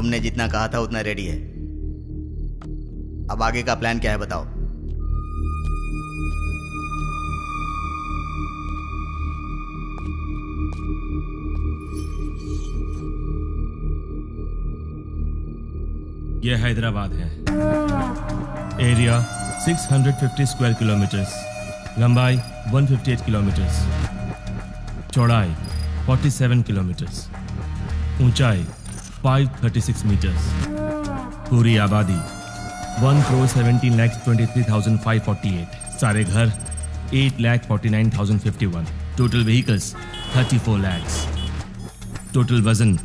तुमने जितना कहा था उतना रेडी है। अब आगे का प्लान क्या है बताओ। यह हैदराबाद है। एरिया 650 स्क्वायर किलोमीटर्स, लंबाई 158 किलोमीटर्स, चौड़ाई 47 किलोमीटर्स, ऊंचाई 536 मीटर्स, पूरी आबादी 1,17,23,548, सारे घर 8,49,051, टोटल व्हीकल्स 34 lakhs, टोटल वजन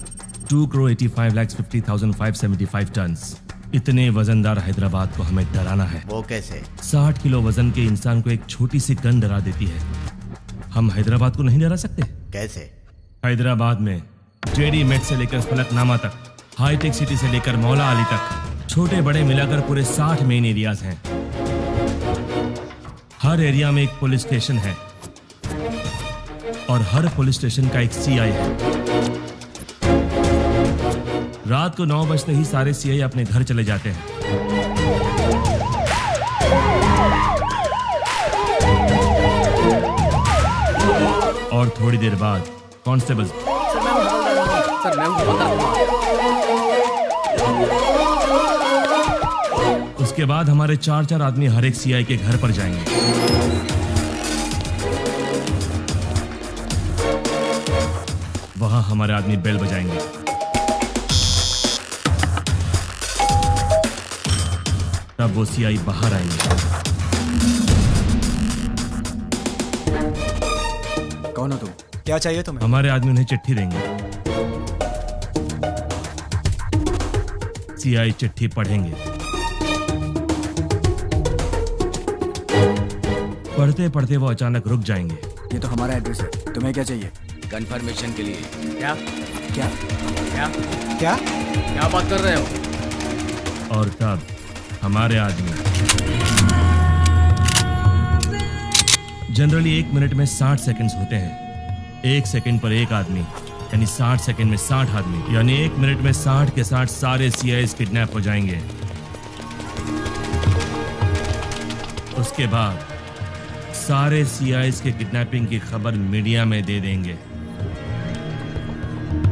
2,85,50,575 टन्स। इतने वजनदार हैदराबाद को हमें डराना है। वो कैसे? 60 किलो वजन के इंसान को एक छोटी सी गन डरा देती है। हम हैदराबाद को नहीं डरा सकते। कैसे? हैदराबाद में जेडी मेट से लेकर फलकनामा तक, हाईटेक सिटी से लेकर मौला अली तक, छोटे बड़े मिलाकर पूरे 60 मेन एरियाज हैं। हर एरिया में एक पुलिस स्टेशन है और हर पुलिस स्टेशन का एक सीआई है। रात को 9 बजते ही सारे सीआई अपने घर चले जाते हैं। और थोड़ी देर बाद कांस्टेबल उसके बाद हमारे 4 आदमी हर एक सीआई के घर पर जाएंगे। वहां हमारे आदमी बेल बजाएंगे। तब वो सीआई बाहर आएंगे। कौन हो तुम? क्या चाहिए तुम्हें? हमारे आदमी उन्हें चिट्ठी देंगे। सीआई चिट्ठी पढ़ेंगे। पढ़ते पढ़ते वो अचानक रुक जाएंगे। ये तो हमारा एड्रेस है, तुम्हें क्या चाहिए? कंफर्मेशन के लिए। क्या क्या क्या क्या क्या बात कर रहे हो? और तब हमारे आदमी जनरली 1 मिनट में 60 सेकंड्स होते हैं। 1 सेकंड पर एक आदमी, यानी 60 सेकंड में 60 आदमी, यानी 1 मिनट में 60 के 60 सारे सीआईएस किडनैप हो जाएंगे। उसके बाद सारे सीआईएस के किडनैपिंग की खबर मीडिया में दे देंगे।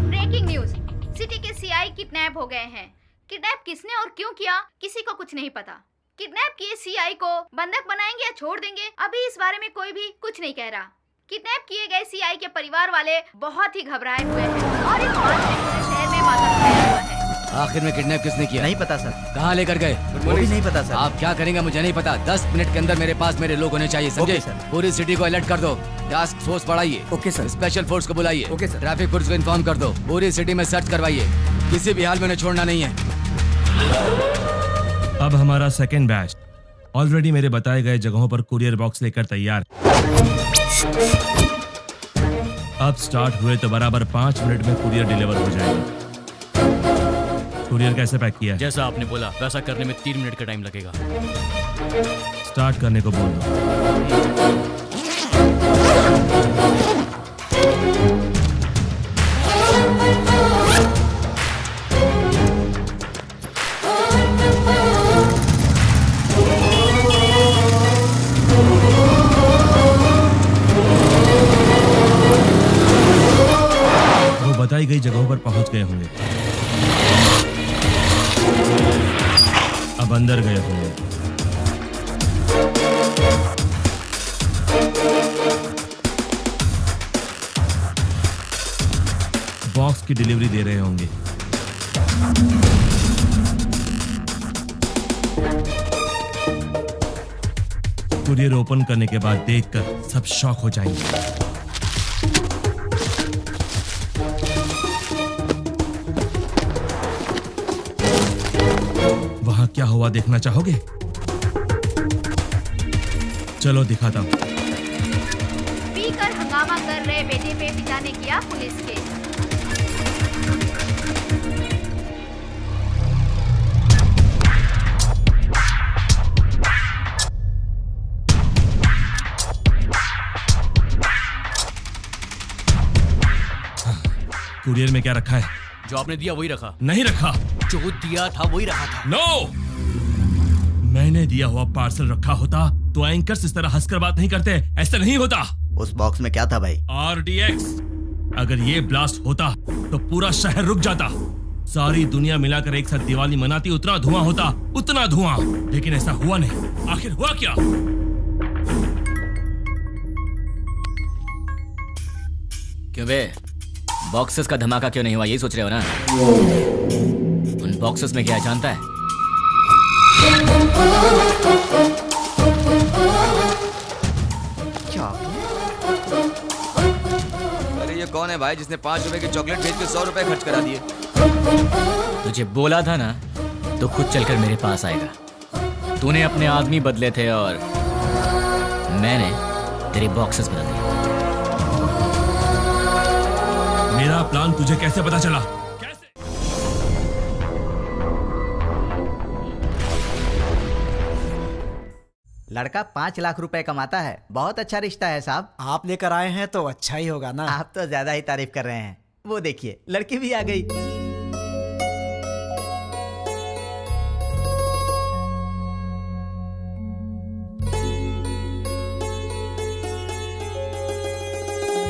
ब्रेकिंग न्यूज, सिटी के सीआई किडनैप हो गए हैं। किडनैप किसने और क्यों किया किसी को कुछ नहीं पता। किडनैप किए सीआई को बंधक बनाएंगे या छोड़ देंगे, अभी इस बारे में कोई भी कुछ नहीं कह रहा। किडनैप किए गए सीआई के परिवार वाले बहुत ही घबराए हुए हैं और इस बात से पूरे शहर में मातम फैला हुआ है। आखिर में किडनैप किसने किया? नहीं पता सर। कहाँ लेकर गए? वो भी नहीं पता सर। आप क्या करेंगे मुझे नहीं पता। 10 मिनट के अंदर मेरे पास मेरे लोग होने चाहिए, समझे? Okay sir. पूरी सिटी को अलर्ट कर दो। टास्क फोर्स बढ़ाइए। Okay sir. स्पेशल फोर्स को बुलाइए। Okay sir. ट्रैफिक पुलिस को इन्फॉर्म कर दो। पूरी सिटी में सर्च करवाइए। किसी भी हाल में उन्हें छोड़ना नहीं है। अब हमारा सेकेंड बैच ऑलरेडी मेरे बताए गए जगहों पर कुरियर बॉक्स लेकर तैयार। अब स्टार्ट हुए तो बराबर 5 मिनट में कुरियर डिलीवर हो जाएगा। कुरियर कैसे पैक किया है? जैसा आपने बोला वैसा करने में 3 मिनट का टाइम लगेगा। स्टार्ट करने को बोल दो। वो बताई गई जगहों पर पहुंच गए होंगे। अब अंदर गए होंगे। बॉक्स की डिलीवरी दे रहे होंगे। कुरियर ओपन करने के बाद देखकर सब शॉक हो जाएंगे। वहां क्या हुआ देखना चाहोगे? चलो दिखाता हूं। पीकर हंगामा कर रहे बेटे पे पिता ने किया पुलिस केस। कुरियर में क्या रखा है? जो आपने दिया वही रखा। नहीं रखा। जो दिया था वही रखा था। नो, मैंने दिया हुआ पार्सल रखा होता तो एंकर्स इस तरह हंसकर बात नहीं करते, ऐसा नहीं होता। उस बॉक्स में क्या था भाई? RDX। अगर ये ब्लास्ट होता तो पूरा शहर रुक जाता, सारी दुनिया मिलाकर एक साथ दिवाली मनाती, उतना धुआं होता, उतना धुआं। लेकिन ऐसा हुआ नहीं। आखिर हुआ क्या? क्यों बे, बॉक्सेस का धमाका क्यों नहीं हुआ, यही सोच रहे हो ना? उन बॉक्सेस में क्या है जानता है? क्या? अरे ये कौन है भाई जिसने 5 रुपए की चॉकलेट भेज के 100 रुपए खर्च करा दिए? तुझे बोला था ना तो खुद चलकर मेरे पास आएगा। तूने अपने आदमी बदले थे और मैंने तेरे बॉक्सेस बदल दिए। मेरा प्लान तुझे कैसे पता चला? कैसे? लड़का 5 लाख रुपए कमाता है, बहुत अच्छा रिश्ता है साहब। आप लेकर आए हैं तो अच्छा ही होगा ना। आप तो ज्यादा ही तारीफ कर रहे हैं। वो देखिए, लड़की भी आ गई।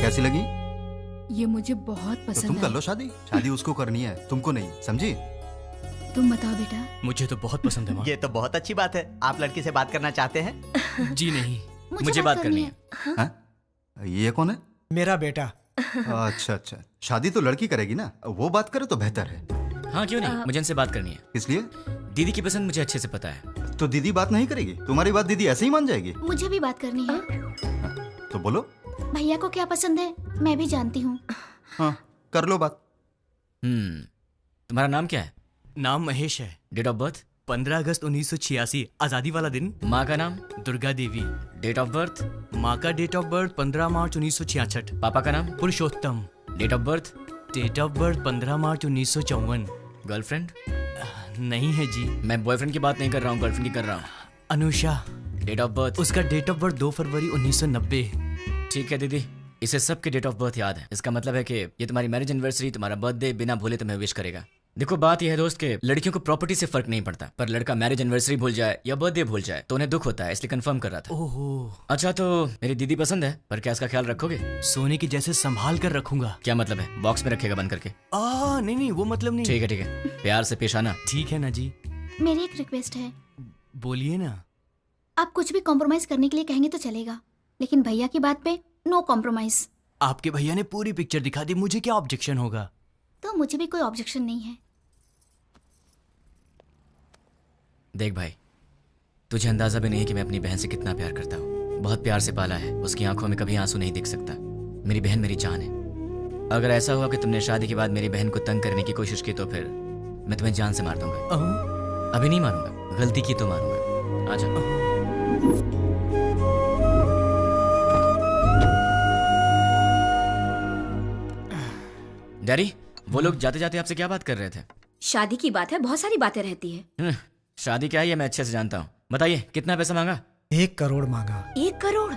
कैसी लगी? ये मुझे बहुत तो पसंद तुम कर है। लो शादी। शादी उसको करनी है, तुमको नहीं, समझी? तुम बताओ बेटा। मुझे तो बहुत पसंद है माँ। ये तो बहुत अच्छी बात है। आप लड़की से बात करना चाहते हैं? जी नहीं। मुझे बात करनी है। हाँ? ये कौन है? मेरा बेटा। अच्छा अच्छा, शादी तो लड़की करेगी ना, वो बात करे तो बेहतर है। हाँ क्यों नहीं, मुझे इनसे बात करनी है। इसलिए दीदी की पसंद मुझे अच्छे से पता है। तो दीदी बात नहीं करेगी? तुम्हारी बात दीदी ऐसे ही मान जाएगी? मुझे भी बात करनी है। तो बोलो। भैया को क्या पसंद है मैं भी जानती हूँ। हाँ, कर लो बात। तुम्हारा नाम क्या है? नाम महेश है। Date of birth? 15 अगस्त 1986, आजादी वाला दिन। माँ का नाम? Durga Devi. Date of birth? माँ का डेट ऑफ बर्थ 15 मार्च 1966। पापा का नाम? Purushottam. Date of birth? Date of birth 15 March 1954। Girlfriend? नहीं है जी। मैं बॉयफ्रेंड की बात नहीं कर रहा हूँ, गर्लफ्रेंड की कर रहा हूँ। अनुषा। Date of birth? उसका डेट ऑफ बर्थ 2 फरवरी 1990। ठीक है दीदी, इसे सबके डेट ऑफ बर्थ याद है। इसका मतलब है कि ये तुम्हारी मैरिज एनिवर्सरी, तुम्हारा बर्थडे बिना भूले तुम्हें विश करेगा। देखो बात यह है दोस्त के लड़कियों को प्रॉपर्टी से फर्क नहीं पड़ता, पर लड़का मैरिज एनिवर्सरी भूल जाए या बर्थडे भूल जाए तो उन्हें दुख होता है, इसलिए कंफर्म कर रहा था। ओहो। अच्छा तो मेरी दीदी पसंद है, पर क्या इसका ख्याल रखोगे? सोने की जैसे संभाल कर रखूंगा। क्या मतलब है? बॉक्स में रखेगा बंद करके? नहीं वो मतलब नहीं। ठीक है, प्यार से पेश आना। ठीक है ना जी। मेरी एक रिक्वेस्ट है। बोलिए ना। आप कुछ भी कॉम्प्रोमाइज करने के लिए कहेंगे तो चलेगा, लेकिन भैया की बात पे नो कॉम्प्रोमाइज। आपके भैया ने पूरी पिक्चर दिखा दी, मुझे क्या ऑब्जेक्शन होगा? तो मुझे भी कोई ऑब्जेक्शन नहीं है। देख भाई, तुझे अंदाजा भी नहीं है कि मैं अपनी बहन से कितना प्यार करता हूँ। बहुत प्यार से पाला है, उसकी आंखों में कभी आंसू नहीं दिख सकता। मेरी बहन मेरी जान है। अगर ऐसा हुआ कि तुमने शादी के बाद मेरी बहन को तंग करने की कोशिश की तो फिर मैं तुम्हें जान से मार दूंगा। अभी नहीं मारूंगा, गलती की तो मारूंगा। आजा। डैडी, वो लोग जाते जाते आपसे क्या बात कर रहे थे? शादी की बात है, बहुत सारी बातें रहती है। शादी क्या है ये मैं अच्छे से जानता हूँ। बताइए कितना पैसा मांगा? 1 करोड़ मांगा। 1 करोड़?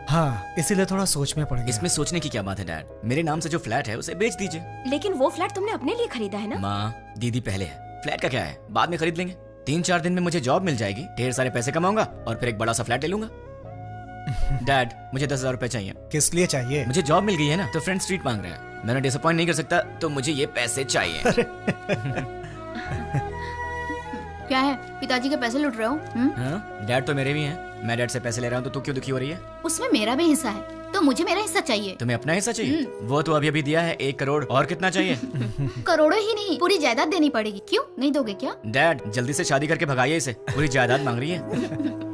हाँ, इसीलिए थोड़ा सोच में पड़ गया। इसमें सोचने की क्या बात है डैड? मेरे नाम से जो फ्लैट है उसे बेच दीजिए। लेकिन वो फ्लैट तुमने अपने लिए खरीदा है ना? माँ, दीदी पहले है, फ्लैट का क्या है, बाद में खरीद लेंगे। 3-4 दिन में मुझे जॉब मिल जाएगी, ढेर सारे पैसे कमाऊंगा और फिर एक बड़ा सा फ्लैट ले लूंगा। डैड, मुझे 10,000 रुपए चाहिए। किस लिए चाहिए? मुझे जॉब मिल गई है ना, तो फ्रेंड स्ट्रीट मांग रहे हैं। मैंने डिसअपॉइंट नहीं कर सकता, तो मुझे ये पैसे चाहिए। क्या है, पिताजी के पैसे लूट रहे हो? हाँ, डैड तो मेरे भी हैं। मैं डैड से पैसे ले रहा हूँ तो तू क्यों दुखी हो रही है? उसमें मेरा भी हिस्सा है, तो मुझे मेरा हिस्सा चाहिए। तुम्हें अपना हिस्सा चाहिए? वो तो अभी दिया है 1 करोड़, और कितना चाहिए? करोड़ों ही नहीं, पूरी जायदाद देनी पड़ेगी। क्यों नहीं दोगे क्या? डैड, जल्दी से शादी करके भगाइए इसे, पूरी जायदाद मांग रही है।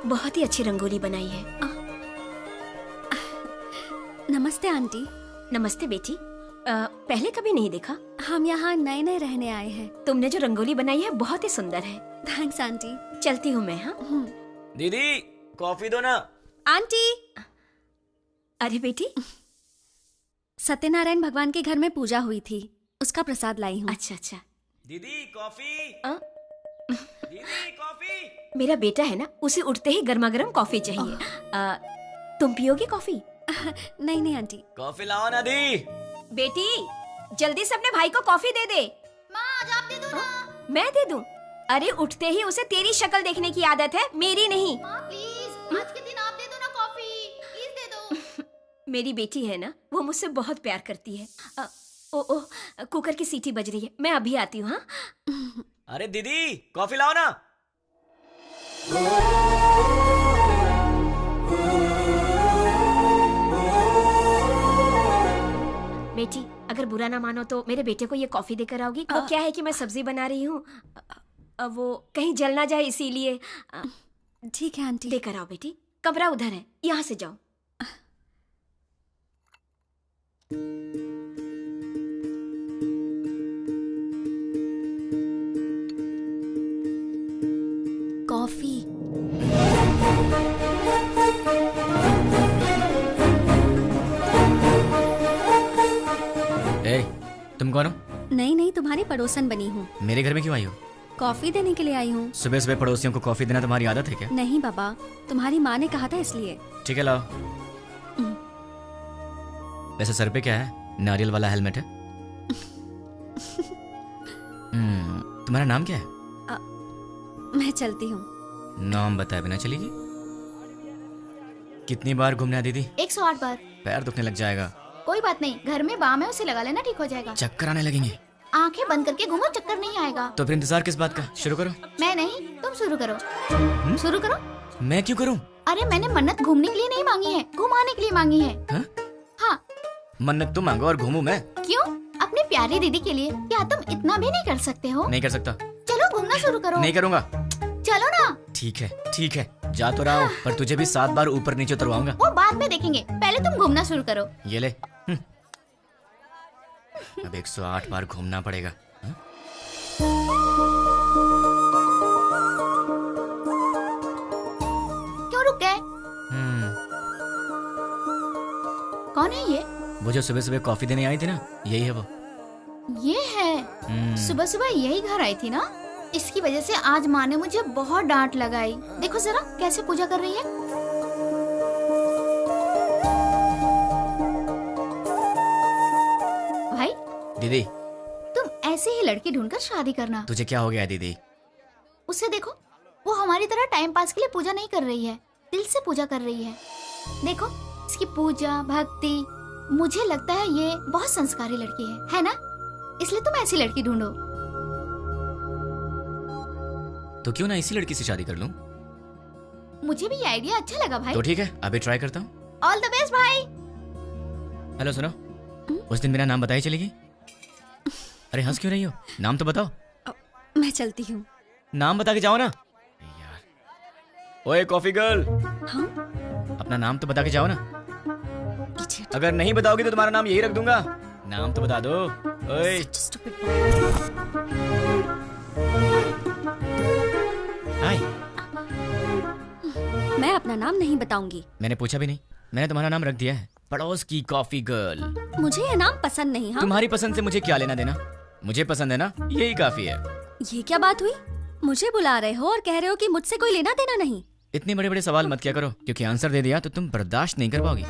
बहुत ही अच्छी रंगोली बनाई है। नमस्ते आंटी। नमस्ते बेटी। पहले कभी नहीं देखा। हम यहाँ नए नए रहने आए हैं। तुमने जो रंगोली बनाई है बहुत ही सुंदर है। Thanks aunty. चलती हूँ मैं। हाँ दीदी, कॉफी दो ना। आंटी, अरे बेटी, सत्यनारायण भगवान के घर में पूजा हुई थी, उसका प्रसाद लाई हूँ। अच्छा अच्छा। दीदी कॉफी। अ? दीदी कॉफी। मेरा बेटा है ना, उसे उठते ही गर्मा गर्म कॉफी चाहिए। तुम पियोगी कॉफी? नहीं नहीं आंटी। कॉफी लाओ ना दी। बेटी, जल्दी से अपने भाई को कॉफी दे दे। माँ आज आप दे दो ना। मैं दे दूं? अरे उठते ही उसे तेरी शक्ल देखने की आदत है, मेरी नहीं। माँ प्लीज आज के दिन आप दे दो ना कॉफी, प्लीज दे दो। मेरी बेटी है ना, वो मुझसे बहुत प्यार करती है। ओ कुकर की सीटी बज रही है, मैं अभी आती हूँ। हाँ अरे दीदी कॉफी लाओ ना। बेटी, अगर बुरा ना मानो तो मेरे बेटे को ये कॉफी देकर आओगी? वो क्या है कि मैं सब्जी बना रही हूँ, वो कहीं जल ना जाए इसीलिए। ठीक है आंटी। देकर आओ बेटी, कमरा उधर है, यहाँ से जाओ। कॉफी। ए, तुम कौन हो? नहीं नहीं, तुम्हारी पड़ोसन बनी हूँ। मेरे घर में क्यों आई हो? कॉफी देने के लिए आई हूँ। सुबह सुबह पड़ोसियों को कॉफी देना तुम्हारी आदत है क्या? नहीं बाबा, तुम्हारी माँ ने कहा था इसलिए। ठीक है लाओ। वैसे सर पे क्या है? नारियल वाला हेलमेट है? तुम्हारा नाम क्या है? मैं चलती हूँ। नाम बताए बिना चलेगी? कितनी बार घूमना है दीदी? 108 बार। पैर दुखने लग जाएगा। कोई बात नहीं, घर में बाम है, उसे लगा लेना, ठीक हो जाएगा। चक्कर आने लगेंगे। आंखें बंद करके घूमो, चक्कर नहीं आएगा। तो फिर इंतजार किस बात का? शुरू करो। मैं नहीं, तुम शुरू करो। शुरू करो। मैं क्यों करूं? अरे मैंने मन्नत घूमने के लिए नहीं मांगी है, घुमाने के लिए मांगी है। हा? हाँ। मन्नत तुम मांगो और घूमू मैं? क्यों? अपनी प्यारी दीदी के लिए क्या तुम इतना भी नहीं कर सकते हो? नहीं कर सकता। चलो घूमना शुरू करो। नहीं करूंगा। चलो ना। ठीक है, जा तो रहा हूं, पर तुझे भी 7 बार ऊपर नीचे उतरवाऊंगा। वो बाद में देखेंगे, पहले तुम घूमना शुरू करो। ये ले। अब 108 बार घूमना पड़ेगा। क्यों रुक गए? कौन है ये? वो जो सुबह सुबह कॉफी देने आई थी ना, यही है वो। ये है? सुबह सुबह यही घर आई थी ना? इसकी वजह से आज माँ ने मुझे बहुत डांट लगाई। देखो जरा कैसे पूजा कर रही है। भाई दीदी, तुम ऐसे ही लड़की ढूंढकर शादी करना। तुझे क्या हो गया दीदी? उसे देखो, वो हमारी तरह टाइम पास के लिए पूजा नहीं कर रही है, दिल से पूजा कर रही है। देखो इसकी पूजा भक्ति, मुझे लगता है ये बहुत संस्कारी लड़की है ना? इसलिए तुम ऐसी लड़की ढूंढो। तो क्यों ना इसी लड़की से शादी कर लूं? मुझे भी ये आइडिया अच्छा लगा भाई। तो ठीक है, अभी ट्राई करता हूँ। ऑल द बेस्ट भाई। हेलो सुनो, उस दिन मेरा नाम बताई चलेगी? अरे हंस क्यों रही हो? नाम तो बताओ। मैं चलती हूँ। नाम बता के जाओ ना यार। ओए कॉफी गर्ल। हाँ? अपना नाम तो बता के जाओ ना। अगर नहीं बताओगी तो तुम्हारा नाम यही रख दूंगा। नाम तो बता दो। ओए हाय। मैं अपना नाम नहीं बताऊंगी। मैंने पूछा भी नहीं, मैंने तुम्हारा नाम रख दिया है, पड़ोस की कॉफी गर्ल। मुझे ये नाम पसंद नहीं। हाँ? तुम्हारी पसंद से मुझे क्या लेना देना? मुझे पसंद है ना, यही काफी है। ये क्या बात हुई? मुझे बुला रहे हो और कह रहे हो कि मुझसे कोई लेना देना नहीं। इतने बड़े बड़े सवाल मत किया करो, क्योंकि आंसर दे दिया तो तुम बर्दाश्त नहीं कर पाओगी।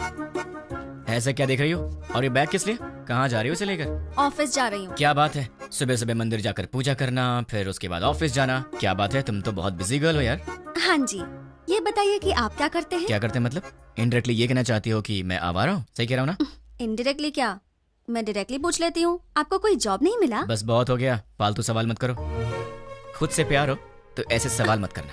ऐसा क्या देख रही हो? और ये बैग किस लिए? कहाँ जा रही हो इसे लेकर? ऑफिस जा रही हूँ। क्या बात है, सुबह सुबह मंदिर जाकर पूजा करना, फिर उसके बाद ऑफिस जाना। क्या बात है, तुम तो बहुत बिजी गर्ल हो यार। हाँ जी, ये बताइए कि आप क्या करते हैं? क्या करते हैं मतलब? इनडायरेक्टली ये कहना चाहती हो कि मैं आवारा हूँ? सही कह रहा हूँ ना? इनडायरेक्टली क्या, मैं डायरेक्टली पूछ लेती हूँ। आपको कोई जॉब नहीं मिला? बस बहुत हो गया, फालतू सवाल मत करो। खुद से प्यार हो तो ऐसे सवाल मत करना।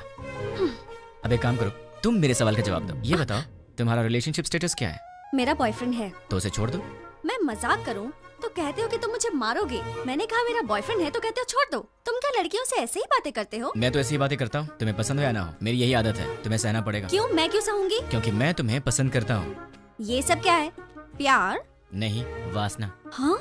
अब एक काम करो, तुम मेरे सवाल का जवाब दो। ये बताओ तुम्हारा रिलेशनशिप स्टेटस क्या है? मेरा बॉयफ्रेंड है। तो उसे छोड़ दो। मैं मजाक करूं तो कहते हो कि तुम मुझे मारोगे। मैंने कहा मेरा बॉयफ्रेंड है तो कहते हो छोड़ दो। तुम क्या लड़कियों से ऐसे ही बातें करते हो? मैं तो ऐसी ही बातें करता हूँ, तुम्हें पसंद हो या ना हो, मेरी यही आदत है, तुम्हें सहना पड़ेगा। क्यों? मैं क्यों सहूंगी? क्योंकि मैं तुम्हें पसंद करता हूँ। ये सब क्या है? प्यार नहीं, वासना। हाँ?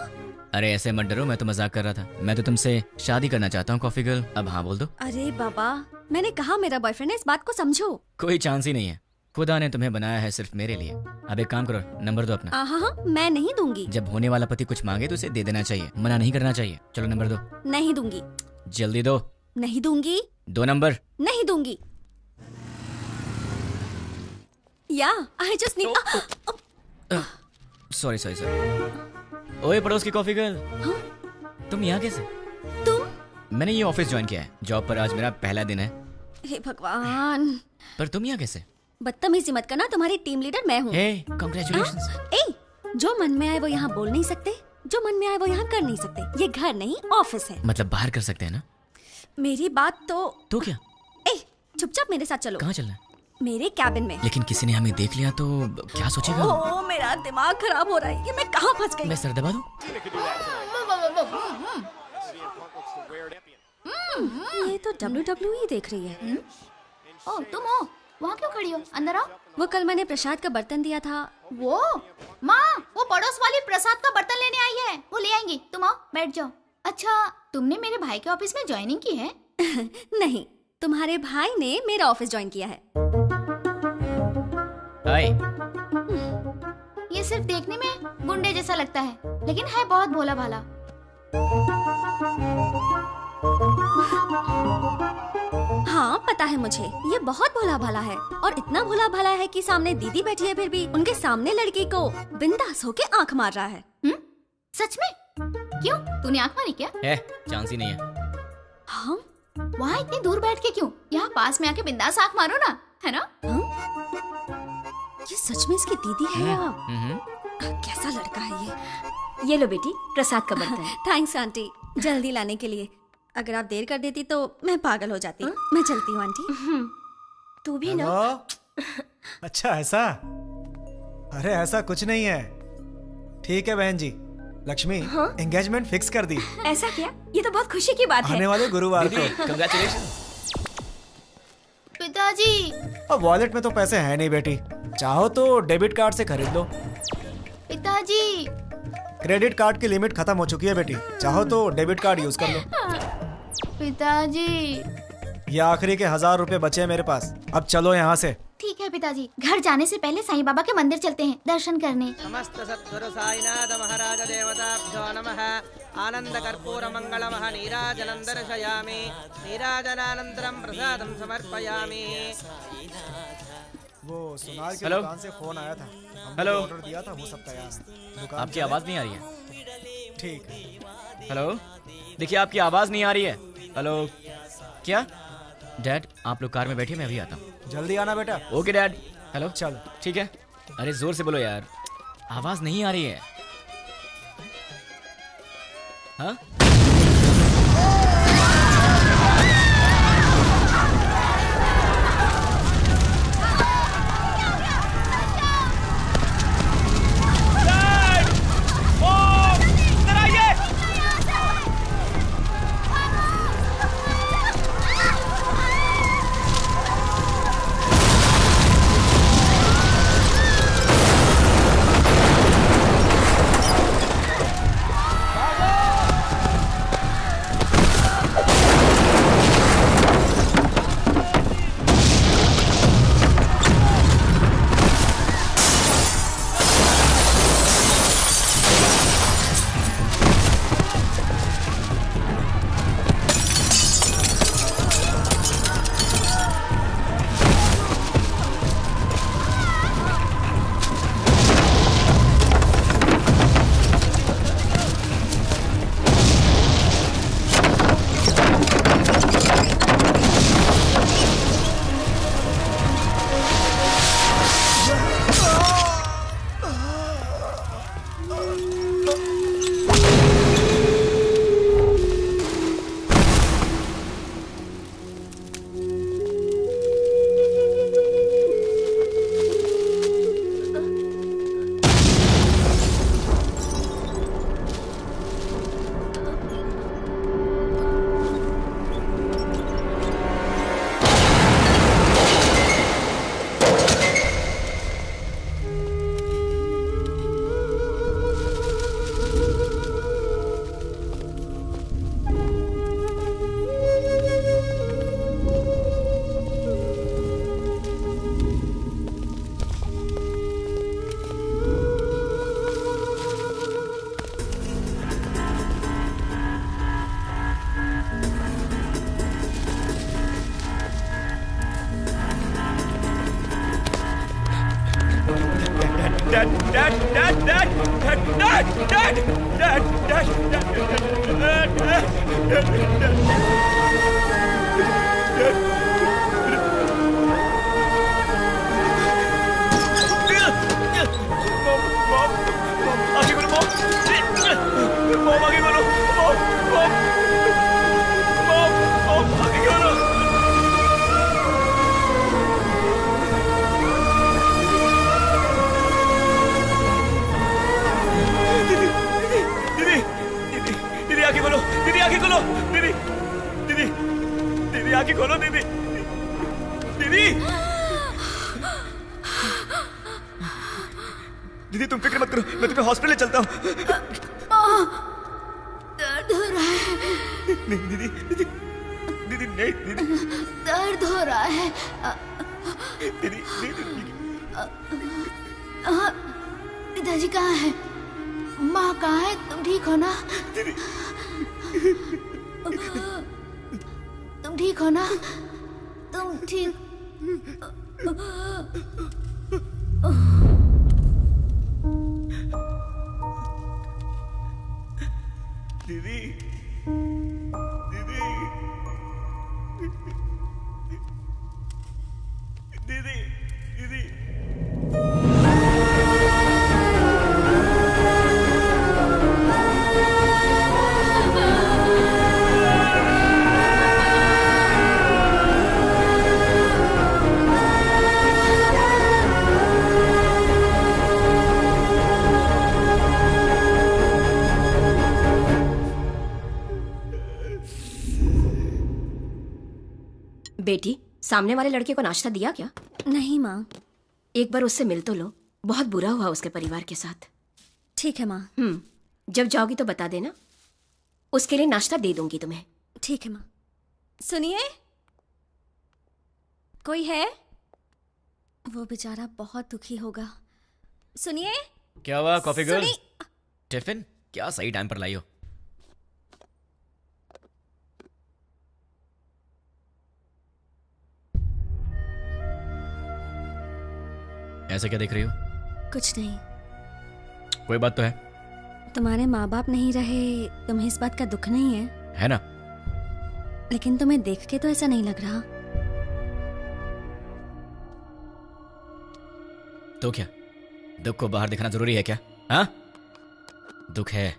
अरे ऐसे मत डरो, मैं तो मजाक कर रहा था। मैं तो तुमसे शादी करना चाहता हूँ कॉफी गर्ल। अब हाँ बोल दो। अरे बाबा, मैंने कहा मेरा बॉयफ्रेंड है, इस बात को समझो। कोई चांस ही नहीं है। खुदा ने तुम्हें बनाया है सिर्फ मेरे लिए। अब एक काम करो, नंबर दो अपना। हाँ, मैं नहीं दूंगी। जब होने वाला पति कुछ मांगे तो उसे दे देना चाहिए, मना नहीं करना चाहिए। चलो नंबर दो। नहीं दूंगी। जल्दी दो। नहीं दूंगी। 2 नंबर। नहीं दूंगी। या I just need. Sorry sorry sorry. ओए पड़ोस की कॉफी गर्ल, तुम यहाँ कैसे? तुम? मैंने ये ऑफिस ज्वाइन किया है, जॉब पर आज मेरा पहला दिन है। हे भगवान। पर तुम यहाँ कैसे? बदतमीजी मत करना, तुम्हारी टीम लीडर मैं हूँ। हे, कांग्रेचुलेशंस। जो मन में आए वो यहाँ बोल नहीं सकते, जो मन में आए वो यहाँ कर नहीं सकते। ये घर नहीं ऑफिस है। मतलब बाहर कर सकते हैं ना? मेरी बात तो क्या? चुपचाप मेरे साथ चलो। कहाँ चलना है? मेरे कैबिन में। लेकिन किसी ने हमें देख लिया तो क्या सोचेगा? ओह, मेरा दिमाग खराब हो रहा है। ये मैं कहाँ फंस गई? मैं सर दबा दूं? ये तो WWE देख रही है। ओह, तुम हो? वहाँ क्यों खड़ी हो? अंदर आओ। वो कल मैंने प्रसाद का बर्तन दिया था। वो माँ, वो पड़ोस वाली प्रसाद का बर्तन लेने आई है, वो ले आएंगी। तुम आओ, बैठ जाओ। अच्छा, तुमने मेरे भाई के ऑफिस में ज्वाइनिंग की है? नहीं, तुम्हारे भाई ने मेरा ऑफिस ज्वाइन किया है। हाय। ये सिर्फ देखने में गुंडे जैसा लगता है, लेकिन है बहुत भोला भाला। हाँ पता है मुझे, ये बहुत भोला भाला है। और इतना भोला भाला है कि सामने दीदी बैठी है फिर भी उनके सामने लड़की को बिंदास होके आंख मार रहा है। सच में? क्यों, तूने आंख मारी क्या? चांस ही नहीं है। हाँ? वहाँ इतनी दूर बैठ के क्यों? यहाँ पास में आके बिंदास आंख मारो ना, है ना? ये सच में इसकी दीदी है या कैसा लड़का है ये लो बेटी, प्रसाद का बर्तन। थैंक्स आंटी, जल्दी लाने के लिए। अगर आप देर कर देती तो मैं पागल हो जाती। मैं चलती हूँ आंटी। तू भी ना। अच्छा ऐसा? अरे ऐसा कुछ नहीं है। ठीक है बहन जी, लक्ष्मी एंगेजमेंट फिक्स कर दी। ऐसा क्या? ये तो बहुत खुशी की बात है। आने वाले गुरुवार को। कांग्रेचुलेशंस। पिताजी। अब वॉलेट में तो पैसे हैं नहीं बेटी, चाहो तो डेबिट कार्ड से खरीद लो। पिताजी। क्रेडिट कार्ड की लिमिट खत्म हो चुकी है बेटी, चाहो तो डेबिट कार्ड यूज कर लो। पिताजी। ये आखिरी के 1000 रुपए बचे हैं मेरे पास, अब चलो यहाँ से। ठीक है पिताजी, घर जाने से पहले साईं बाबा के मंदिर चलते हैं दर्शन करने। समस्त सद्गुरु साईनाथ महाराज देवताभ्यो नमः। आनंद कर्पूर मंगलमः नीराजनं दर्शयामि। नीराजनानन्तरं प्रसादं समर्पयामि। वो सोनाल की हेलो? दुकान से फोन आया था, हेलो? ऑर्डर दिया था, वो सब तैयार है। दुकान आपकी आवाज नहीं आ रही है। ठीक है। हेलो, देखिए आपकी आवाज नहीं आ रही है। हेलो, क्या? डैड आप लोग कार में बैठिए, मैं अभी आता हूँ। जल्दी आना बेटा। Okay dad. हेलो, चलो ठीक है। अरे जोर से बोलो यार, आवाज नहीं आ रही है। हाँ? आंखें खोलो दीदी, दीदी, दीदी तुम फिक्र मत करो, मैं तुम्हें हॉस्पिटल ले चलता हूँ। दर्द हो रहा है। नहीं दीदी, दीदी, दीदी नहीं दीदी, दर्द हो रहा है। दीदी, दीदी, पिताजी कहाँ है? माँ कहाँ है? तुम ठीक हो ना? दीदी, तुम ठीक हो ना? तुम ठीक? दीदी, दीदी, दीदी, दीदी। बेटी, सामने वाले लड़के को नाश्ता दिया क्या? नहीं माँ। एक बार उससे मिल तो लो, बहुत बुरा हुआ उसके परिवार के साथ। ठीक है माँ। जब जाओगी तो बता देना, उसके लिए नाश्ता दे दूंगी तुम्हें। ठीक है माँ। सुनिए, कोई है? वो बेचारा बहुत दुखी होगा। सुनिए। क्या हुआ कॉफी गर्ल? टिफिन क्या सही टाइम पर लाई हो? ऐसे क्या देख रही हो? कुछ नहीं। कोई बात तो है? तुम्हारे माँ बाप नहीं रहे, तुम्हें इस बात का दुख नहीं है? है ना। लेकिन तुम्हें देख के तो ऐसा नहीं लग रहा। तो क्या दुख को बाहर दिखाना जरूरी है क्या? हाँ, दुख है,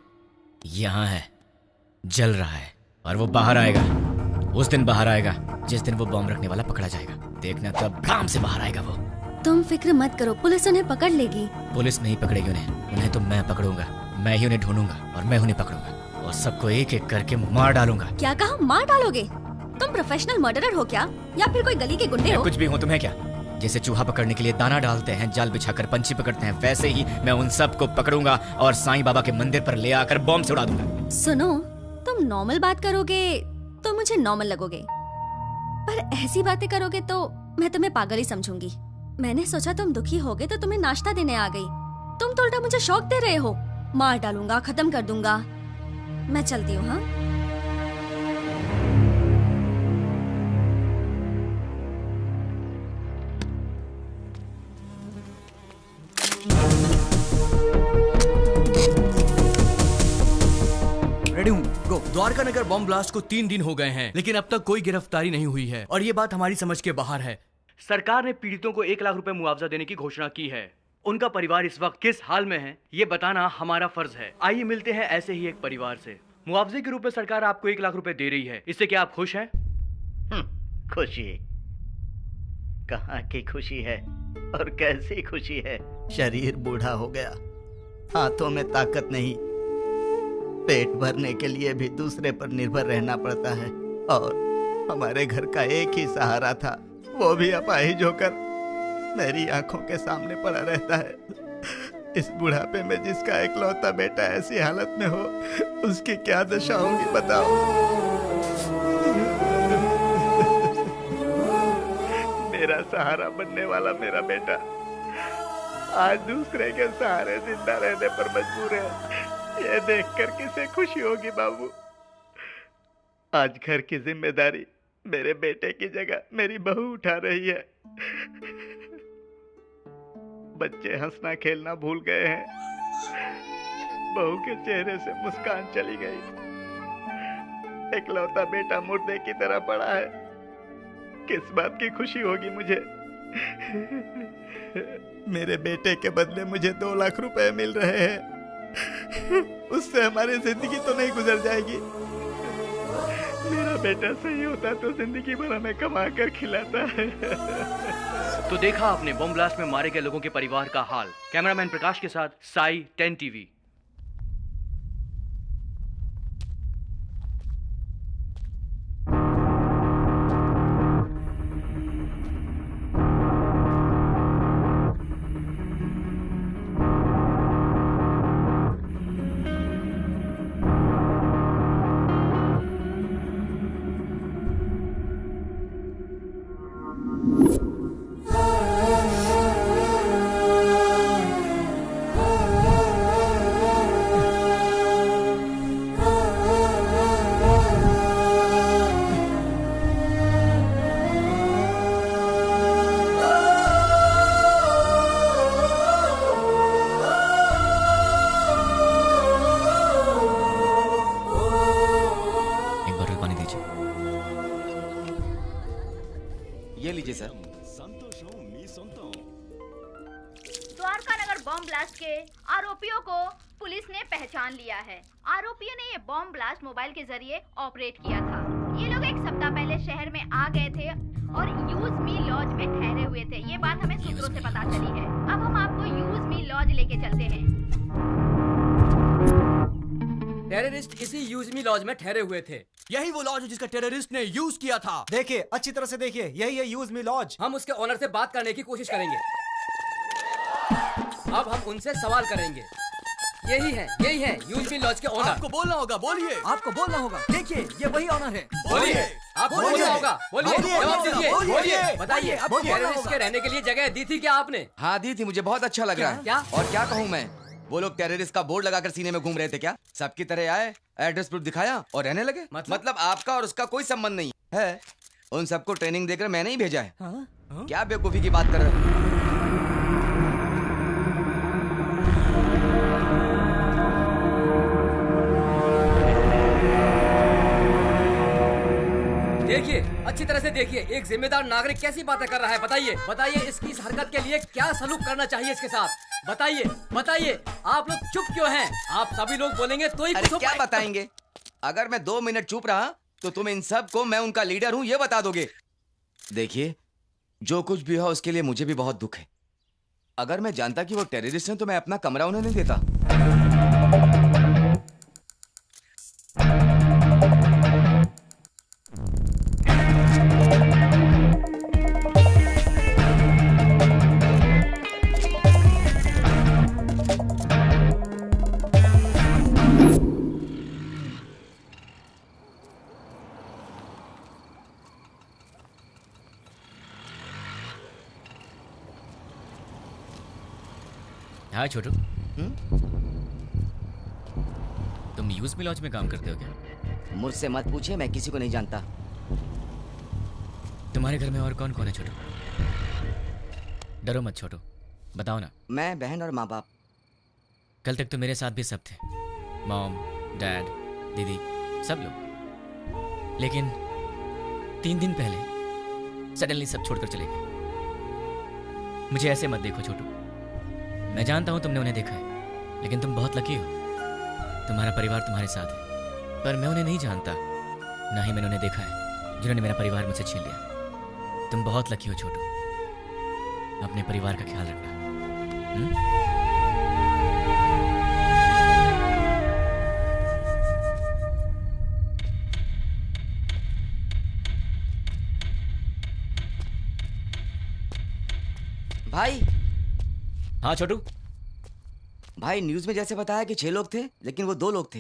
यहाँ है, जल रहा है, और वो बाहर आएगा। उस दिन बाहर आएगा जिस दिन वो बॉम्ब रखने वाला पकड़ा जाएगा। देखना तब काम से बाहर आएगा वो। तुम फिक्र मत करो, पुलिस उन्हें पकड़ लेगी। पुलिस नहीं पकड़ेगी उन्हें तो मैं पकड़ूंगा। मैं ही उन्हें ढूंढूंगा और मैं उन्हें पकड़ूंगा और सबको एक एक करके मार डालूंगा। क्या कहा? मार डालोगे? तुम प्रोफेशनल मर्डरर हो क्या, या फिर कोई गली के गुंडे हो? कुछ भी हूँ, तुम्हें क्या? जैसे चूहा पकड़ने के लिए दाना डालते हैं, जाल बिछाकर पंछी पकड़ते हैं, वैसे ही मैं उन सबको पकड़ूंगा और साईं बाबा के मंदिर पर ले आकर बॉम्ब से उड़ा दूंगा। सुनो, तुम नॉर्मल बात करोगे तो मुझे नॉर्मल लगोगे, पर ऐसी बातें करोगे तो मैं तुम्हें पागल ही समझूंगी। मैंने सोचा तुम दुखी होगे तो तुम्हें नाश्ता देने आ गई, तुम तो उल्टा मुझे शौक दे रहे हो। मार डालूंगा, खत्म कर दूंगा। मैं चलती हूँ। हाँ, रेडी हूँ, गो। द्वारका नगर बॉम्ब ब्लास्ट को 3 दिन हो गए हैं, लेकिन अब तक कोई गिरफ्तारी नहीं हुई है और ये बात हमारी समझ के बाहर है। सरकार ने पीड़ितों को 1 लाख रुपए मुआवजा देने की घोषणा की है। उनका परिवार इस वक्त किस हाल में है, ये बताना हमारा फर्ज है। आइए मिलते हैं ऐसे ही एक परिवार से। मुआवजे के रूप में सरकार आपको 1 लाख रुपए दे रही है, इससे क्या आप खुश हैं? खुशी कहाँ की खुशी है और कैसी खुशी है? शरीर बूढ़ा हो गया, हाथों में ताकत नहीं, पेट भरने के लिए भी दूसरे पर निर्भर रहना पड़ता है और हमारे घर का एक ही सहारा था, वो भी अपाहिज होकर मेरी आंखों के सामने पड़ा रहता है। इस बुढ़ापे में जिसका इकलौता बेटा ऐसी हालत में हो, उसकी क्या दशा होगी बताओ। मेरा सहारा बनने वाला मेरा बेटा आज दूसरे के सहारे जिंदा रहने पर मजबूर है। ये देखकर किसे खुशी होगी बाबू। आज घर की जिम्मेदारी मेरे बेटे की जगह मेरी बहू उठा रही है। बच्चे हंसना खेलना भूल गए हैं, बहू के चेहरे से मुस्कान चली गई। इकलौता बेटा मुर्दे की तरह पड़ा है। किस बात की खुशी होगी मुझे? मेरे बेटे के बदले मुझे 2 लाख रुपए मिल रहे हैं। उससे हमारी जिंदगी तो नहीं गुजर जाएगी। मेरा बेटा सही होता तो जिंदगी भर हमें कमा कर खिलाता है। तो देखा आपने बम ब्लास्ट में मारे गए लोगों के परिवार का हाल। कैमरामैन प्रकाश के साथ साई, 10 टीवी। द्वारका नगर बॉम्ब ब्लास्ट के आरोपियों को पुलिस ने पहचान लिया है। आरोपियों ने ये बॉम्ब ब्लास्ट मोबाइल के जरिए ऑपरेट किया था। ये लोग 1 सप्ताह पहले शहर में आ गए थे और यूज मी लॉज में ठहरे हुए थे। ये बात हमें सूत्रों से पता चली है। अब हम आपको यूज मी लॉज लेके चलते हैं। टेररिस्ट इसी यूज मी लॉज में ठहरे हुए थे। यही वो लॉज है जिसका टेररिस्ट ने यूज किया था। देखिए, अच्छी तरह से देखिए, यही है यूज मी लॉज। हम उसके ओनर से बात करने की कोशिश करेंगे। अब हम उनसे सवाल करेंगे। यही है यूज मी लॉज के ओनर। आपको बोलना होगा, बोलिए। आपको बोलना होगा। देखिए, ये वही ओनर है। बोलिए। आपको बोलना होगा, बोलिए। जवाब दीजिए, बोलिए। बताइए, टेररिस्ट के रहने के लिए जगह दी थी क्या आपने? हाँ दी थी, मुझे बहुत अच्छा लग रहा है। क्या? और क्या कहूँ मैं, वो लोग टेररिस्ट का बोर्ड लगाकर सीने में घूम रहे थे क्या? सबकी तरह आए, एड्रेस प्रूफ दिखाया और रहने लगे। मतलब आपका और उसका कोई संबंध नहीं है। उन सबको ट्रेनिंग देकर मैंने ही भेजा है। क्या बेवकूफी की बात कर रहे हो? देखिए, अच्छी तरह से देखिए, एक जिम्मेदार नागरिक कैसी बातें कर रहा है। बताइए इसकी इस हरकत के लिए क्या सलूक करना चाहिए इसके साथ। बताइए, आप लोग चुप क्यों हैं? आप सभी लोग बोलेंगे तो ही कुछ हो। क्या बताएंगे? अगर मैं 2 मिनट चुप रहा तो तुम इन सब को मैं उनका लीडर हूँ ये बता दोगे। देखिए, जो कुछ भी हुआ उसके लिए मुझे भी बहुत दुख है। अगर मैं जानता कि वो टेररिस्ट हैं तो मैं अपना कमरा उन्हें नहीं देता। हाँ छोटू, तुम यूज मी लॉज में काम करते हो क्या? मुझसे मत पूछिए, मैं किसी को नहीं जानता। तुम्हारे घर में और कौन कौन है छोटू? डरो मत छोटू, बताओ ना। मैं, बहन और माँ बाप। कल तक तो मेरे साथ भी सब थे, मॉम, डैड, दीदी, सब लोग। लेकिन 3 दिन पहले सडनली सब छोड़कर चले गए। मुझे ऐसे मत देखो छोटू, मैं जानता हूं तुमने उन्हें देखा है, लेकिन तुम बहुत लकी हो। तुम्हारा परिवार तुम्हारे साथ है, पर मैं उन्हें नहीं जानता, ना ही मैंने उन्हें देखा है जिन्होंने मेरा परिवार मुझसे छीन लिया। तुम बहुत लकी हो छोटू, अपने परिवार का ख्याल रखना। भाई। हाँ छोटू। भाई, न्यूज में जैसे बताया कि 6 लोग थे, लेकिन वो 2 लोग थे।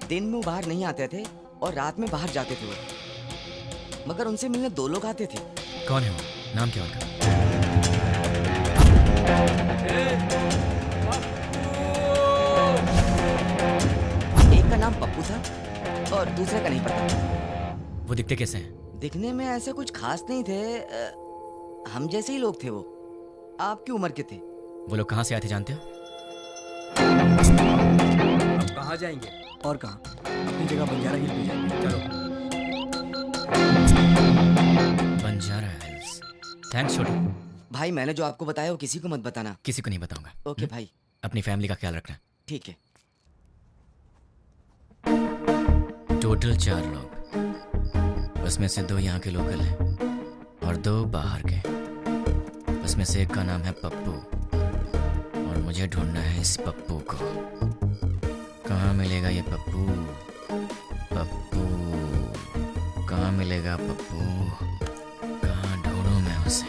दिन में वो बाहर नहीं आते थे और रात में बाहर जाते थे वो। मगर उनसे मिलने 2 लोग आते थे। कौन है वो? नाम क्या उनका? एक का नाम पप्पू था और दूसरे का नहीं पता। वो दिखते कैसे हैं? दिखने में ऐसे कुछ खास नहीं थे, हम जैसे ही लोग थे वो। आपकी उम्र के थे। वो लोग कहाँ से आते जानते हो? कहाँ जाएंगे? और कहाँ? अपनी जगह बंजारा हिल पे जाएंगे। चलो। बंजारा हिल्स। थैंक्स छोटू। भाई मैंने जो आपको बताया वो किसी को मत बताना। किसी को नहीं बताऊंगा। ओके भाई। अपनी फैमिली का ख्याल रखना। ठीक है। टोटल 4 लोग, उसमें से 2 यहाँ के लोकल हैं और 2 बाहर के। उसमें से एक का नाम है पप्पू और मुझे ढूंढना है इस पप्पू को। कहाँ मिलेगा ये पप्पू? पप्पू कहाँ मिलेगा? पप्पू कहाँ ढूंढूं मैं उसे?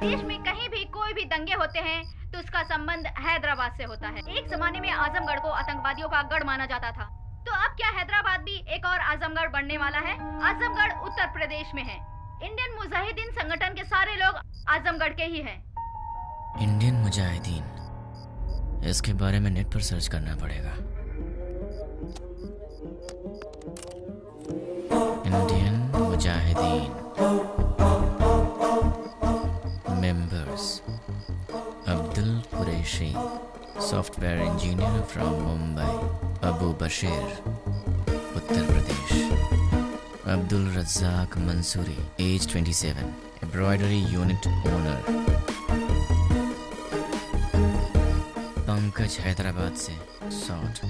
देश में कहीं भी कोई भी दंगे होते हैं तो उसका संबंध हैदराबाद से होता है। एक जमाने में आजमगढ़ को आतंकवादियों का गढ़ माना जाता था, तो अब क्या हैदराबाद भी एक और आजमगढ़ बनने वाला है? आजमगढ़ उत्तर प्रदेश में है। इंडियन मुजाहिदीन संगठन के सारे लोग आजमगढ़ के ही हैं। इंडियन मुजाहिदीन, इसके बारे में नेट पर सर्च करना पड़ेगा। Indian Mujahideen members Abdul Qureshi, software engineer from Mumbai. Abu Bashir, Uttar Pradesh. Abdul Razak Mansuri, age 27, embroidery unit owner. Pankaj Hyderabad से 60।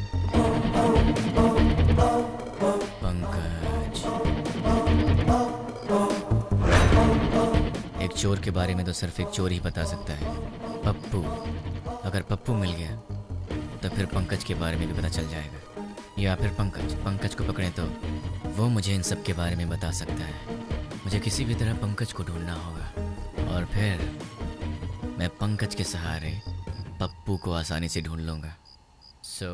पंकज। एक चोर के बारे में तो सिर्फ एक चोर ही बता सकता है, पप्पू। अगर पप्पू मिल गया तो फिर पंकज के बारे में भी पता चल जाएगा, या फिर पंकज को पकड़े तो वो मुझे इन सब के बारे में बता सकता है। मुझे किसी भी तरह पंकज को ढूंढना होगा और फिर मैं पंकज के सहारे पप्पू को आसानी से ढूंढ लूंगा। सो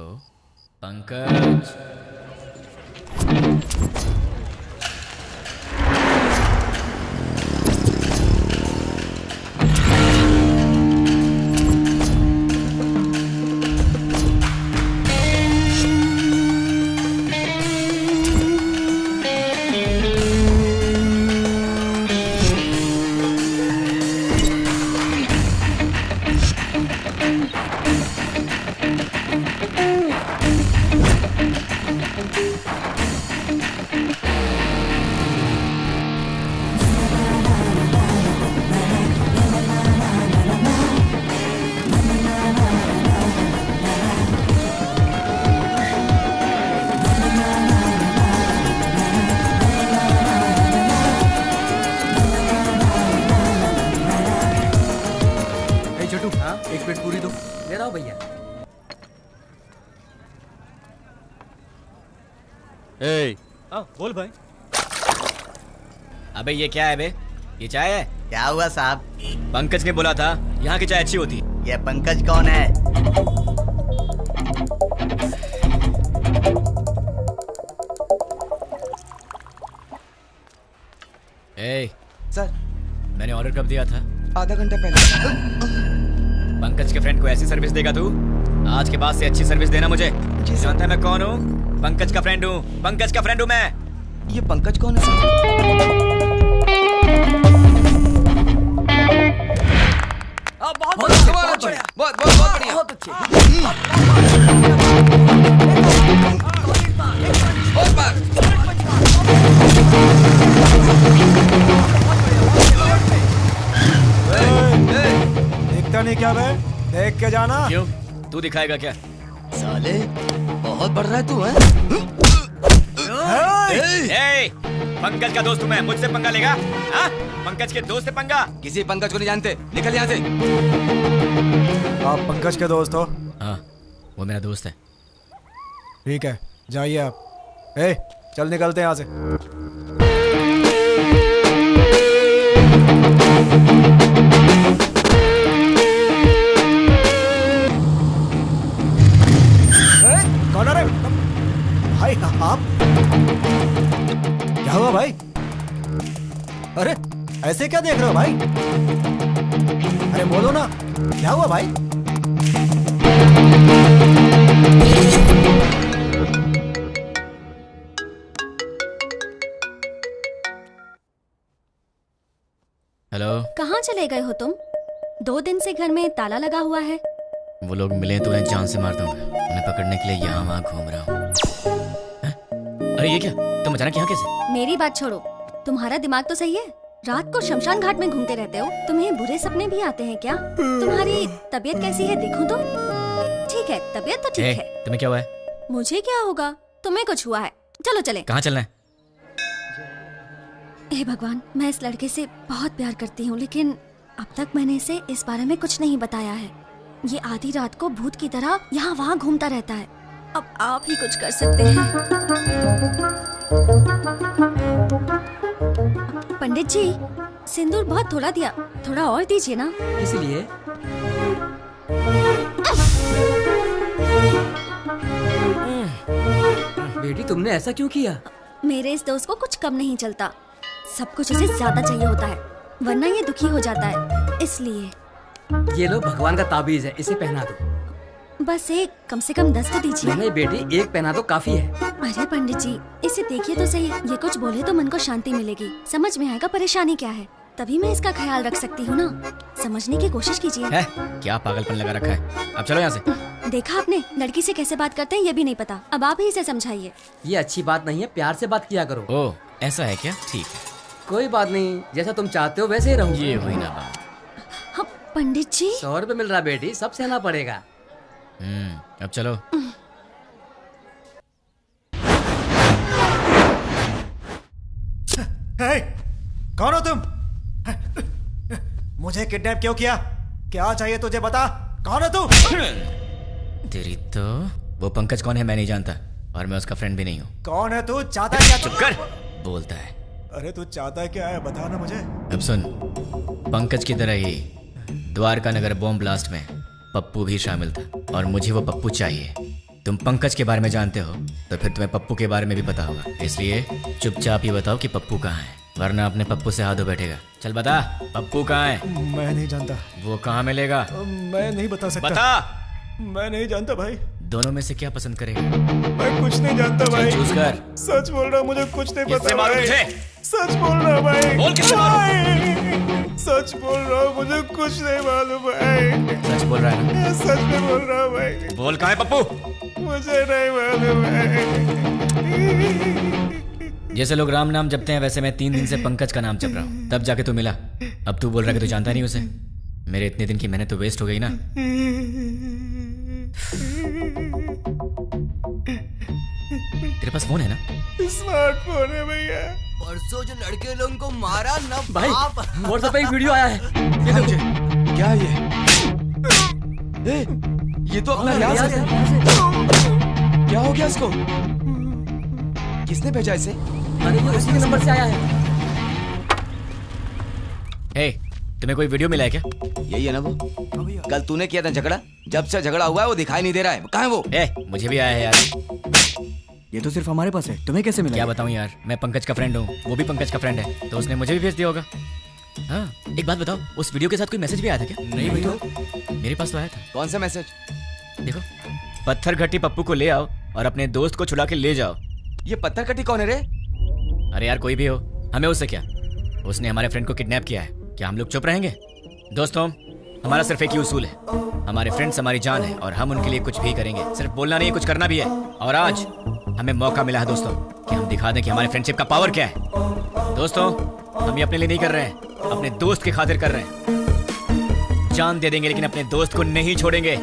पंकज। एक प्लेट पूरी दो। ले रहा हूं भैया। बोल भाई। अबे ये क्या है बे? ये चाय है? क्या हुआ साहब? पंकज ने बोला था यहाँ की चाय अच्छी होती। ये पंकज कौन है? सर, मैंने ऑर्डर कब दिया था? आधा घंटा पहले। पंकज के फ्रेंड को ऐसी सर्विस देगा तू? आज के बाद से अच्छी सर्विस देना मुझे। जानता है मैं कौन हूँ? पंकज का फ्रेंड हूँ। पंकज का फ्रेंड हूँ मैं। ये पंकज कौन है सर? बहुत बढ़िया। बहुत अच्छे। दिखता नहीं क्या बे? देख के जाना। क्यों? तू दिखाएगा क्या? साले बहुत बढ़ रहा है तू, है? पंकज का दोस्त हूँ मैं, मुझसे पंगा लेगा? हाँ? पंकज के दोस्त से पंगा? किसी पंकज को नहीं जानते, निकल यहाँ से। आप पंकज के दोस्त हो? हाँ, वो मेरा दोस्त है। ठीक है, जाइए आप। चल निकलते हैं यहाँ से। कौन है रे? भाई आप? क्या हुआ भाई? अरे ऐसे क्या देख रहे हो भाई? अरे बोलो ना, क्या हुआ भाई? हेलो। कहाँ चले गए हो तुम? 2 दिन से घर में ताला लगा हुआ है। वो लोग मिले तो उन्हें जान से मार दूंगा। उन्हें पकड़ने के लिए यहाँ वहाँ घूम रहा हूँ। अरे ये क्या, तुम अचानक यहाँ कैसे? मेरी बात छोड़ो, तुम्हारा दिमाग तो सही है। रात को शमशान घाट में घूमते रहते हो। तुम्हें बुरे सपने भी आते हैं क्या? तुम्हारी तबीयत कैसी है देखूं तो? ठीक है, तबीयत तो ठीक है। तुम्हें क्या हुआ है? मुझे क्या होगा, तुम्हें कुछ हुआ है। चलो चले। कहाँ चलना है? हे भगवान, मैं इस लड़के से बहुत प्यार करती हूँ, लेकिन अब तक मैंने इसे इस बारे में कुछ नहीं बताया है। ये आधी रात को भूत की तरह यहाँ वहाँ घूमता रहता है। अब आप ही कुछ कर सकते हैं। पंडित जी, सिंदूर बहुत थोड़ा दिया, थोड़ा और दीजिए ना। इसलिए बेटी तुमने ऐसा क्यों किया? मेरे इस दोस्त को कुछ कम नहीं चलता, सब कुछ उसे ज्यादा चाहिए होता है, वरना ये दुखी हो जाता है। इसलिए ये लो भगवान का ताबीज है, इसे पहना दो। बस एक, कम से कम 10 तो दीजिए। नहीं बेटी, एक पहना दो काफी है। अरे पंडित जी, इसे देखिए तो सही, ये कुछ बोले तो मन को शांति मिलेगी, समझ में आएगा परेशानी क्या है, तभी मैं इसका ख्याल रख सकती हूँ ना। समझने की कोशिश कीजिए। क्या पागलपन लगा रखा है? अब चलो यहाँ से। देखा आपने, लड़की से कैसे बात करते हैं ये भी नहीं पता। अब आप ही इसे समझाइए। ये अच्छी बात नहीं है, प्यार से बात किया करो। ओह, ऐसा है क्या? ठीक है, कोई बात नहीं, जैसा तुम चाहते हो वैसे ही रहूंगा। ये हुई ना बात। पंडित जी, 100 रुपए मिल रहा बेटी, सब सहना पड़ेगा। अब चलो। कौन हो तुम? मुझे किडनैप क्यों किया? क्या चाहिए तुझे, बता। कौन है तू? तेरी तो वो पंकज कौन है मैं नहीं जानता, और मैं उसका फ्रेंड भी नहीं हूँ। कौन है तू? चाहता है क्या? चुप कर, बोलता है। अरे तू चाहता है क्या है, बता ना मुझे। अब सुन, पंकज की तरह ही द्वारका नगर बॉम्ब ब्लास्ट में पप्पू भी शामिल था, और मुझे वो पप्पू चाहिए। तुम पंकज के बारे में जानते हो तो फिर तुम्हें पप्पू के बारे में भी पता होगा, इसलिए चुपचाप ही बताओ कि पप्पू कहाँ है, वरना अपने पप्पू से हाथ धो बैठेगा। चल बता, पप्पू कहाँ है? मैं नहीं जानता। वो कहाँ मिलेगा? मैं नहीं बता सकता। बता। मैं नहीं जानता भाई। दोनों में से क्या पसंद करेगा? मैं कुछ नहीं जानता भाई। चूज कर। सच बोल रहा, मुझे कुछ नहीं पता भाई। सच बोल रहा भाई। बोल किससे मारूं? सच बोल रहा हूँ, मुझे कुछ नहीं मालूम भाई। सच बोल रहा है? सच में बोल रहा हूँ भाई। बोल कहाँ है पप्पू? मुझे नहीं मालूम भाई। जैसे लोग राम नाम जपते हैं, वैसे मैं 3 दिन से पंकज का नाम जप रहा हूँ, तब जाके तू मिला। अब तू बोल रहा है कि तू जानता नहीं उसे। मेरे इतने दिन की मेहनत तो वेस्ट हो गई ना। तेरे पास फोन है ना? स्मार्टफोन है भैया। परसों जो लड़के लोगों को मारा ना भाई, व्हाट्सएप पे एक वीडियो आया है, ये देखो। क्या है ये तो अपना रियाज है। क्या हो गया इसको? किसने भेजा इसे? अरे ये उसी के नंबर से आया है। तुम्हें कोई वीडियो मिला है क्या? यही है ना वो, कल तूने किया था झगड़ा, जब से झगड़ा हुआ है वो दिखाई नहीं दे रहा है। कहाँ है वो? मुझे भी आया है यार। ये तो सिर्फ हमारे पास है, तुम्हें कैसे मिला? क्या बताऊं यार, मैं पंकज का फ्रेंड हूँ, वो भी पंकज का फ्रेंड है, तो उसने मुझे भी भेज दिया होगा। हाँ, एक बात बताओ, उस वीडियो के साथ कोई मैसेज भी आया था क्या? नहीं भाई, तो मेरे पास तो आया था। कौन सा मैसेज? देखो, पत्थर घट्टी पप्पू को ले आओ और अपने दोस्त को छुड़ा के ले जाओ। ये पत्थर घट्टी कौन है रे? अरे यार कोई भी हो, हमें उससे क्या? उसने हमारे फ्रेंड को किडनैप किया है, क्या हम लोग चुप रहेंगे? दोस्तों, हमारा सिर्फ एक ही उसूल है, हमारे फ्रेंड्स हमारी जान है और हम उनके लिए कुछ भी करेंगे। सिर्फ बोलना नहीं, कुछ करना भी है। और आज हमें मौका मिला है दोस्तों कि हम दिखा दें कि हमारे फ्रेंडशिप का पावर क्या है। दोस्तों, हम ये अपने लिए नहीं कर रहे हैं, अपने दोस्त की खातिर कर रहे हैं। जान दे देंगे लेकिन अपने दोस्त को नहीं छोड़ेंगे।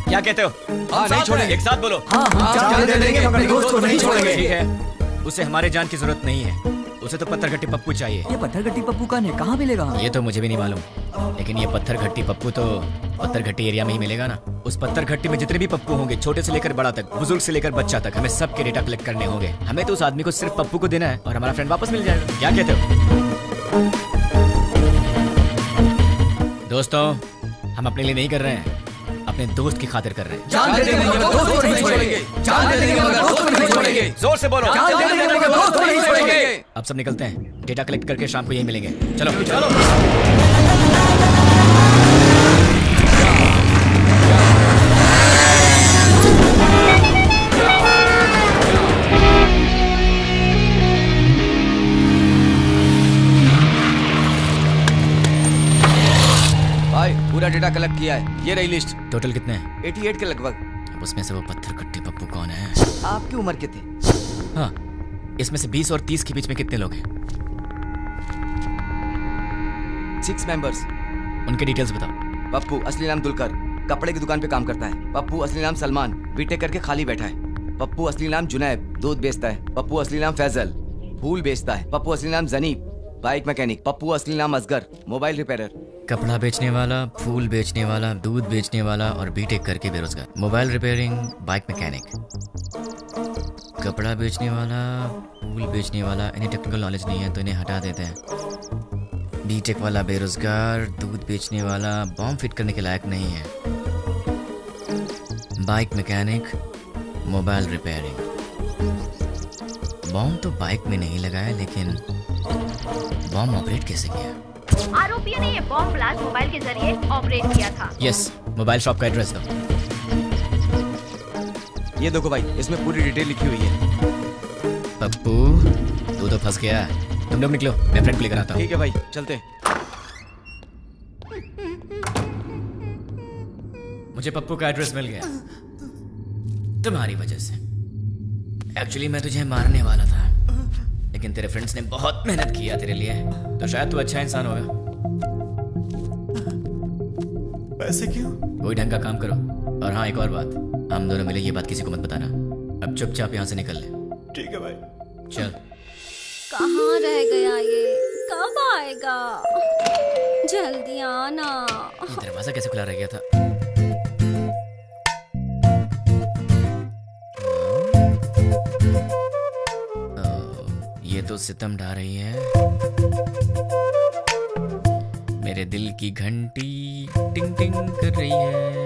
क्या कहते हो? हाँ, नहीं छोड़ेंगे। एक साथ बोलो। जान दे देंगे, अपने दोस्त को नहीं छोड़ेंगे। ठीक है, उसे हमारे जान की जरूरत नहीं है, उसे तो पत्थर घट्टी पप्पू चाहिए। ये पत्थर घट्टी पप्पू कहाँ मिलेगा? ये तो मुझे भी नहीं मालूम, लेकिन ये पत्थर घट्टी पप्पू तो पत्थर घट्टी एरिया में ही मिलेगा ना। उस पत्थर घट्टी में जितने भी पप्पू होंगे, छोटे से लेकर बड़ा तक, बुजुर्ग से लेकर बच्चा तक, हमें सबके डेटा कलेक्ट करने होंगे। हमें तो उस आदमी को सिर्फ पप्पू को देना है और हमारा फ्रेंड वापस मिल जाएगा। क्या कहते हो दोस्तों? हम अपने लिए नहीं कर रहे हैं, अपने दोस्त की खातिर कर रहे हैं। जान दे देंगे मगर दोस्त को नहीं छोड़ेंगे। जान दे देंगे मगर दोस्त को नहीं छोड़ेंगे। जोर से बोलो। जान दे देंगे मगर दोस्त को नहीं छोड़ेंगे। अब सब निकलते हैं, डेटा कलेक्ट करके शाम को यही मिलेंगे। चलो चलो। भाई पूरा डेटा कलेक्ट किया है। ये रही लिस्ट। टोटल कितने हैं? 88 के लगभग। अब उसमें से वो पत्थर कट्टे पप्पू कौन है? आपकी उम्र के थे? हाँ, इसमें से 20 और 30 के बीच में कितने लोग हैं? 6 मेंबर्स। उनके डिटेल्स बताओ। पप्पू असली नाम दुलकर, कपड़े की दुकान पे काम करता है। पप्पू असली नाम सलमान, बीटेक करके खाली बैठा है। पप्पू असली नाम जुनैब, दूध बेचता है। पप्पू असली नाम फैजल, फूल बेचता है। पप्पू असली नाम जनीब, बाइक मैकेनिक। पप्पू असली नाम असगर, मोबाइल रिपेयरर। कपड़ा बेचने वाला, फूल बेचने वाला, दूध बेचने वाला और बीटेक करके बेरोजगार। Mobile repairing, bike mechanic. कपड़ा बेचने वाला, फूल बेचने वाला, इन्हें टेक्निकल नॉलेज नहीं है तो इन्हें हटा देते हैं। बीटेक वाला बेरोजगार, दूध बेचने वाला बॉम्ब फिट करने के लायक नहीं है। Bike mechanic, mobile repairing. Bomb तो बाइक में नहीं लगाया, लेकिन बॉम्ब ऑपरेट कैसे किया? आरोपियों ने ये बॉम्ब ब्लास्ट मोबाइल के जरिए ऑपरेट किया था। यस, मोबाइल शॉप का एड्रेस दो। ये देखो भाई, इसमें पूरी डिटेल लिखी हुई है। पप्पू, तू तो फंस गया। तुम लोग निकलो, मैं फ्रेंड को लेकर आता हूँ। ठीक है भाई, चलते हैं। मुझे पप्पू का एड्रेस मिल गया तुम्हारी वजह से। एक्चुअली मैं तुझे मारने वाला था, लेकिन तेरे फ्रेंड्स ने बहुत मेहनत किया तेरे लिए, तो शायद तू अच्छा इंसान होगा। वैसे क्यों? कोई ढंग का काम करो। और हाँ, एक और बात, हम दोनों मिले ये बात किसी को मत बताना। अब चुपचाप यहाँ से निकल ले। ठीक है भाई। चल। कहाँ रह गया ये? कब आएगा? जल्दी आना। ये दरवाजा कैसे खुला रह गया था? ये तो सितम ढा रही है। मेरे दिल की घंटी टिंग टिंग कर रही है।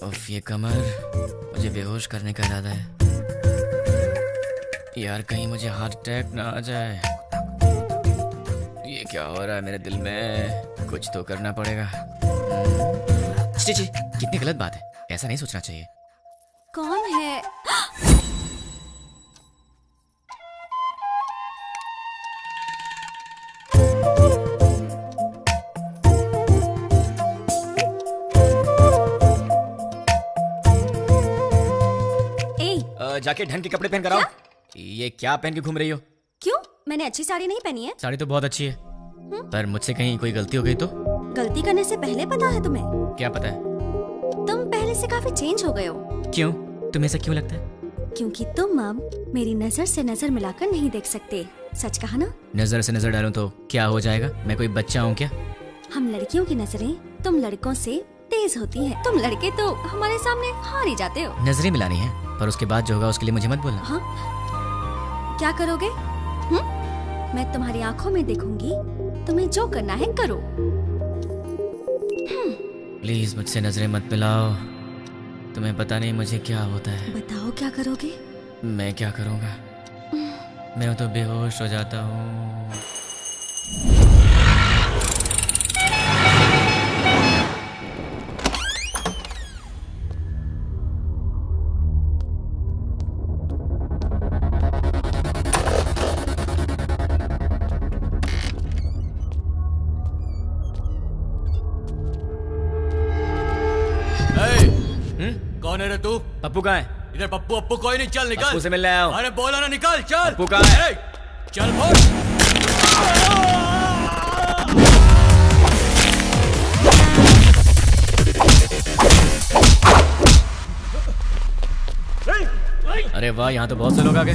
उफ, ये कमर, मुझे बेहोश करने का इरादा है। यार कहीं मुझे हार्ट अटैक ना आ जाए। ये क्या हो रहा है मेरे दिल में? कुछ तो करना पड़ेगा। जी, कितनी गलत बात है, ऐसा नहीं सोचना चाहिए। कौन है? जाके ढंग के कपड़े पहन कर आओ। ये क्या पहन के घूम रही हो? क्यों? मैंने अच्छी साड़ी नहीं पहनी है। साड़ी तो बहुत अच्छी है, पर मुझसे कहीं कोई गलती हो गई तो? गलती करने से पहले पता है तुम्हें? क्या पता है? तुम पहले से काफी चेंज हो गए हो। क्यों? तुम्हें ऐसा क्यों लगता है? क्योंकि तुम अब मेरी नजर से नजर मिलाकर नहीं देख सकते। सच कहा ना? नजर से नजर डालूं तो क्या हो जाएगा? मैं कोई बच्चा हूँ क्या? हम लड़कियों की नजरें तुम लड़कों से तेज होती हैं। तुम लड़के तो हमारे सामने हार ही जाते हो। नजरें मिलानी है, पर उसके बाद जो होगा उसके लिए मुझे मत बोलना। हाँ? क्या करोगे? मैं तुम्हारी आंखों में देखूंगी, तुम्हें जो करना है करो। प्लीज मुझसे नजरें मत मिलाओ। तुम्हें पता नहीं मुझे क्या होता है। बताओ क्या करोगे? मैं क्या करूँगा? मैं तो बेहोश हो जाता हूँ। कौन है रे तू? पप्पू कहाँ है? इधर पप्पू अप्पू कोई नहीं, चल निकल। पप्पू से मिलने आया हूँ। अरे बोला ना निकल, चल। पप्पू कहाँ है? चल बोल। अरे वाह, यहाँ तो बहुत से लोग आ गए।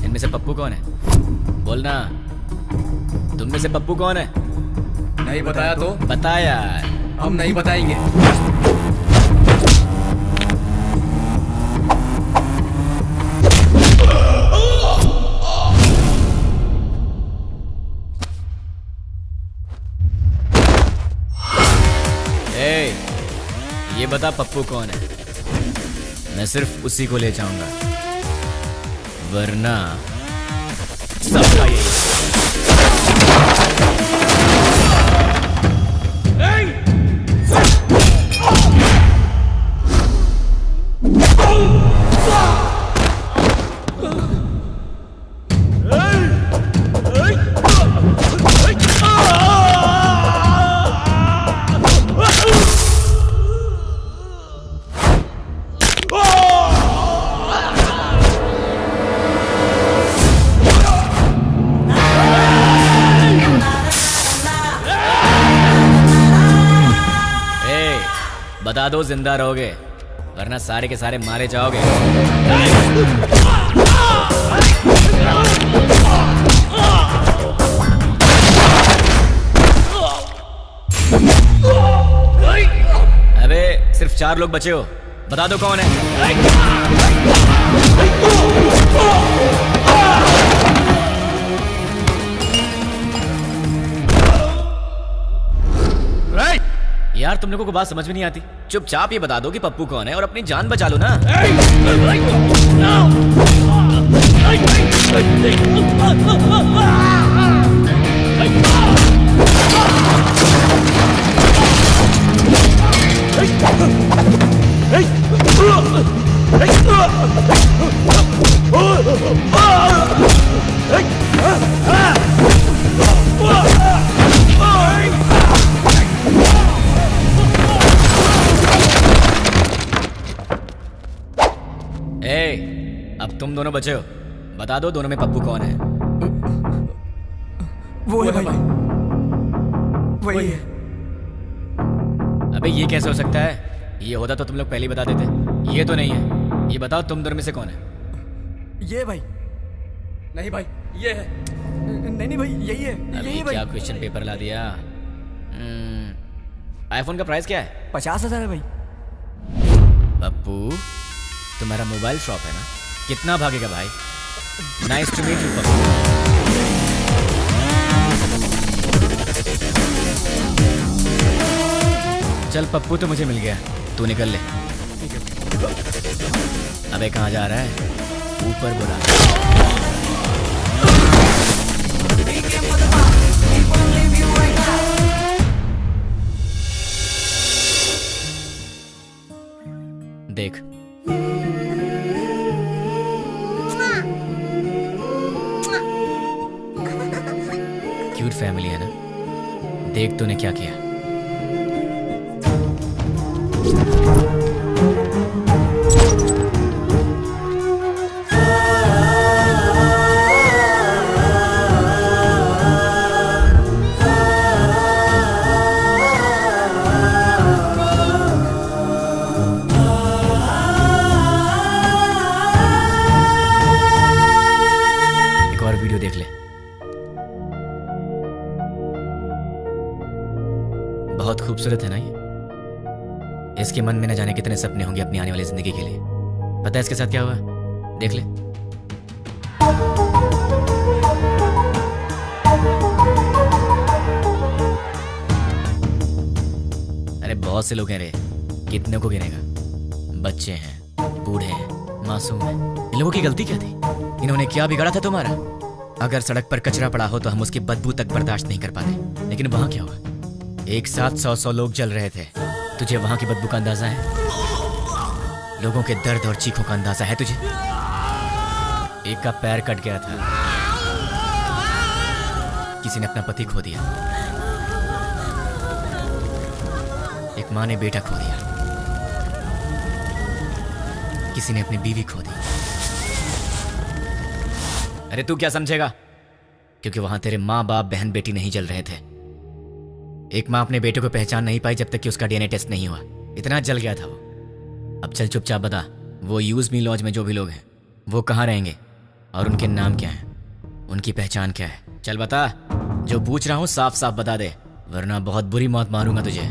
इनमें से पप्पू कौन है? बोलना। तुम में से पप्पू कौन है? नहीं बताया तो? बता यार। हम नहीं बताएंगे। ये बता पप्पू कौन है? मैं सिर्फ उसी को ले जाऊंगा, वरना सबका यही। बता दो जिंदा रहोगे, वरना सारे के सारे मारे जाओगे। अबे सिर्फ 4 लोग बचे हो, बता दो कौन है। यार तुम लोगों को बात समझ में नहीं आती, चुपचाप ये बता दो कि पप्पू कौन है और अपनी जान बचा लो ना। अब तुम दोनों बचे हो, बता दो दोनों में पप्पू कौन है। वो है भाई, वही है। अबे ये कैसे हो सकता है? ये होता तो तुम लोग पहले ही बता देते। ये तो नहीं है। ये बताओ तुम दोनों में से कौन है। ये भाई नहीं भाई, ये है। नहीं भाई यही है, यही है भाई। क्या क्वेश्चन पेपर ला दिया। आईफोन का प्राइस क्या है? 50,000 है भाई। पप्पू तुम्हारा मोबाइल शॉप है ना, कितना भागेगा भाई? Nice to meet you Pappu. चल पप्पू तो मुझे मिल गया, तू निकल ले। अबे कहाँ जा रहा है? ऊपर बुला। देख क्यूट फैमिली है ना, देख तूने क्या किया। देख ले, बहुत खूबसूरत है ना ये। इसके मन में न जाने कितने सपने होंगे अपनी आने वाली जिंदगी के लिए। पता है इसके साथ क्या हुआ? देख ले। अरे बहुत से लोग हैं रे, कितने को गिनेगा? बच्चे हैं, बूढ़े हैं, मासूम हैं। इन लोगों की गलती क्या थी? इन्होंने क्या बिगाड़ा था तुम्हारा? अगर सड़क पर कचरा पड़ा हो तो हम उसकी बदबू तक बर्दाश्त नहीं कर पाते, लेकिन वहां क्या हुआ? एक साथ 100 लोग जल रहे थे। तुझे वहां की बदबू का अंदाजा है? लोगों के दर्द और चीखों का अंदाजा है तुझे? एक का पैर कट गया था, किसी ने अपना पति खो दिया, एक माँ ने बेटा खो दिया, किसी ने अपनी बीवी खो दी। अरे तू क्या समझेगा? क्योंकि वहां तेरे माँ बाप बहन बेटी नहीं जल रहे थे। एक माँ अपने बेटे को पहचान नहीं पाई जब तक कि उसका डीएनए टेस्ट नहीं हुआ। इतना जल गया था वो। अब चल चुपचाप बता, वो यूज मी लॉज में जो भी लोग हैं वो कहाँ रहेंगे और उनके नाम क्या हैं, उनकी पहचान क्या है? चल बता, जो पूछ रहा हूँ साफ साफ बता दे, वरना बहुत बुरी मौत मारूंगा तुझे।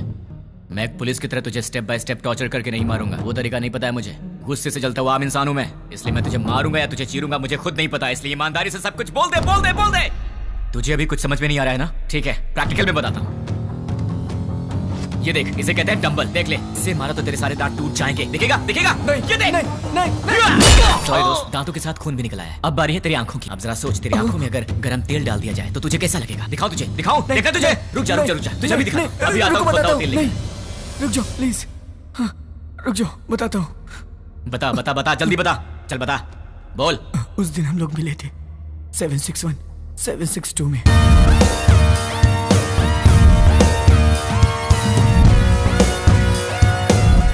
मैं एक पुलिस की तरह तुझे स्टेप बाय स्टेप टॉर्चर करके नहीं मारूंगा, वो तरीका नहीं पता है मुझे। गुस्से से जलता हुआ आम इंसान हूं मैं, इसलिए मैं तुझे मारूंगा या तुझे चीरूंगा मुझे खुद नहीं पता। इसलिए ईमानदारी से सब कुछ बोल दे, बोल दे, बोल दे। तुझे अभी कुछ समझ में नहीं आ रहा है ना? ठीक है, प्रैक्टिकल में बताता हूँ। ये देख, इसे कहते हैं डंबल। देख ले, इससे मारा तो तेरे सारे दांत टूट जाएंगे। दिखेगा? दिखेगा? नहीं, ये देख। सॉरी दोस्त, दांतों के साथ खून भी निकला है। अब बारी है तेरी आंखों की। अब जरा सोच, तेरी आंखों में अगर गरम तेल डाल दिया जाए तो तुझे कैसा लगेगा? दिखाओ तुझे, दिखाओ, देखा तुझे? रुक जा, रुक जा, रुक जा, तुझे अभी दिखा। अभी आता हूँ, बताओ तेल लेके। रुक जाओ प्लीज, हाँ रुक जाओ, बताता हूँ। बता बता बता, जल्दी बता, चल बता, बोल। उस दिन हम लोग मिले थे 761 762 में।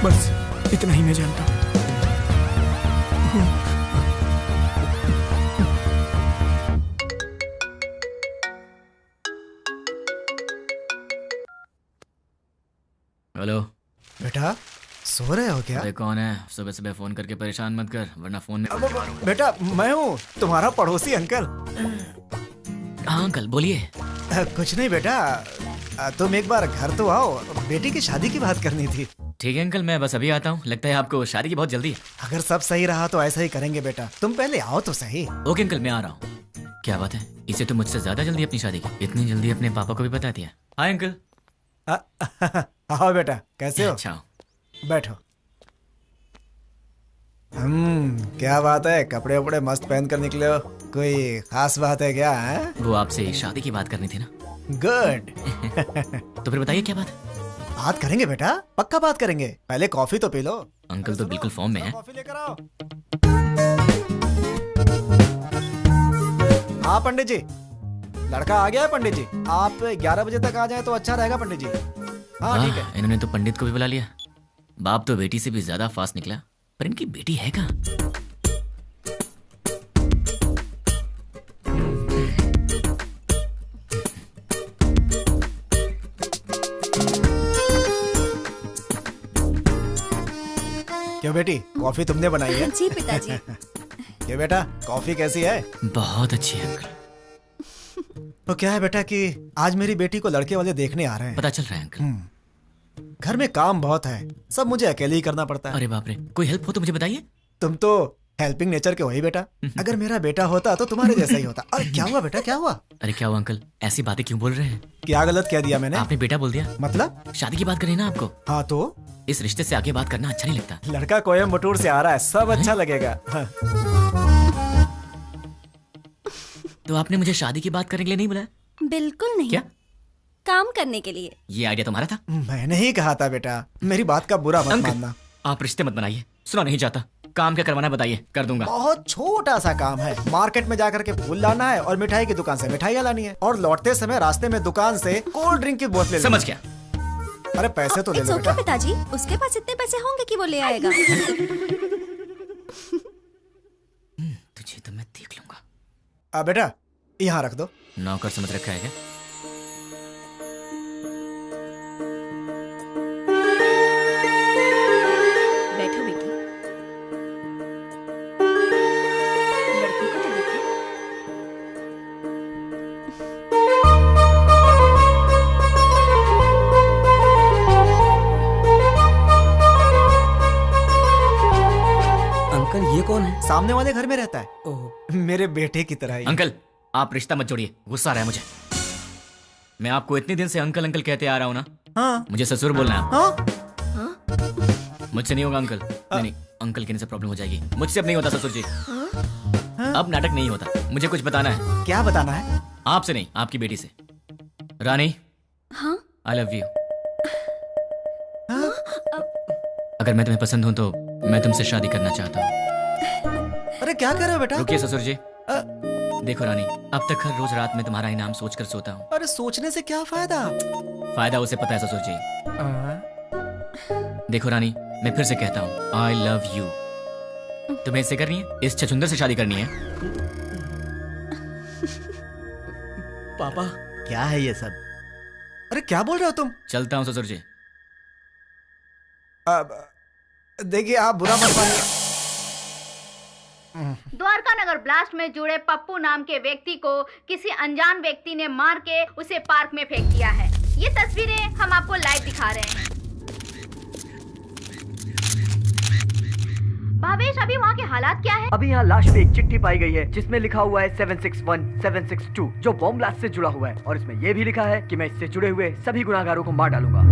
बस इतना ही मैं जानता हूँ। हेलो बेटा, सो रहे हो क्या? अरे कौन है? सुबह सुबह फोन करके परेशान मत कर, वरना फोन में। बेटा मैं हूँ, तुम्हारा पड़ोसी अंकल। हाँ अंकल बोलिए। कुछ नहीं बेटा, तुम एक बार घर तो आओ, बेटी की शादी की बात करनी थी। ठीक है अंकल, मैं बस अभी आता हूँ। लगता है आपको शादी की बहुत जल्दी है। अगर सब सही रहा तो ऐसा ही करेंगे बेटा, तुम पहले आओ तो सही। ओके अंकल, मैं आ रहा हूँ। क्या बात है, इसे तो मुझसे ज्यादा जल्दी अपनी शादी की। इतनी जल्दी अपने पापा को भी बता दिया। Hi uncle. आओ बेटा, कैसे हो? अच्छा बैठो। क्या बात है, कपड़े वपड़े मस्त पहन कर निकले हो, कोई खास बात है क्या? है? वो आपसे शादी की बात करनी थी ना। गुड। तो फिर बताइए क्या बात है? बात करेंगे बेटा, पक्का बात करेंगे, पहले कॉफी तो पी लो। अंकल तो बिल्कुल फॉर्म में है। कॉफी लेकर आओ। हाँ पंडित जी, लड़का आ गया है पंडित जी, आप 11 बजे तक आ जाएं तो अच्छा रहेगा पंडित जी। हाँ ठीक है। इन्होंने तो पंडित को भी बुला लिया। बाप तो बेटी से भी ज्यादा फास्ट निकला, पर इनकी बेटी है कहाँ? क्यों बेटी, कॉफी तुमने बनाई है? जी पिताजी। क्या बेटा, कॉफी कैसी है? बहुत अच्छी है अंकल। तो क्या है बेटा कि आज मेरी बेटी को लड़के वाले देखने आ रहे हैं। पता चल रहा है अंकल। घर में काम बहुत है, सब मुझे अकेले ही करना पड़ता है। अरे बाप रे, कोई हेल्प हो तो मुझे बताइए। तुम तो हेल्पिंग नेचर के हो ही बेटा। अगर मेरा बेटा होता तो तुम्हारे जैसा ही होता। अरे क्या हुआ बेटा, क्या हुआ? अरे क्या हुआ अंकल, ऐसी बातें क्यों बोल रहे हैं? क्या गलत कह दिया मैंने? आपने बेटा बोल दिया। मतलब? शादी की बात करी ना आपको। हाँ तो इस रिश्ते से आगे बात करना अच्छा नहीं लगता। लड़का कोयम्बटूर से आ रहा है, सब अच्छा लगेगा। हाँ। तो आपने मुझे शादी की बात करने के लिए नहीं बुलाया? बिल्कुल नहीं। क्या? काम करने के लिए। ये आइडिया तुम्हारा था? मैंने ही कहा था बेटा, मेरी बात का बुरा मत मानना। आप रिश्ते मत बनाइए, सुना नहीं चाहता। काम क्या करवाना बताइए, कर दूंगा। बहुत छोटा सा काम है, मार्केट में जाकर के फूल लाना है और मिठाई की दुकान से मिठाइयाँ लानी है, और लौटते समय रास्ते में दुकान से कोल्ड ड्रिंक की बोतलें। समझ गया। अरे पैसे तो ले लो बेटा। पिताजी, उसके पास इतने पैसे होंगे कि वो ले आएगा। तुझे तो मैं देख लूंगा। बेटा यहाँ रख दो। नौकर समझ रखा है क्या? बैठो बेटी, लड़की को तो देखो। अंकल ये कौन है? सामने वाले घर में रहता है। ओह, मेरे बेटे की तरह ही। अंकल आप रिश्ता मत जोड़िए, गुस्सा आ रहा है मुझे। मैं आपको इतने दिन से अंकल अंकल कहते आ रहा हूँ ना। हाँ। मुझे ससुर बोलना है। हाँ? मुझसे नहीं होगा अंकल। नहीं, अंकल कहने से प्रॉब्लम हो जाएगी। मुझसे अब नहीं होता ससुर जी। अब नाटक नहीं होता, मुझे कुछ बताना है। क्या बताना है? आपसे नहीं, आपकी बेटी से। रानी। हाँ? I love you. अगर मैं तुम्हें पसंद हूँ तो मैं तुमसे शादी करना चाहता हूँ। अरे क्या कर रहे हो बेटा? रुकिए ससुर जी। देखो रानी, अब तक हर रोज रात में तुम्हारा इनाम सोचकर सोता हूँ। अरे सोचने से क्या फायदा? फायदा उसे पता है ससुर जी। देखो रानी, मैं फिर से कहता हूँ, आई लव यू। तुम्हें इससे करनी है? इस छछुंदर से शादी करनी है? पापा क्या है ये सब? अरे क्या बोल रहे हो तुम? चलता हूँ ससुर जी। देखिए आप बुरा मत मानिए। द्वारका नगर ब्लास्ट में जुड़े पप्पू नाम के व्यक्ति को किसी अनजान व्यक्ति ने मार के उसे पार्क में फेंक दिया है। ये तस्वीरें हम आपको लाइव दिखा रहे हैं। भावेश, अभी वहाँ के हालात क्या है? अभी यहाँ लाश पे एक चिट्ठी पाई गई है जिसमें लिखा हुआ है 761 762 जो बॉम्ब ब्लास्ट से जुड़ा हुआ है, और इसमें यह भी लिखा है कि मैं इससे जुड़े हुए सभी गुनाहगारों को मार डालूंगा।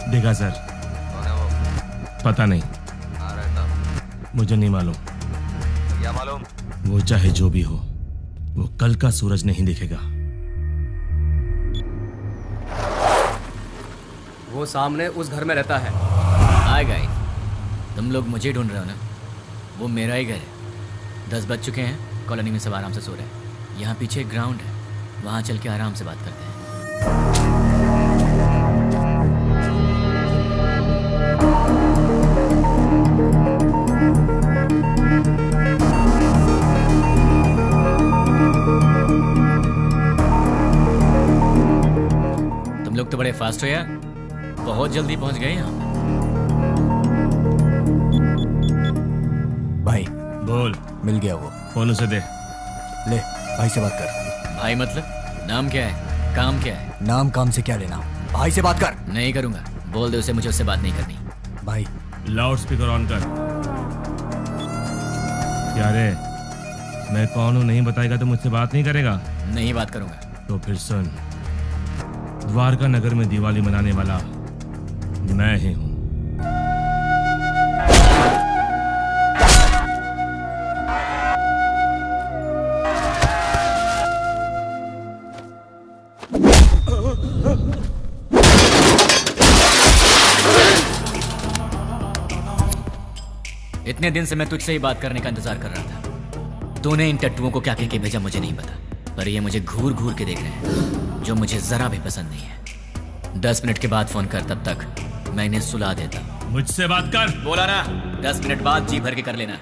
देखा सर? कौन है वो? पता नहीं, कहाँ रहता? मुझे नहीं मालूम। क्या मालूम? वो चाहे जो भी हो, वो कल का सूरज नहीं दिखेगा। वो सामने उस घर में रहता है। हाय गाइस, तुम लोग मुझे ढूंढ रहे हो ना? वो मेरा ही घर है। 10 बज चुके हैं, कॉलोनी में सब आराम से सो रहे हैं। यहाँ पीछे एक ग्राउंड है, वहाँ चल के आराम से बात करते हैं। तो बड़े फास्ट हो यार, बहुत जल्दी पहुंच गए यहाँ। भाई बोल। मिल गया वो। फोन उसे दे। ले भाई से बात कर। भाई मतलब नाम क्या है, काम क्या है? नाम काम से क्या लेना, भाई से बात कर। नहीं करूंगा, बोल दे उसे मुझे उससे बात नहीं करनी। भाई लाउड स्पीकर ऑन कर। क्या रे, मैं कौन हूँ नहीं बताएगा तो मुझसे बात नहीं करेगा? नहीं बात करूंगा। तो फिर सुन, द्वारका नगर में दिवाली मनाने वाला मैं ही हूँ। इतने दिन से मैं तुझसे ही बात करने का इंतजार कर रहा था। तूने इन टट्टुओं को क्या कह के भेजा मुझे नहीं पता, पर ये मुझे घूर घूर के देख रहे हैं, जो मुझे जरा भी पसंद नहीं है। 10 मिनट के बाद फोन कर, तब तक मैं इन्हें सुला देता। मुझसे बात कर। बोला ना, 10 मिनट बाद जी भर के कर लेना।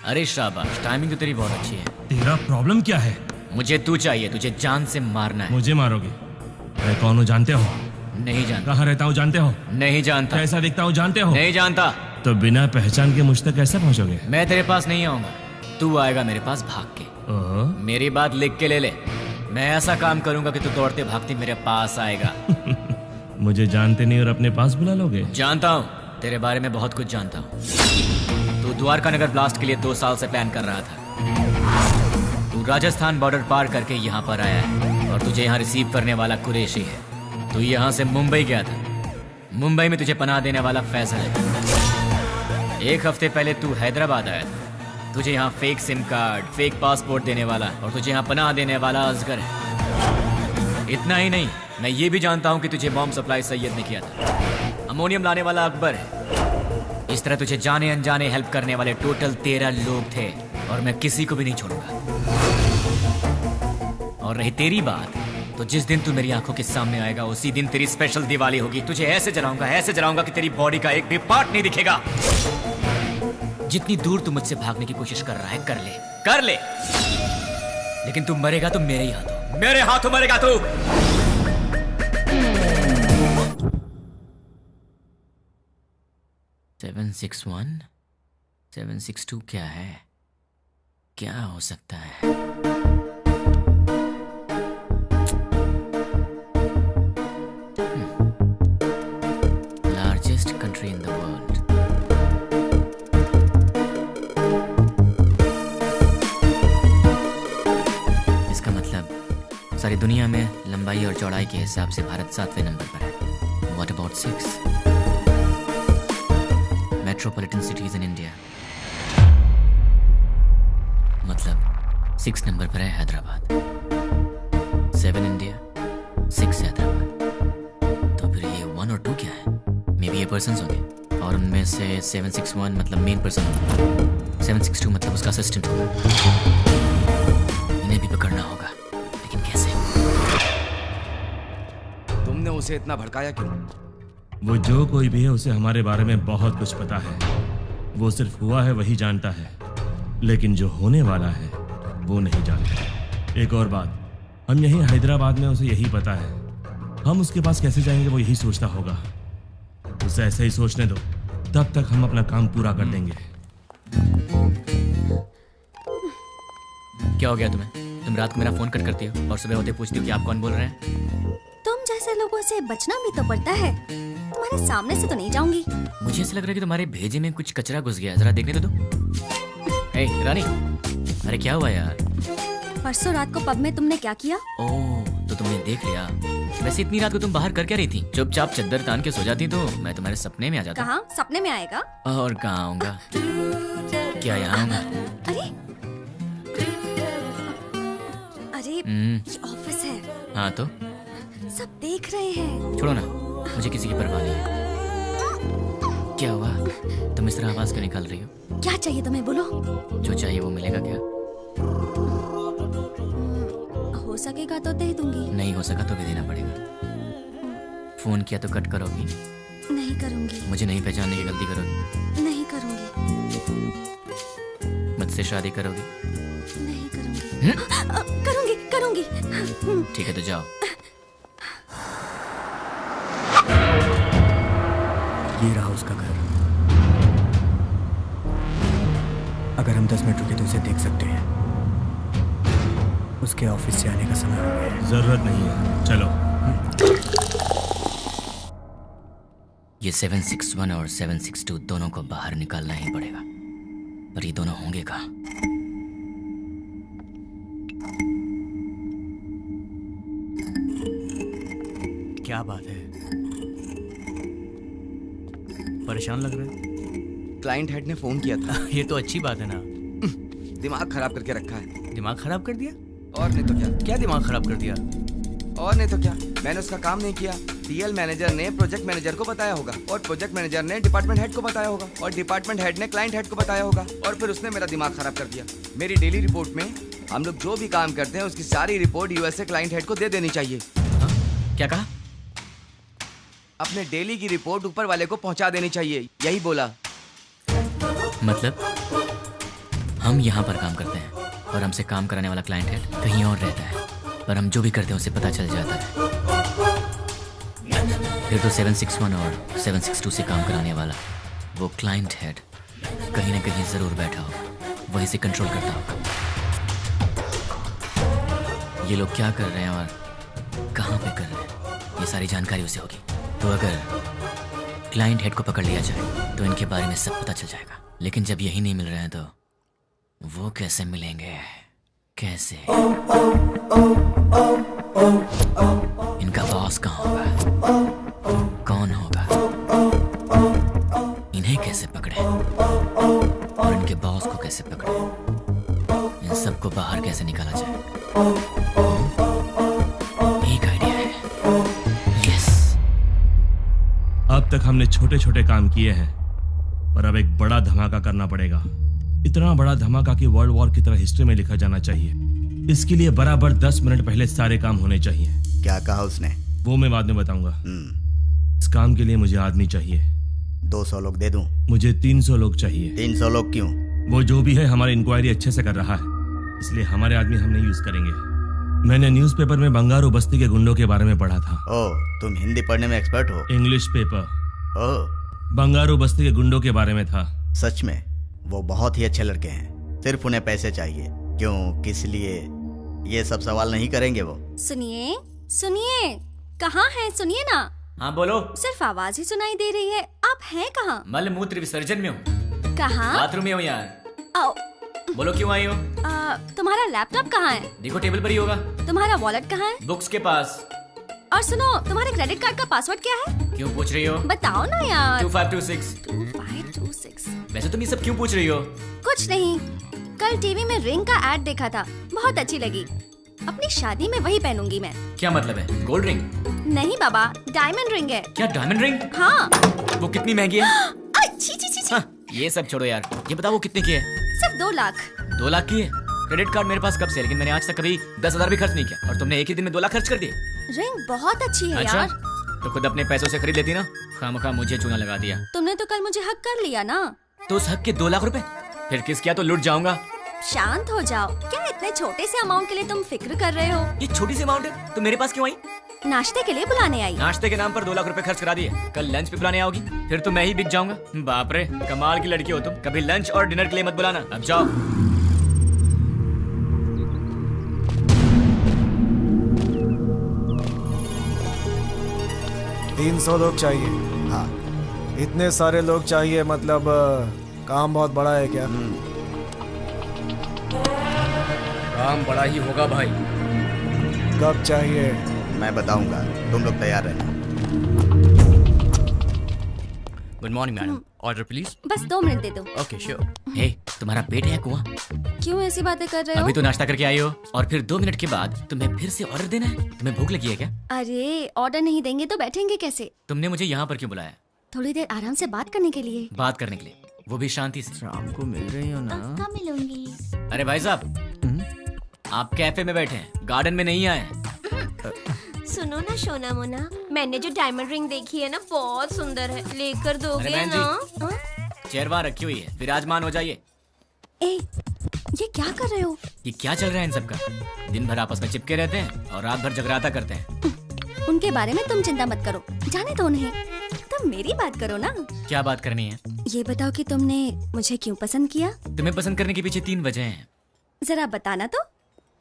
अरे शाबाश, टाइमिंग तो तेरी बहुत अच्छी है। तेरा प्रॉब्लम क्या है? मुझे तू चाहिए, तुझे जान से मारना है। मुझे मारोगे? मैं कौन हूँ जानते हो? नहीं जानता। कहाँ रहता हूँ जानते हो? नहीं जानता। कैसा दिखता हूँ जानते हो? नहीं जानता। तो बिना पहचान के मुझ तक कैसे पहुँचोगे? मैं तेरे पास नहीं आऊंगा, तू आएगा मेरे पास भाग के। मेरी बात लिख के ले ले, मैं ऐसा काम करूंगा कि तू दौड़ते भागते मेरे पास आएगा। मुझे जानते नहीं और अपने पास बुला लोगे? जानता हूँ, तेरे बारे में बहुत कुछ जानता हूँ। तू द्वारका नगर ब्लास्ट के लिए 2 साल से प्लान कर रहा था। तू राजस्थान बॉर्डर पार करके यहाँ पर आया है और तुझे यहाँ रिसीव करने वाला कुरैशी है। तू यहाँ से मुंबई गया था, मुंबई में तुझे पनाह देने वाला फैसल है। 1 हफ्ते पहले तू हैदराबाद आया था, तुझे यहाँ fake SIM card, fake passport देने वाला और तुझे यहाँ पनाह देने वाला असगर है। इतना ही नहीं, मैं ये भी जानता हूँ कि तुझे बॉम्ब सप्लाई सैयद ने किया था। अमोनियम लाने वाला अकबर है। इस तरह तुझे जाने अनजाने हेल्प करने वाले टोटल 13 लोग थे और मैं किसी को भी नहीं छोड़ूंगा। और रही तेरी बात, तो जिस दिन तू मेरी आंखों के सामने आएगा उसी दिन तेरी स्पेशल दिवाली होगी। तुझे ऐसे जलाऊंगा कि तेरी बॉडी का एक भी पार्ट नहीं दिखेगा। जितनी दूर तू मुझसे भागने की कोशिश कर रहा है कर ले, लेकिन तू मरेगा तो मेरे ही हाथों, मेरे हाथों मरेगा तू। 761 762 क्या है? क्या हो सकता है? Largest country in the world. इसका मतलब सारी दुनिया में लंबाई और चौड़ाई के हिसाब से भारत 7वें नंबर पर है। What about 6? Metropolitan cities in India, मतलब 6 नंबर पर है हैदराबाद। 7 इंडिया, 6 हैदराबाद। तो फिर ये 1 और 2 क्या है? मे बी ये पर्सन्स होंगे, और उनमें से 761 मतलब मेन पर्सन, 762 मतलब उसका असिस्टेंट होगा। इन्हें भी पकड़ना होगा, लेकिन कैसे? तुमने उसे इतना भड़काया क्यों? वो जो कोई भी है उसे हमारे बारे में बहुत कुछ पता है। वो सिर्फ हुआ है वही जानता है, लेकिन जो होने वाला है वो नहीं जानता। एक और बात, हम यहीं हैदराबाद में उसे यही पता है। हम उसके पास कैसे जाएंगे वो यही सोचता होगा। उसे ऐसे ही सोचने दो, तब तक हम अपना काम पूरा कर देंगे। क्या हो गया तुम्हें? तुम रात को मेरा फोन कट करती हो और सुबह होते पूछती हो कि आप कौन बोल रहे हैं। तुम जैसे लोगों से बचना भी तो पड़ता है। तुम्हारे सामने से तो नहीं जाऊंगी। मुझे ऐसा लग रहा है कि तुम्हारे भेजे में कुछ कचरा घुस गया, जरा देखने दो तो। ए, रानी, अरे क्या हुआ यार? परसों रात को पब में तुमने क्या किया? ओह, तो तुमने देख लिया। वैसे इतनी रात को तुम बाहर कर क्या रही थी? चुपचाप चद्दर तान के सो जाती तो मैं तुम्हारे सपने में आ जाता। कहाँ सपने में आएगा? और कहाँ आऊंगा? क्या यहाँ आऊंगा? अरे ये ऑफिस है। हाँ तो सब देख रहे हैं। छोड़ो ना, मुझे किसी की परवाह नहीं है। क्या हुआ? तुम इस तरह आवाज क्यों निकाल रही हो? क्या चाहिए तुम्हें, बोलो। जो चाहिए वो मिलेगा क्या? हो सकेगा तो दे दूंगी। नहीं हो सका तो भी देना पड़ेगा। फोन किया तो कट करोगी? नहीं करूंगी। मुझे नहीं पहचानने की गलती करोगी? नहीं करूंगी। मुझसे शादी करोगी? नहीं करूंगी। करूंगी करूंगी। ठीक है तो जाओ। ये रहा उसका घर। अगर हम 10 मिनट रुके तो उसे देख सकते हैं। उसके ऑफिस से आने का समय हो गया है। जरूरत नहीं है, चलो। ये 761 और 762 दोनों को बाहर निकालना ही पड़ेगा, पर ये दोनों होंगे कहाँ? क्या बात है, परेशान लग रहे हैं? क्लाइंट हेड ने फोन किया था। ये तो अच्छी बात है ना। दिमाग खराब करके रखा है। दिमाग खराब कर दिया? और नहीं तो क्या। क्या दिमाग खराब कर दिया? और नहीं तो क्या, मैंने उसका काम नहीं किया। डीएल मैनेजर ने प्रोजेक्ट मैनेजर को बताया होगा, और प्रोजेक्ट मैनेजर ने डिपार्टमेंट हेड को बताया होगा, और डिपार्टमेंट हेड ने क्लाइंट हेड को बताया होगा, और फिर उसने मेरा दिमाग खराब कर दिया। मेरी डेली रिपोर्ट में हम लोग जो भी काम करते हैं उसकी सारी रिपोर्ट यूएसए क्लाइंट हेड को दे देनी चाहिए। क्या कहा? अपने डेली की रिपोर्ट ऊपर वाले को पहुंचा देनी चाहिए, यही बोला। मतलब हम यहाँ पर काम करते हैं और हमसे काम कराने वाला क्लाइंट हेड कहीं और रहता है, पर हम जो भी करते हैं उसे पता चल जाता है। फिर तो 761 और 762 से काम कराने वाला वो क्लाइंट हेड कहीं ना कहीं जरूर बैठा होगा, वहीं से कंट्रोल करता होगा। ये लोग क्या कर रहे हैं और कहाँ पे कर रहे हैं, ये सारी जानकारी उसे होगी। तो अगर क्लाइंट हेड को पकड़ लिया जाए तो इनके बारे में सब पता चल जाएगा। लेकिन जब यही नहीं मिल रहे हैं तो वो कैसे मिलेंगे? कैसे? इनका बॉस कहाँ होगा? कौन होगा? इन्हें कैसे पकड़े और इनके बॉस को कैसे पकड़े? इन सबको बाहर कैसे निकाला जाए? एक आइडिया है। यस। अब तक हमने छोटे छोटे काम किए हैं, पर अब एक बड़ा धमाका करना पड़ेगा। इतना बड़ा धमाका कि वर्ल्ड वॉर की तरह हिस्ट्री में लिखा जाना चाहिए। इसके लिए बराबर 10 मिनट पहले सारे काम होने चाहिए। क्या कहा उसने? वो मैं बाद में बताऊंगा। इस काम के लिए मुझे आदमी चाहिए। 200 लोग दे दूं? मुझे 300 लोग चाहिए। 300 लोग क्यों? वो जो भी है हमारी इंक्वायरी अच्छे से कर रहा है, इसलिए हमारे आदमी हम नहीं यूज करेंगे। मैंने न्यूज़पेपर में बंगारू बस्ती के गुंडों के बारे में पढ़ा था। ओह, तुम हिंदी पढ़ने में एक्सपर्ट हो? English paper. ओह, बंगारू बस्ती के गुंडों के बारे में था। सच में? वो बहुत ही अच्छे लड़के हैं, सिर्फ उन्हें पैसे चाहिए। क्यों, किस लिए, ये सब सवाल नहीं करेंगे वो। सुनिए सुनिए, कहाँ हैं? सुनिए ना। हाँ बोलो। सिर्फ आवाज ही सुनाई दे रही है, आप हैं कहाँ? मल मूत्र विसर्जन में हूँ। कहाँ? बाथरूम में हूँ यार। आओ। बोलो क्यों आई हो? तुम्हारा लैपटॉप कहाँ है? देखो टेबल पर ही होगा। तुम्हारा वॉलेट कहाँ है? बुक्स के पास। और सुनो, तुम्हारे क्रेडिट कार्ड का पासवर्ड क्या है? क्यों पूछ रही हो? बताओ ना यार। 2526। 2526। वैसे तुम ये सब क्यों पूछ रही हो? कुछ नहीं, कल टीवी में रिंग का एड देखा था, बहुत अच्छी लगी। अपनी शादी में वही पहनूंगी मैं। क्या मतलब है? Gold ring? नहीं बाबा, डायमंड रिंग है। क्या डायमंड रिंग? हाँ। वो कितनी महंगी है? ये सब छोड़ो यार, ये बताओ वो कितने की है? सिर्फ 2 लाख। 2 लाख की है? क्रेडिट कार्ड मेरे पास कब से, लेकिन मैंने आज तक कभी 10,000 भी खर्च नहीं किया, और तुमने एक ही दिन में 2 लाख खर्च कर दिए। रिंग बहुत अच्छी है अच्छा? यार। तो खुद अपने पैसों से खरीद लेती ना, खामखा मुझे चूना लगा दिया। तुमने तो कल मुझे हक कर लिया ना। तो उस हक के 2 लाख रुपए फिर किस किया तो लुट जाऊंगा। शांत हो जाओ, क्या इतने छोटे से अमाउंट के लिए तुम फिक्र कर रहे हो? ये छोटी सी अमाउंट है तो मेरे पास क्यों आई? नाश्ते के लिए बुलाने आई। नाश्ते के नाम पर 2 लाख रुपए खर्च करा दिए, कल लंच पे बुलाने आओगी, फिर तो मैं ही बिक जाऊंगा। बाप रे, कमाल की लड़की हो तुम। कभी लंच और डिनर के लिए मत बुलाना, अब जाओ। 300 लोग चाहिए। हाँ। इतने सारे लोग चाहिए मतलब काम बहुत बड़ा है क्या? काम बड़ा ही होगा भाई। कब चाहिए? मैं बताऊंगा, तुम लोग तैयार रहना। Good morning madam, order please. बस 2 मिनट दे दो। Okay sure. हे, तुम्हारा पेट है कुआं? क्यों ऐसी बातें कर रहे हो? अभी तो नाश्ता करके आई हो और फिर 2 मिनट के बाद तुम्हें फिर से ऑर्डर देना है? तुम्हें भूख लगी है क्या? अरे ऑर्डर नहीं देंगे तो बैठेंगे कैसे? तुमने मुझे यहाँ पर क्यों बुलाया? थोड़ी देर आराम से बात करने के लिए। बात करने के लिए, वो भी शांति से। शाम को मिल रही हो ना? कब मिलूंगी? अरे भाई साहब, आप कैफे में बैठे हैं, गार्डन में नहीं आए हैं। सुनो ना सोना मोना, मैंने जो डायमंड रिंग देखी है ना, बहुत सुंदर है, लेकर दोगे अरे ना? चेयर वहाँ रखी हुई है, विराजमान हो जाइए। ए, ये क्या कर रहे हो? ये क्या चल रहा है इन सबका? दिन भर आपस में चिपके रहते हैं और रात भर जगराता करते हैं। उनके बारे में तुम चिंता मत करो, जाने दो उन्हें। तुम मेरी बात करो ना। क्या बात करनी है? ये बताओ कि तुमने मुझे क्यों पसंद किया? तुम्हें पसंद करने के पीछे 3 वजह हैं। जरा बताना तो।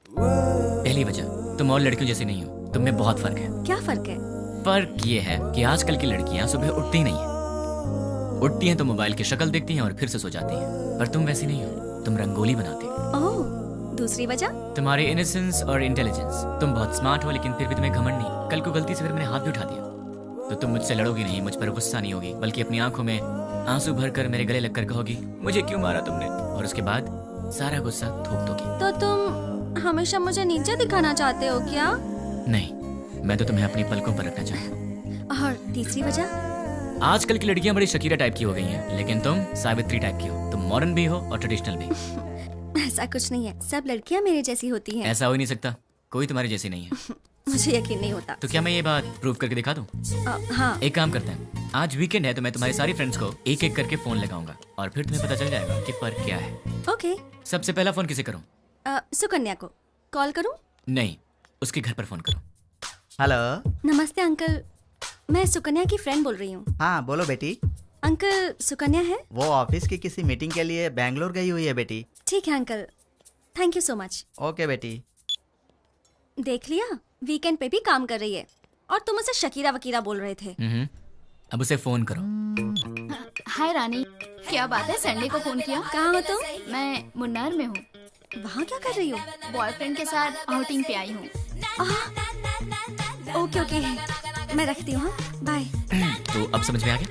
पहली वजह, तुम और लड़कियों जैसी नहीं हो, तुम में बहुत फर्क है। क्या फर्क है? फर्क ये है कि आजकल की लड़कियां सुबह उठती नहीं है, उठती हैं तो मोबाइल की शक्ल देखती हैं और फिर से सो जाती हैं। पर तुम वैसी नहीं हो, तुम रंगोली बनाती हो। ओह, दूसरी वजह? तुम्हारी इनोसेंस और इंटेलिजेंस। तुम बहुत स्मार्ट हो लेकिन फिर भी तुम्हें घमंड नहीं। कल को गलती से फिर मैंने हाथ भी उठा दिया तो तुम मुझसे लड़ोगी नहीं, मुझ पर गुस्सा नहीं होगी, बल्कि अपनी आंखों में आंसू भरकर मेरे गले लगकर कहोगी मुझे क्यों मारा तुमने, और उसके बाद सारा गुस्सा थूक दोगी। तो तुम हमेशा मुझे नीचे दिखाना चाहते हो क्या? नहीं, मैं तो तुम्हें अपनी पलकों पर रखना चाहता हूँ। और तीसरी वजह? आजकल की लड़कियां बड़ी शकीरा टाइप की हो गई हैं, लेकिन तुम सावित्री टाइप की हो। तुम मॉडर्न भी हो और ट्रेडिशनल भी। ऐसा कुछ नहीं है, सब लड़कियां मेरे जैसी होती हैं। ऐसा हो ही नहीं सकता, कोई तुम्हारी जैसी नहीं है। मुझे यकीन नहीं होता। तो क्या मैं ये बात प्रूव करके दिखा दूं? हाँ। एक काम करते हैं, आज वीकेंड है तो मैं तुम्हारी सारी फ्रेंड्स को एक एक करके फोन लगाऊंगा और फिर तुम्हें पता चल जाएगा कि फर्क क्या है। ओके। सबसे पहला फोन किसे करूं? सुकन्या को कॉल करूं? नहीं, उसके घर पर फोन करो। हेलो। नमस्ते अंकल, मैं सुकन्या की फ्रेंड बोल रही हूँ। हाँ बोलो बेटी। अंकल, सुकन्या है? वो ऑफिस की किसी मीटिंग के लिए बैंगलोर गई हुई है बेटी। ठीक है uncle, thank you so much. Okay बेटी। देख लिया, वीकेंड पे भी काम कर रही है और तुम उसे शकीरा वकीरा बोल रहे थे। अब उसे फोन करो। हाय रानी, क्या बात है, संडे को फोन किया? कहाँ हो तुम? मैं मुन्नार में हूँ। वहाँ क्या कर रही हो? बॉयफ्रेंड के साथ आउटिंग पे आई हूँ। ओके ओके, मैं रखती हूँ, बाय। तो अब समझ में आ गया?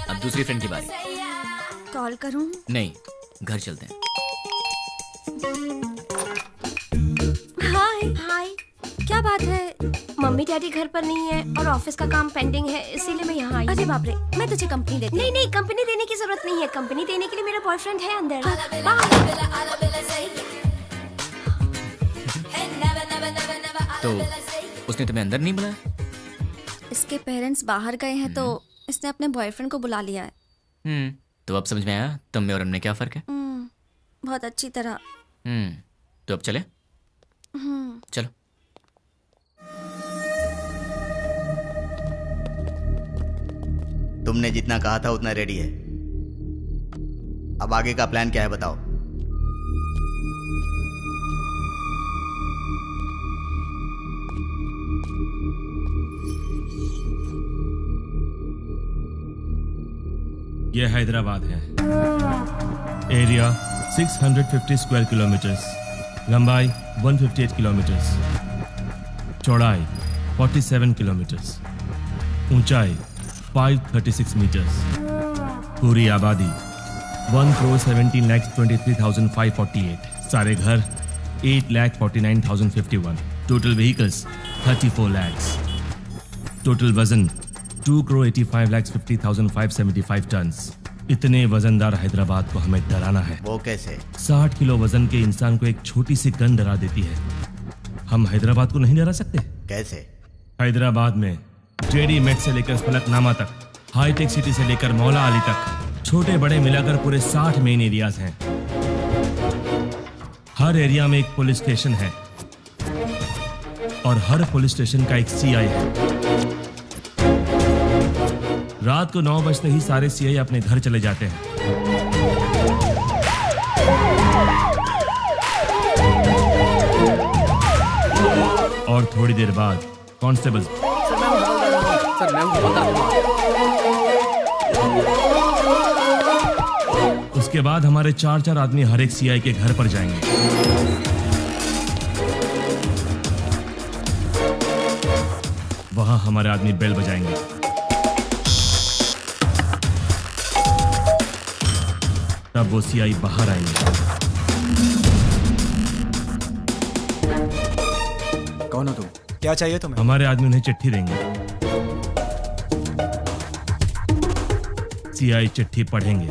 अब दूसरी फ्रेंड की बारी। कॉल करूँ? नहीं, घर चलते हैं। हाय हाय, क्या बात है? मम्मी डैडी घर पर नहीं है और ऑफिस का काम पेंडिंग है, इसीलिए मैं यहाँ आई। अरे बाप रे, मैं तुझे कंपनी देती हूँ। नहीं, कंपनी देने की जरूरत नहीं है, कंपनी देने के लिए मेरा बॉयफ्रेंड है अंदर। तो उसने तुम्हें अंदर नहीं बुलाया? इसके पेरेंट्स बाहर गए हैं तो इसने अपने बॉयफ्रेंड को बुला लिया है। तो अब समझ में आया तुम में और हमने क्या फर्क है? बहुत अच्छी तरह। तो अब चले? चलो। तुमने जितना कहा था उतना रेडी है। अब आगे का प्लान क्या है बताओ? यह हैदराबाद है। एरिया 650 स्क्वायर किलोमीटर्स, लंबाई 158 किलोमीटर्स, चौड़ाई 47 किलोमीटर्स, ऊंचाई 536 मीटर्स, पूरी आबादी 1,17,23,548, सारे घर 8,49,051, टोटल व्हीकल्स 34 lakhs, टोटल वजन 2,85,50,575 टन्स, इतने वजनदार हैदराबाद को हमें डराना है। वो कैसे? 60 किलो वजन के इंसान को एक छोटी सी गन डरा देती है। हम हैदराबाद को नहीं डरा सकते। कैसे? हैदराबाद में जेडी मेट से लेकर फलकनामा तक, हाईटेक सिटी से लेकर मौला अली तक, छोटे बड़े मिलाकर पूरे 60 मेन एरियाज हैं। हर एरिया में एक पुलिस स्टेशन है और हर पुलिस स्टेशन का एक सीआई है। रात को 9 बजते ही सारे सीआई अपने घर चले जाते हैं। और थोड़ी देर बाद कांस्टेबल उसके बाद हमारे 4 आदमी हर एक सीआई के घर पर जाएंगे। वहां हमारे आदमी बेल बजाएंगे। तब वो सीआई बाहर आएंगे। कौन हो तुम? क्या चाहिए तुम्हें? हमारे आदमी उन्हें चिट्ठी देंगे। सीआई चिट्ठी पढ़ेंगे।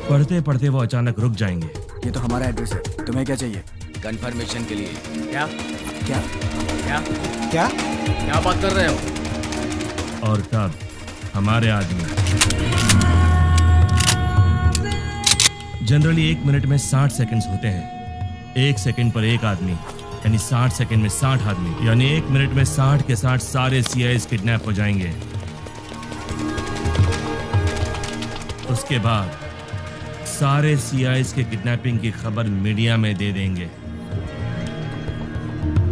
पढ़ते पढ़ते वो अचानक रुक जाएंगे। ये तो हमारा एड्रेस है, तुम्हें क्या चाहिए? कंफर्मेशन के लिए। क्या क्या क्या क्या क्या बात कर रहे हो? और तब हमारे आदमी जनरली 1 मिनट में 60 सेकंड्स होते हैं। 1 सेकंड पर एक आदमी यानी 60 सेकंड में 60 आदमी, यानी 1 मिनट में 60 के 60 सारे सीआईएस किडनैप हो जाएंगे। उसके बाद सारे सीआईएस के किडनैपिंग की खबर मीडिया में दे देंगे।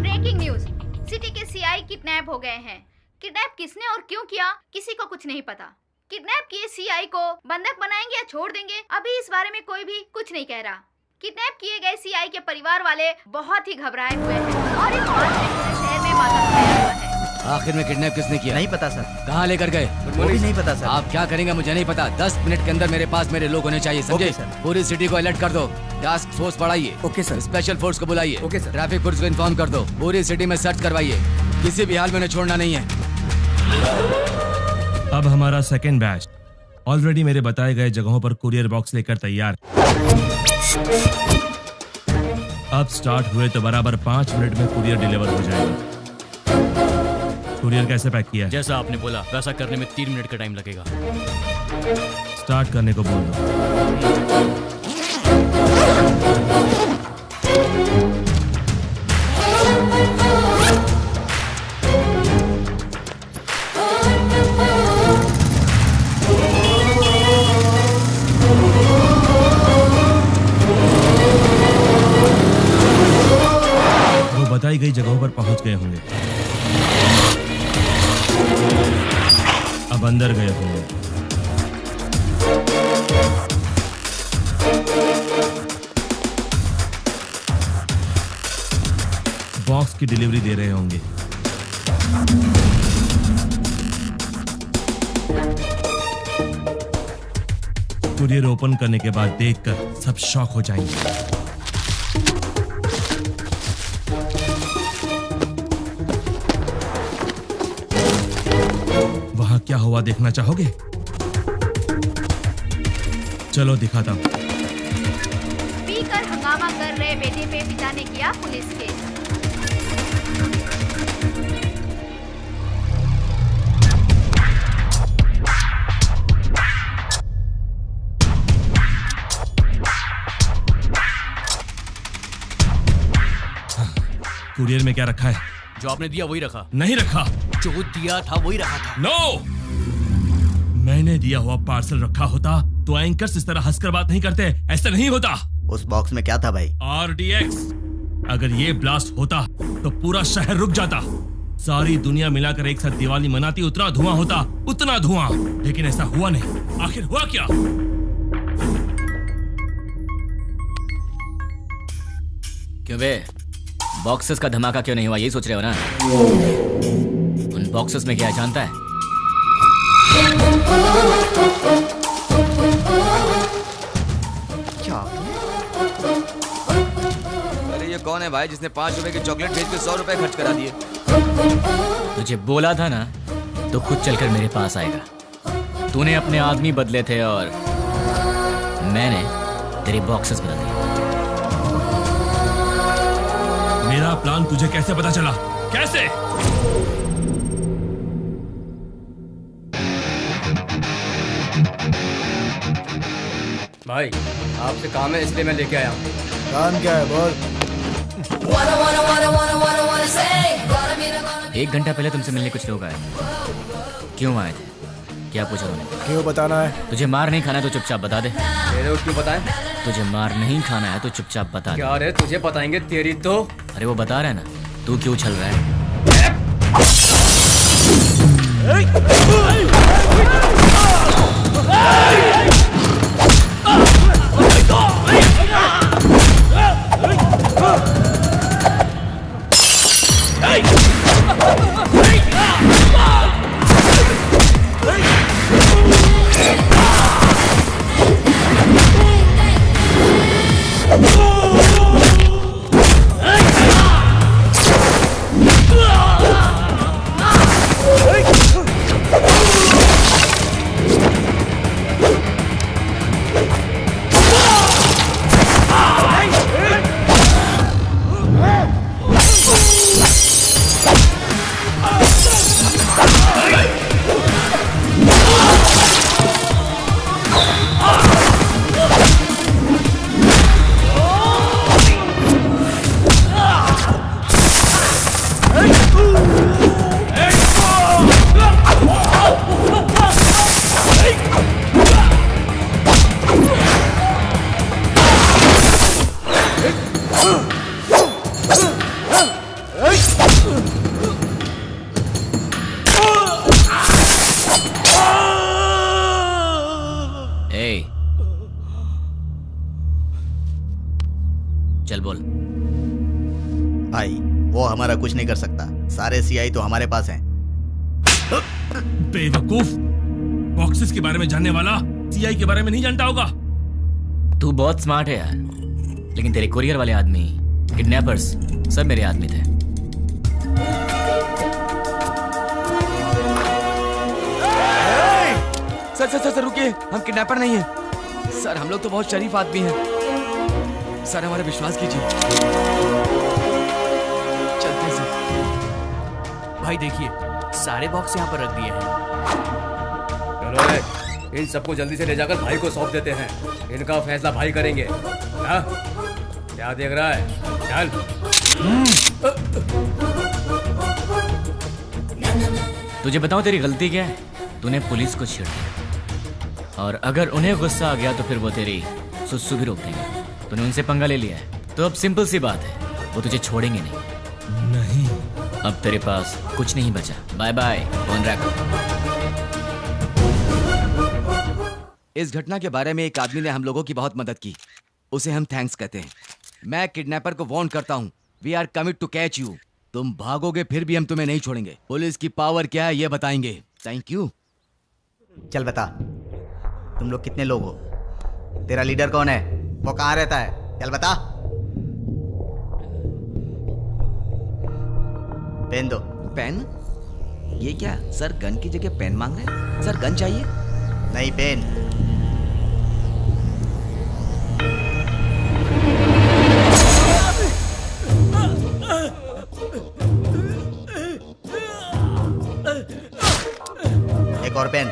ब्रेकिंग न्यूज, सिटी के सीआई किडनैप हो गए हैं। किडनैप किसने और क्यों किया किसी को कुछ नहीं पता। किडनैप किए सीआई को बंधक बनाएंगे या छोड़ देंगे, अभी इस बारे में कोई भी कुछ नहीं कह रहा। किडनैप किए गए सीआई के परिवार वाले बहुत ही घबराए हुए हैं और इस बात से पूरे शहर में मातम छाया हुआ है। आखिर में किडनैप किसने किया? नहीं पता सर। कहाँ लेकर गए? वो भी नहीं पता सर। आप क्या करेंगे मुझे नहीं पता। 10 मिनट के अंदर मेरे पास मेरे लोग होने चाहिए, समझे? पूरी सिटी को अलर्ट कर दो। टास्क फोर्स बढ़ाइए। Okay sir. स्पेशल फोर्स को बुलाइए। Okay sir. ट्रैफिक पुलिस को इन्फॉर्म कर दो। पूरी सिटी में सर्च करवाइए, किसी भी हाल में उन्हें छोड़ना नहीं है। अब हमारा सेकेंड बैच ऑलरेडी मेरे बताए गए जगहों पर कुरियर बॉक्स लेकर तैयार। अब स्टार्ट हुए तो बराबर 5 मिनट में कुरियर डिलीवर हो जाएगा। कुरियर कैसे पैक किया है? जैसा आपने बोला वैसा करने में 3 मिनट का टाइम लगेगा। स्टार्ट करने को बोल दो। वो बताई गई जगहों पर पहुंच गए होंगे। अब अंदर गए होंगे। बॉक्स की डिलीवरी दे रहे होंगे। कुरियर ओपन करने के बाद देखकर सब शॉक हो जाएंगे। वहां क्या हुआ देखना चाहोगे? चलो दिखाता हूं। पीकर हंगामा कर रहे बेटे पे पिता ने किया पुलिस केस। कुरियर में क्या रखा है? जो आपने दिया वही रखा। नहीं रखा। जो दिया था वही रखा था। नो! मैंने दिया हुआ पार्सल रखा होता तो एंकर्स इस तरह हंसकर बात नहीं करते। ऐसा नहीं होता। उस बॉक्स में क्या था भाई? RDX। अगर ये ब्लास्ट होता तो पूरा शहर रुक जाता। सारी दुनिया मिलाकर एक साथ दिवाली मनाती, उतना धुआं होता, उतना धुआं। लेकिन ऐसा हुआ नहीं। आखिर हुआ क्या? क्यों बे, बॉक्सेस का धमाका क्यों नहीं हुआ, यही सोच रहे हो ना? उन बॉक्सेस में क्या है जानता है? क्या? अरे ये कौन है भाई जिसने 5 रुपए की चॉकलेट भेज के 100 रुपए खर्च करा दिए? तुझे बोला था ना तो खुद चलकर मेरे पास आएगा। तूने अपने आदमी बदले थे और मैंने तेरे बॉक्सेस बदल दिए। मेरा प्लान तुझे कैसे पता चला? कैसे? भाई आपसे काम है इसलिए मैं लेके आया हूँ। काम क्या है बोल? 1 घंटा पहले तुमसे मिलने कुछ लोग आए। क्यों आए थे? क्या पूछा उन्होंने? क्यों बताना है? तुझे मार नहीं खाना है तो चुपचाप बता दे। तेरे को क्यों बताएं? तुझे मार नहीं खाना है तो चुपचाप बता दे। क्या रे तुझे बताएंगे तेरी तो। अरे वो बता रहा है ना, तू क्यों उछल रहा है? चल बोल। भाई वो हमारा कुछ नहीं कर सकता, सारे सीआई तो हमारे पास हैं। बेवकूफ, बॉक्सेस के बारे में जानने वाला सीआई के बारे में नहीं जानता होगा। तू बहुत स्मार्ट है यार, लेकिन तेरे कोरियर वाले आदमी, किडनैपर्स सब मेरे आदमी थे। सर सर सर रुकिए, हम किडनैपर नहीं हैं। सर हम लोग तो बहुत शरीफ आदमी हैं। सर हमारा विश्वास कीजिए। चलते सर। भाई देखिए, सारे बॉक्स यहाँ पर रख दिए हैं। चलो रे, इन सबको जल्दी से ले जाकर भाई को सौंप देते हैं। इनका फैसला भाई करेंगे। हाँ? क्या देख रहा है? चल। तुझे बताऊं तेरी गलती क्या है? तूने पुलिस को छेड़ दिया, और अगर उन्हें गुस्सा आ गया तो फिर वो तेरी सुसु भी रोक देंगे। तूने उनसे पंगा ले लिया है, तो अब सिंपल सी बात है, वो तुझे छोड़ेंगे नहीं। अब तेरे पास कुछ नहीं बचा। बाय बाय, फोन रख। इस घटना के बारे में एक आदमी ने हम लोगों की बहुत मदद की, उसे हम थैंक्स कहते हैं। मैं किडनैपर को वार्न करता हूँ, we are commit to catch you. तुम भागोगे फिर भी हम तुम्हें नहीं छोड़ेंगे। पुलिस की पावर क्या है ये बताएंगे। Thank you. चल बता, तुम लोग कितने लोग हो? तेरा लीडर कौन है? वो कहाँ रहता है? चल बता। पेन दो। पेन? ये क्या सर, गन की जगह पेन मांग रहे हैं? सर गन चाहिए? नहीं, पेन। एक और पेन।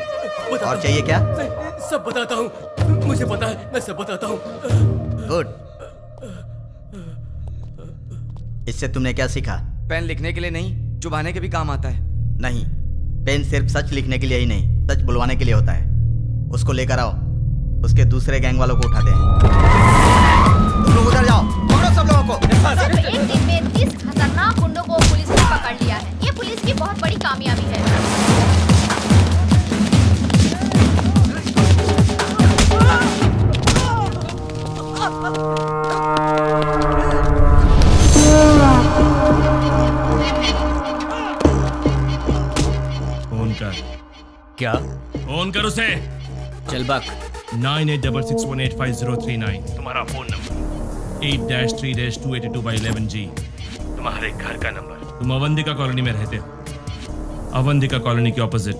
और चाहिए क्या? सब बताता हूँ, मुझे पता है, मैं सब बताता हूँ। गुड। इससे तुमने क्या सीखा? पेन लिखने के लिए नहीं, चुभाने के भी काम आता है। नहीं, पेन सिर्फ सच लिखने के लिए ही नहीं, सच बुलवाने के लिए होता है। उसको लेकर आओ, उसके दूसरे गैंग वालों को उठाते हैं। तुम लोग उधर जाओ, पकड़ो सब लोगों को। एक दिन में 30 खतरनाक गुंडों को पुलिस ने पकड़ लिया है। ये पुलिस की बहुत बड़ी कामयाबी है। फोन कर। क्या? फोन कर उसे। चल बक। 9866185039 तुम्हारा फोन नंबर। 8-3-282/11G तुम्हारे घर का नंबर। तुम अवंतिका कॉलोनी में रहते हो। अवंतिका कॉलोनी के opposite,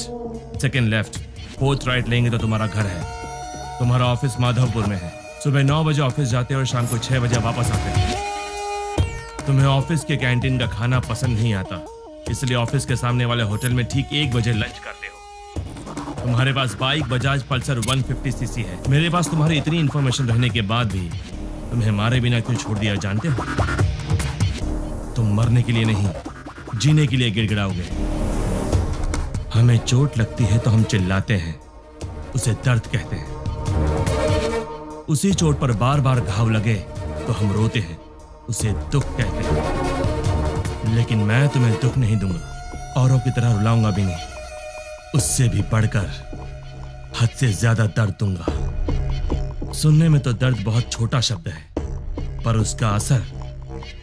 second left, fourth right लेंगे तो तुम्हारा घर है। तुम्हारा ऑफिस माधवपुर में है। सुबह 9 बजे ऑफिस जाते हो और शाम को 6 बजे वापस आते हो। तुम्हें ऑफिस के कैंटीन का खाना पसंद नहीं आता, इसलिए ऑफिस के सामने वाले होटल में ठीक 1 बजे लंच करते हो। तुम्हारे पास बाइक बजाज पल्सर 150cc है। मेरे पास तुम्हारी इतनी इंफॉर्मेशन रहने के बाद भी तुम्हें मारे बिना क्यों छोड़ दिया जानते हो? तुम मरने के लिए नहीं, जीने के लिए गिड़गिड़ाओगे। हमें चोट लगती है तो हम चिल्लाते हैं, उसे दर्द कहते हैं। उसी चोट पर बार बार घाव लगे तो हम रोते हैं, उसे दुख कहते हैं। लेकिन मैं तुम्हें दुख नहीं दूंगा, औरों की तरह रुलाऊंगा भी नहीं। उससे भी बढ़कर हद से ज्यादा दर्द दूंगा। सुनने में तो दर्द बहुत छोटा शब्द है, पर उसका असर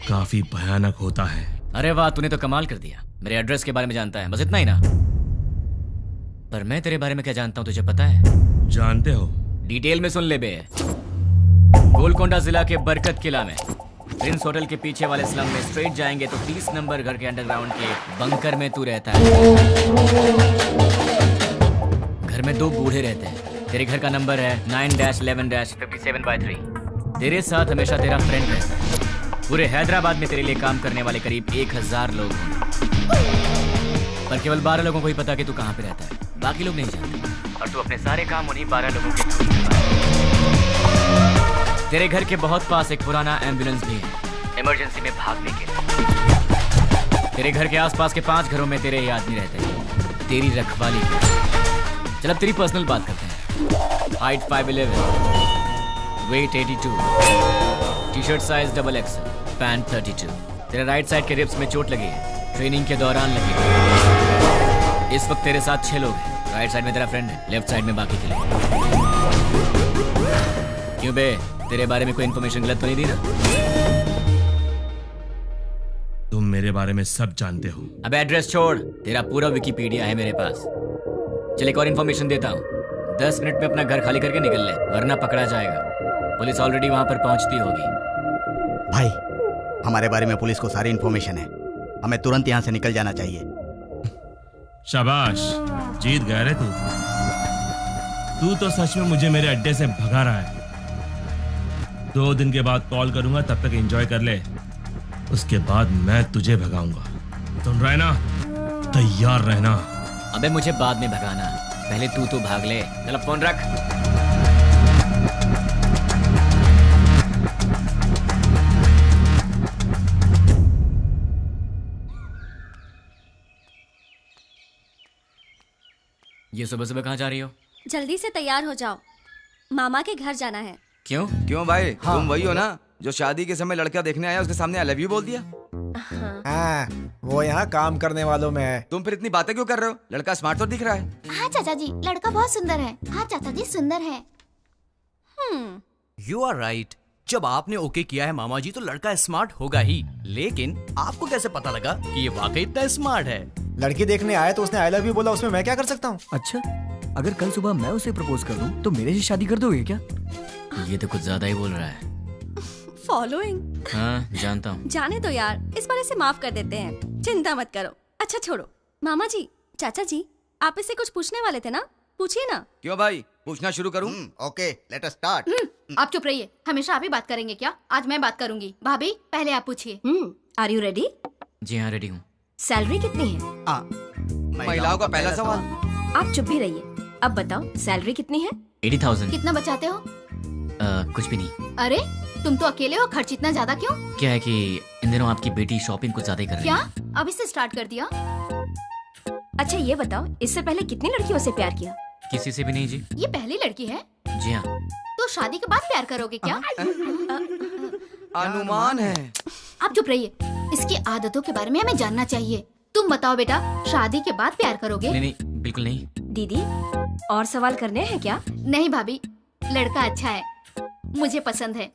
काफी भयानक होता है। अरे वाह, तूने तो कमाल कर दिया। मेरे एड्रेस के बारे में जानता है, बस इतना ही ना? पर मैं तेरे बारे में क्या जानता हूँ तुझे पता है? जानते हो? डिटेल में सुन ले बे। गोलकोंडा जिला के बरकत किला में प्रिंस होटल के पीछे वाले स्लम में स्ट्रेट जाएंगे तो 30 नंबर घर के अंडरग्राउंड के बंकर में तू रहता है। घर में 2 बूढ़े रहते हैं। तेरे घर का नंबर है 9-11-57/3। तेरे साथ हमेशा तेरा फ्रेंड रहता है। पूरे हैदराबाद में तेरे लिए काम करने वाले करीब 1000 लोग हैं, पर केवल 12 लोगों को ही पता कि तू कहाँ पे रहता है। बाकी लोग नहीं जानते, और तू अपने सारे काम उन्हीं 12 लोगों के थ्रू करवाता है। तेरे घर के बहुत पास एक पुराना एम्बुलेंस भी है, इमरजेंसी में भागने के लिए। तेरे घर के आसपास के 5 घरों में तेरे ही आदमी रहते हैं, तेरी रखवाली के। चल अब तेरी पर्सनल बात करते हैं। Height 5'11", weight 82, T-shirt size XXL, pant 32। तेरे राइट साइड के रिब्स में चोट लगी है, ट्रेनिंग के दौरान लगी है। इस वक्त तेरे साथ 6 लोग हैं। राइट साइड में तेरा फ्रेंड है, लेफ्ट साइड में बाकी के लोग। क्यों बे, तेरे बारे में कोई इन्फॉर्मेशन गलत तो नहीं दी ना? तुम मेरे बारे में सब जानते हो। अब एड्रेस छोड़, तेरा पूरा विकिपीडिया है मेरे पास। चल एक और इन्फॉर्मेशन देता हूँ, 10 मिनट में अपना घर खाली करके निकल ले, वरना पकड़ा जाएगा। पुलिस ऑलरेडी वहां पर पहुंचती होगी। भाई, हमारे बारे में पुलिस को सारी इन्फॉर्मेशन है, हमें तुरंत यहाँ से निकल जाना चाहिए। शाबाश, जीत गया रे तू। तू तो सच में मुझे मेरे अड्डे से भगा रहा है। 2 दिन के बाद कॉल करूंगा, तब तक एंजॉय कर ले, उसके बाद मैं तुझे भगाऊंगा। सुन रहा है ना? तैयार रहना। अबे मुझे बाद में भगाना, पहले तू तो भाग ले। चल अब फोन रख। ये सुबह सुबह कहाँ जा रही हो? जल्दी से तैयार हो जाओ, मामा के घर जाना है। क्यों भाई? हाँ। तुम वही हो ना जो शादी के समय लड़का देखने आया, उसके सामने आई लव यू बोल दिया? हाँ, वो यहाँ काम करने वालों में है। तुम फिर इतनी बातें क्यों कर रहे हो? लड़का स्मार्ट तो दिख रहा है। हाँ चाचा जी, लड़का बहुत सुंदर है। हाँ चाचा जी, सुंदर है। You are right. जब आपने ओके किया है मामा जी, तो लड़का स्मार्ट होगा ही। लेकिन आपको कैसे पता लगा कि ये वाकई इतना स्मार्ट है? लड़की देखने आए तो उसने आई लव यू बोला, उसमें मैं क्या कर सकता हूँ? अच्छा, अगर कल सुबह मैं उसे प्रपोज कर दूं, तो मेरे से शादी कर दोगे क्या? ये तो कुछ ज्यादा ही बोल रहा है। फॉलोइंग? हाँ, जानता हूँ। जाने दो यार, इस बार इसे माफ कर देते हैं, चिंता मत करो। अच्छा छोड़ो, मामा जी, चाचा जी, आप इससे कुछ पूछने वाले थे ना? पूछिए ना। क्यों भाई, पूछना शुरू करूं? Okay, let us start. आप चुप रहिए, हमेशा आप ही बात करेंगे क्या? आज मैं बात करूंगी। भाभी, पहले आप पूछिए। Are you ready? जी हाँ, रेडी हूँ। सैलरी कितनी है? महिलाओं का पहला सवाल। आप चुप भी रहिए। अब बताओ, सैलरी कितनी है? 80,000। कितना बचाते हो? कुछ भी नहीं। अरे, तुम तो अकेले हो, खर्च इतना ज्यादा क्यों? क्या है कि इन दिनों आपकी बेटी शॉपिंग कुछ ज्यादा ही कर रही है। क्या? अभी से स्टार्ट कर दिया? अच्छा ये बताओ, इससे पहले कितनी लड़कियों से प्यार किया? किसी से भी नहीं जी। ये पहली लड़की है? जी हाँ। तो शादी के बाद प्यार करोगे क्या? अनुमान है। आप चुप रहिए, इसकी आदतों के बारे में हमें जानना चाहिए। तुम बताओ बेटा, शादी के बाद प्यार करोगे? नहीं, बिल्कुल नहीं। दीदी, और सवाल करने हैं क्या? नहीं भाभी, लड़का अच्छा है, मुझे पसंद है।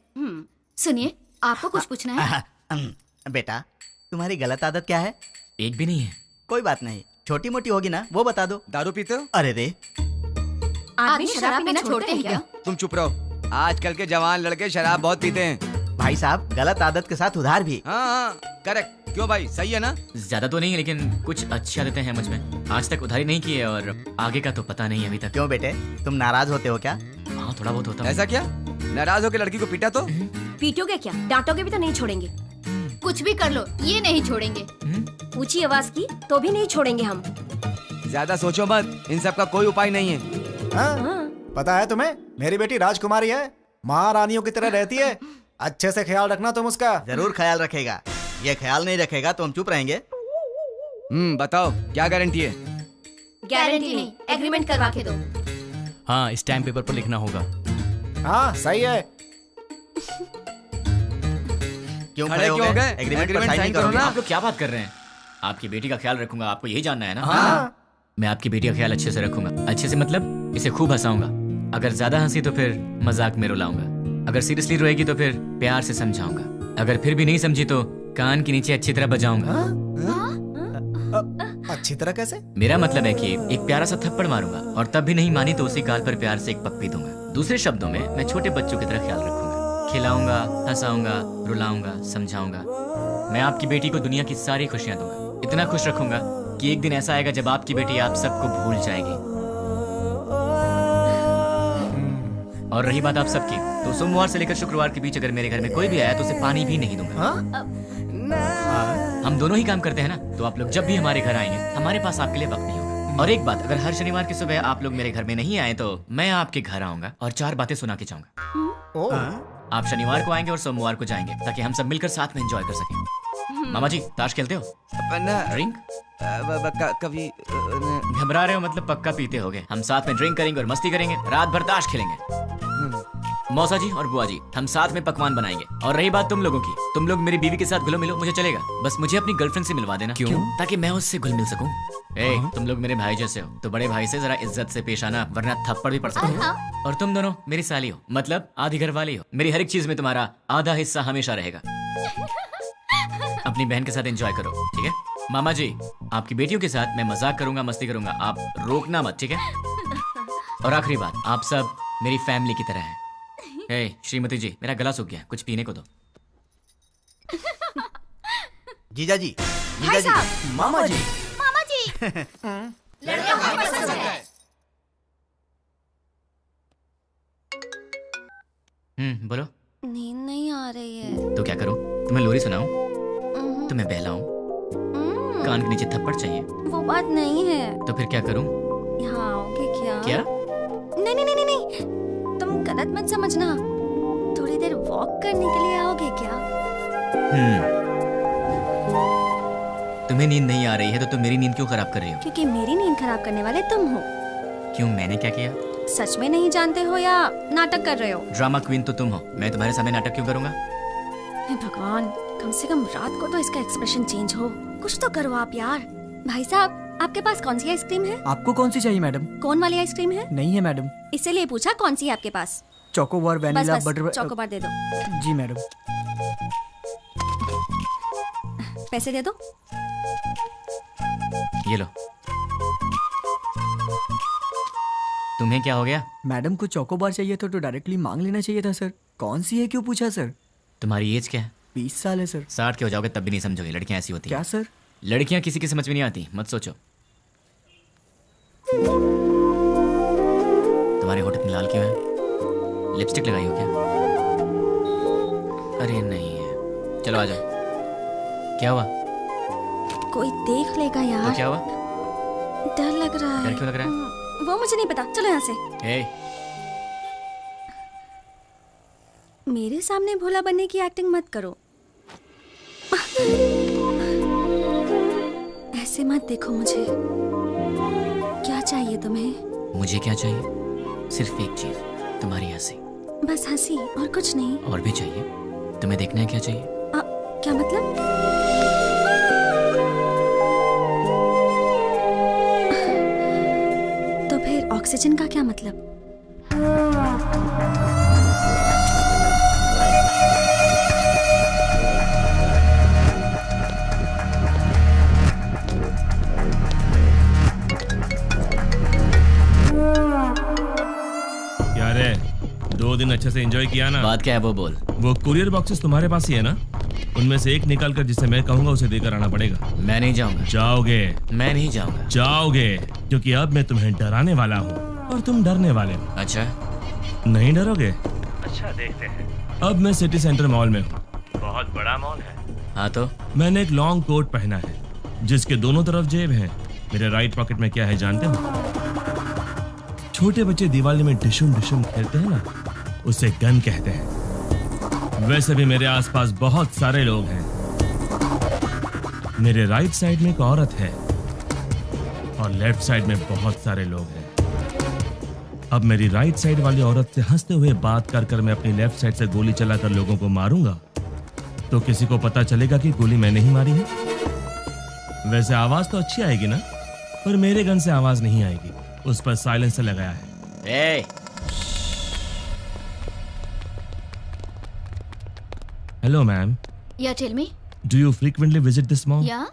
सुनिए, आपको कुछ पूछना है? बेटा, तुम्हारी गलत आदत क्या है? एक भी नहीं है। कोई बात नहीं, छोटी मोटी होगी ना, वो बता दो। दारू पीते हो? अरे रे, आदमी शराब पीना छोड़ते हैं क्या? तुम चुप रहो। आजकल के जवान लड़के शराब बहुत पीते हैं। भाई साहब गलत आदत के साथ उधार भी। हाँ करेक्ट। क्यों भाई, सही है ना? ज्यादा तो नहीं है लेकिन कुछ अच्छी आदतें हैं मुझ में। आज तक उधारी नहीं की है और आगे का तो पता नहीं अभी तक। क्यों बेटे, तुम नाराज होते हो क्या? हाँ थोड़ा बहुत होता है। ऐसा क्या? नाराज होकर लड़की को पीटा तो? पीटोगे क्या? डांटोगे भी तो नहीं छोड़ेंगे। कुछ भी कर लो, ये नहीं छोड़ेंगे। ऊंची आवाज की तो भी नहीं छोड़ेंगे हम। ज्यादा सोचो मत, इन सब का कोई उपाय नहीं है। हाँ? पता है तुम्हें, मेरी बेटी राजकुमारी है, महारानियों की तरह रहती है। अच्छे से ख्याल रखना तुम उसका। जरूर ख्याल रखेगा। ये ख्याल नहीं रखेगा तो हम चुप रहेंगे। बताओ क्या गारंटी है? गारंटी नहीं, एग्रीमेंट करवा के दो। हाँ, स्टैम्प पेपर पर लिखना होगा। हाँ सही है। क्यों खड़े हो गए? एग्रीमेंट पर साइन करो ना। आप लोग क्या बात कर रहे हैं? आपकी बेटी का ख्याल रखूंगा, आपको यही जानना है ना? हाँ। मैं आपकी बेटी का ख्याल अच्छे से रखूंगा। अच्छे से मतलब इसे खूब हंसाऊंगा। अगर ज्यादा हंसी तो फिर मजाक में रुलाऊंगा। अगर सीरियसली रोएगी तो फिर प्यार से समझाऊंगा। अगर फिर भी नहीं समझी तो कान के नीचे अच्छी तरह बजाऊंगा। अच्छी तरह कैसे? मेरा मतलब है कि एक प्यारा सा थप्पड़ मारूंगा और तब भी नहीं मानी तो उसी गाल पर प्यार से एक पप्पी दूंगा। दूसरे शब्दों में मैं छोटे बच्चों की तरह ख्याल रखूंगा। खिलाऊंगा, हंसाऊंगा, रुलाऊंगा, समझाऊंगा। मैं आपकी बेटी को दुनिया की सारी खुशियां दूंगा। इतना खुश रखूंगा कि एक दिन ऐसा आएगा जब आपकी बेटी आप सबको भूल जाएगी। और रही बात आप सबकी, तो सोमवार से लेकर शुक्रवार के बीच अगर मेरे घर में कोई भी आया तो उसे पानी भी नहीं दूंगा। हम दोनों ही काम करते हैं ना, तो आप लोग जब भी हमारे घर आएंगे हमारे पास आपके लिए वक्त नहीं होगा। और एक बात, अगर हर शनिवार की सुबह आप लोग मेरे घर में नहीं आए तो मैं आपके घर आऊंगा और 4 बातें सुना के जाऊंगा। आप शनिवार को आएंगे और सोमवार को जाएंगे ताकि हम सब मिलकर साथ में एंजॉय कर सकें। मामा जी, ताश खेलते हो? ड्रिंक? कभी घबरा रहे हो मतलब पक्का पीते होगे। हम साथ में ड्रिंक करेंगे और मस्ती करेंगे, रात भर ताश खेलेंगे। मौसा जी और बुआ जी, हम साथ में पकवान बनाएंगे। और रही बात तुम लोगों की, तुम लोग मेरी बीवी के साथ घुलो मिलो, मुझे चलेगा। बस मुझे अपनी गर्लफ्रेंड से मिलवा देना। क्यों? ताकि मैं उससे घुल मिल सकूं। तुम लोग मेरे भाई जैसे हो तो बड़े भाई से जरा इज्जत से पेश आना, वरना थप्पड़ भी पड़ सकता है। और तुम दोनों मेरी साली हो, मतलब आधी घर वाली हो। मेरी हर एक चीज में तुम्हारा आधा हिस्सा हमेशा रहेगा। अपनी बहन के साथ एंजॉय करो, ठीक है? मामा जी, आपकी बेटियों के साथ मैं मजाक करूंगा, मस्ती करूंगा, आप रोकना मत, ठीक है? और आखिरी बात, आप सब मेरी फैमिली की तरह हैं। श्रीमती जी, मेरा गला सूख गया, कुछ पीने को दो। जीजा जी, जीजा जी, मामा जी, मामा जी, लड़का हमें पसंद है। बोलो। नींद नहीं आ रही है। तो क्या करूं? तुम्हें लोरी सुनाऊं? तुम्हें बहलाऊं? कान के नीचे थप्पड़ चाहिए? वो बात नहीं है। तो फिर क्या करूं? यहाँ आओगे क्या? क्या? नहीं नहीं नहीं नहीं, तुम गलत मत समझना। थोड़ी देर वॉक करने के लिए आओगे क्या? तुम्हें नींद नहीं आ रही है तो तुम मेरी नींद क्यों खराब कर रही हो? क्योंकि मेरी नींद खराब करने वाले तुम हो। क्यों, मैंने क्या किया? सच में नहीं जानते हो या नाटक कर रहे हो? ड्रामा क्वीन तो तुम हो, मैं तुम्हारे सामने नाटक क्यों करूंगा? हे भगवान, कम से कम रात को तो इसका एक्सप्रेशन चेंज हो। कुछ तो करो आप यार। भाई साहब, आपके पास कौन सी आइसक्रीम है? आपको कौन सी चाहिए मैडम? कौन वाली आइसक्रीम है? नहीं है मैडम। इसीलिए पूछा कौन सी है आपके पास? Chocobar, vanilla, butter. चोकोबार दे दो। जी मैडम। पैसे दे दो। ये लो। तुम्हें क्या हो गया? मैडम को चोकोबार चाहिए था तो डायरेक्टली मांग लेना चाहिए था सर। कौन सी है क्यों पूछा सर? तुम्हारी एज क्या है? 20 साल है सर। 60 के हो जाओगे तब भी नहीं समझोगे, लड़कियां ऐसी होती हैं। क्या सर? लड़कियां किसी की समझ में नहीं आती, मत सोचो। तुम्हारे होठ इतने लाल क्यों है? लिपस्टिक लगाई हो क्या? अरे नहीं है। चलो आ जाओ। क्या हुआ? कोई देख लेगा यार। तो क्या हुआ? डर लग रहा है। डर क्यों लग रहा है? वो मुझे नहीं पता, चलो यहाँ से। मेरे सामने भोला बनने की एक्टिंग मत करो। ऐसे मत देखो मुझे। क्या चाहिए तुम्हें? मुझे क्या चाहिए? सिर्फ एक चीज, तुम्हारी हंसी। बस हंसी और कुछ नहीं? और भी चाहिए। तुम्हें देखना है क्या चाहिए? क्या मतलब? तो फिर ऑक्सीजन का क्या मतलब? दिन अच्छे से एंजॉय किया ना? बात क्या है वो बोल। वो कुरियर बॉक्सेस तुम्हारे पास ही है ना? उनमें से एक निकाल कर जिसे मैं कहूंगा उसे देकर आना पड़ेगा। मैं नहीं जाऊंगा। जाओगे? मैं नहीं जाऊंगा। जाओगे, क्योंकि अब मैं तुम्हें डराने वाला हूँ और तुम डरने वाले हो। अच्छा, नहीं डरोगे? अच्छा, देखते हैं। अब मैं सिटी सेंटर मॉल में हूँ। बहुत बड़ा मॉल है। हाँ तो? मैंने एक लॉन्ग कोट पहना है जिसके दोनों तरफ जेब है। मेरे राइट पॉकेट में क्या है जानते हो? छोटे बच्चे दिवाली में डिशुम डिशुम खेलते हैं ना, उसे गन कहते हैं। वैसे भी मेरे आसपास बहुत सारे लोग हैं। मेरे राइट साइड में एक औरत है और लेफ्ट साइड में बहुत सारे लोग हैं। अब मेरी राइट साइड वाली औरत से हंसते हुए बात कर कर मैं अपनी लेफ्ट साइड से गोली चलाकर लोगों को मारूंगा तो किसी को पता चलेगा कि गोली मैंने ही मारी है। वैसे आवाज तो अच्छी आएगी ना, पर मेरे गन से आवाज नहीं आएगी, उस पर साइलेंसर लगाया है। Hello ma'am. Yeah, tell me. Do you frequently visit this mall? Yeah.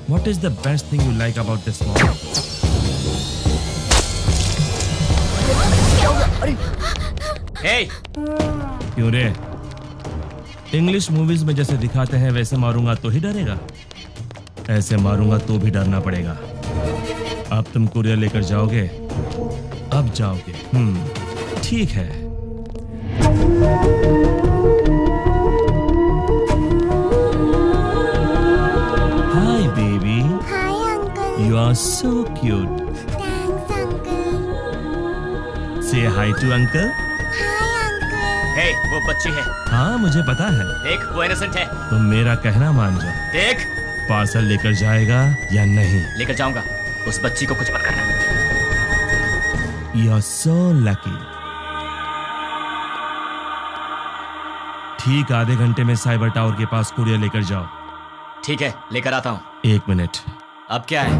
What is the best thing you like about this mall? Hey! क्यों रे? इंग्लिश मूवीज में जैसे दिखाते हैं वैसे मारूंगा तो ही डरेगा, ऐसे मारूंगा तो भी डरना पड़ेगा। अब तुम कुरियर लेकर जाओगे? अब जाओगे? ठीक है। Hi baby. Hi uncle. You are so cute. Thanks uncle. Say hi to uncle. Hi uncle. Hey, वो बच्ची है। हाँ मुझे पता है। देख, वो इनोसेंट है। तुम मेरा कहना मान जाओ। देख, पार्सल लेकर जाएगा या नहीं? लेकर जाऊंगा। उस बच्ची को कुछ मत करना। You are so lucky. ठीक आधे घंटे में साइबर टावर के पास कुरियर लेकर जाओ। ठीक है, लेकर आता हूँ। 1 मिनट। अब क्या है?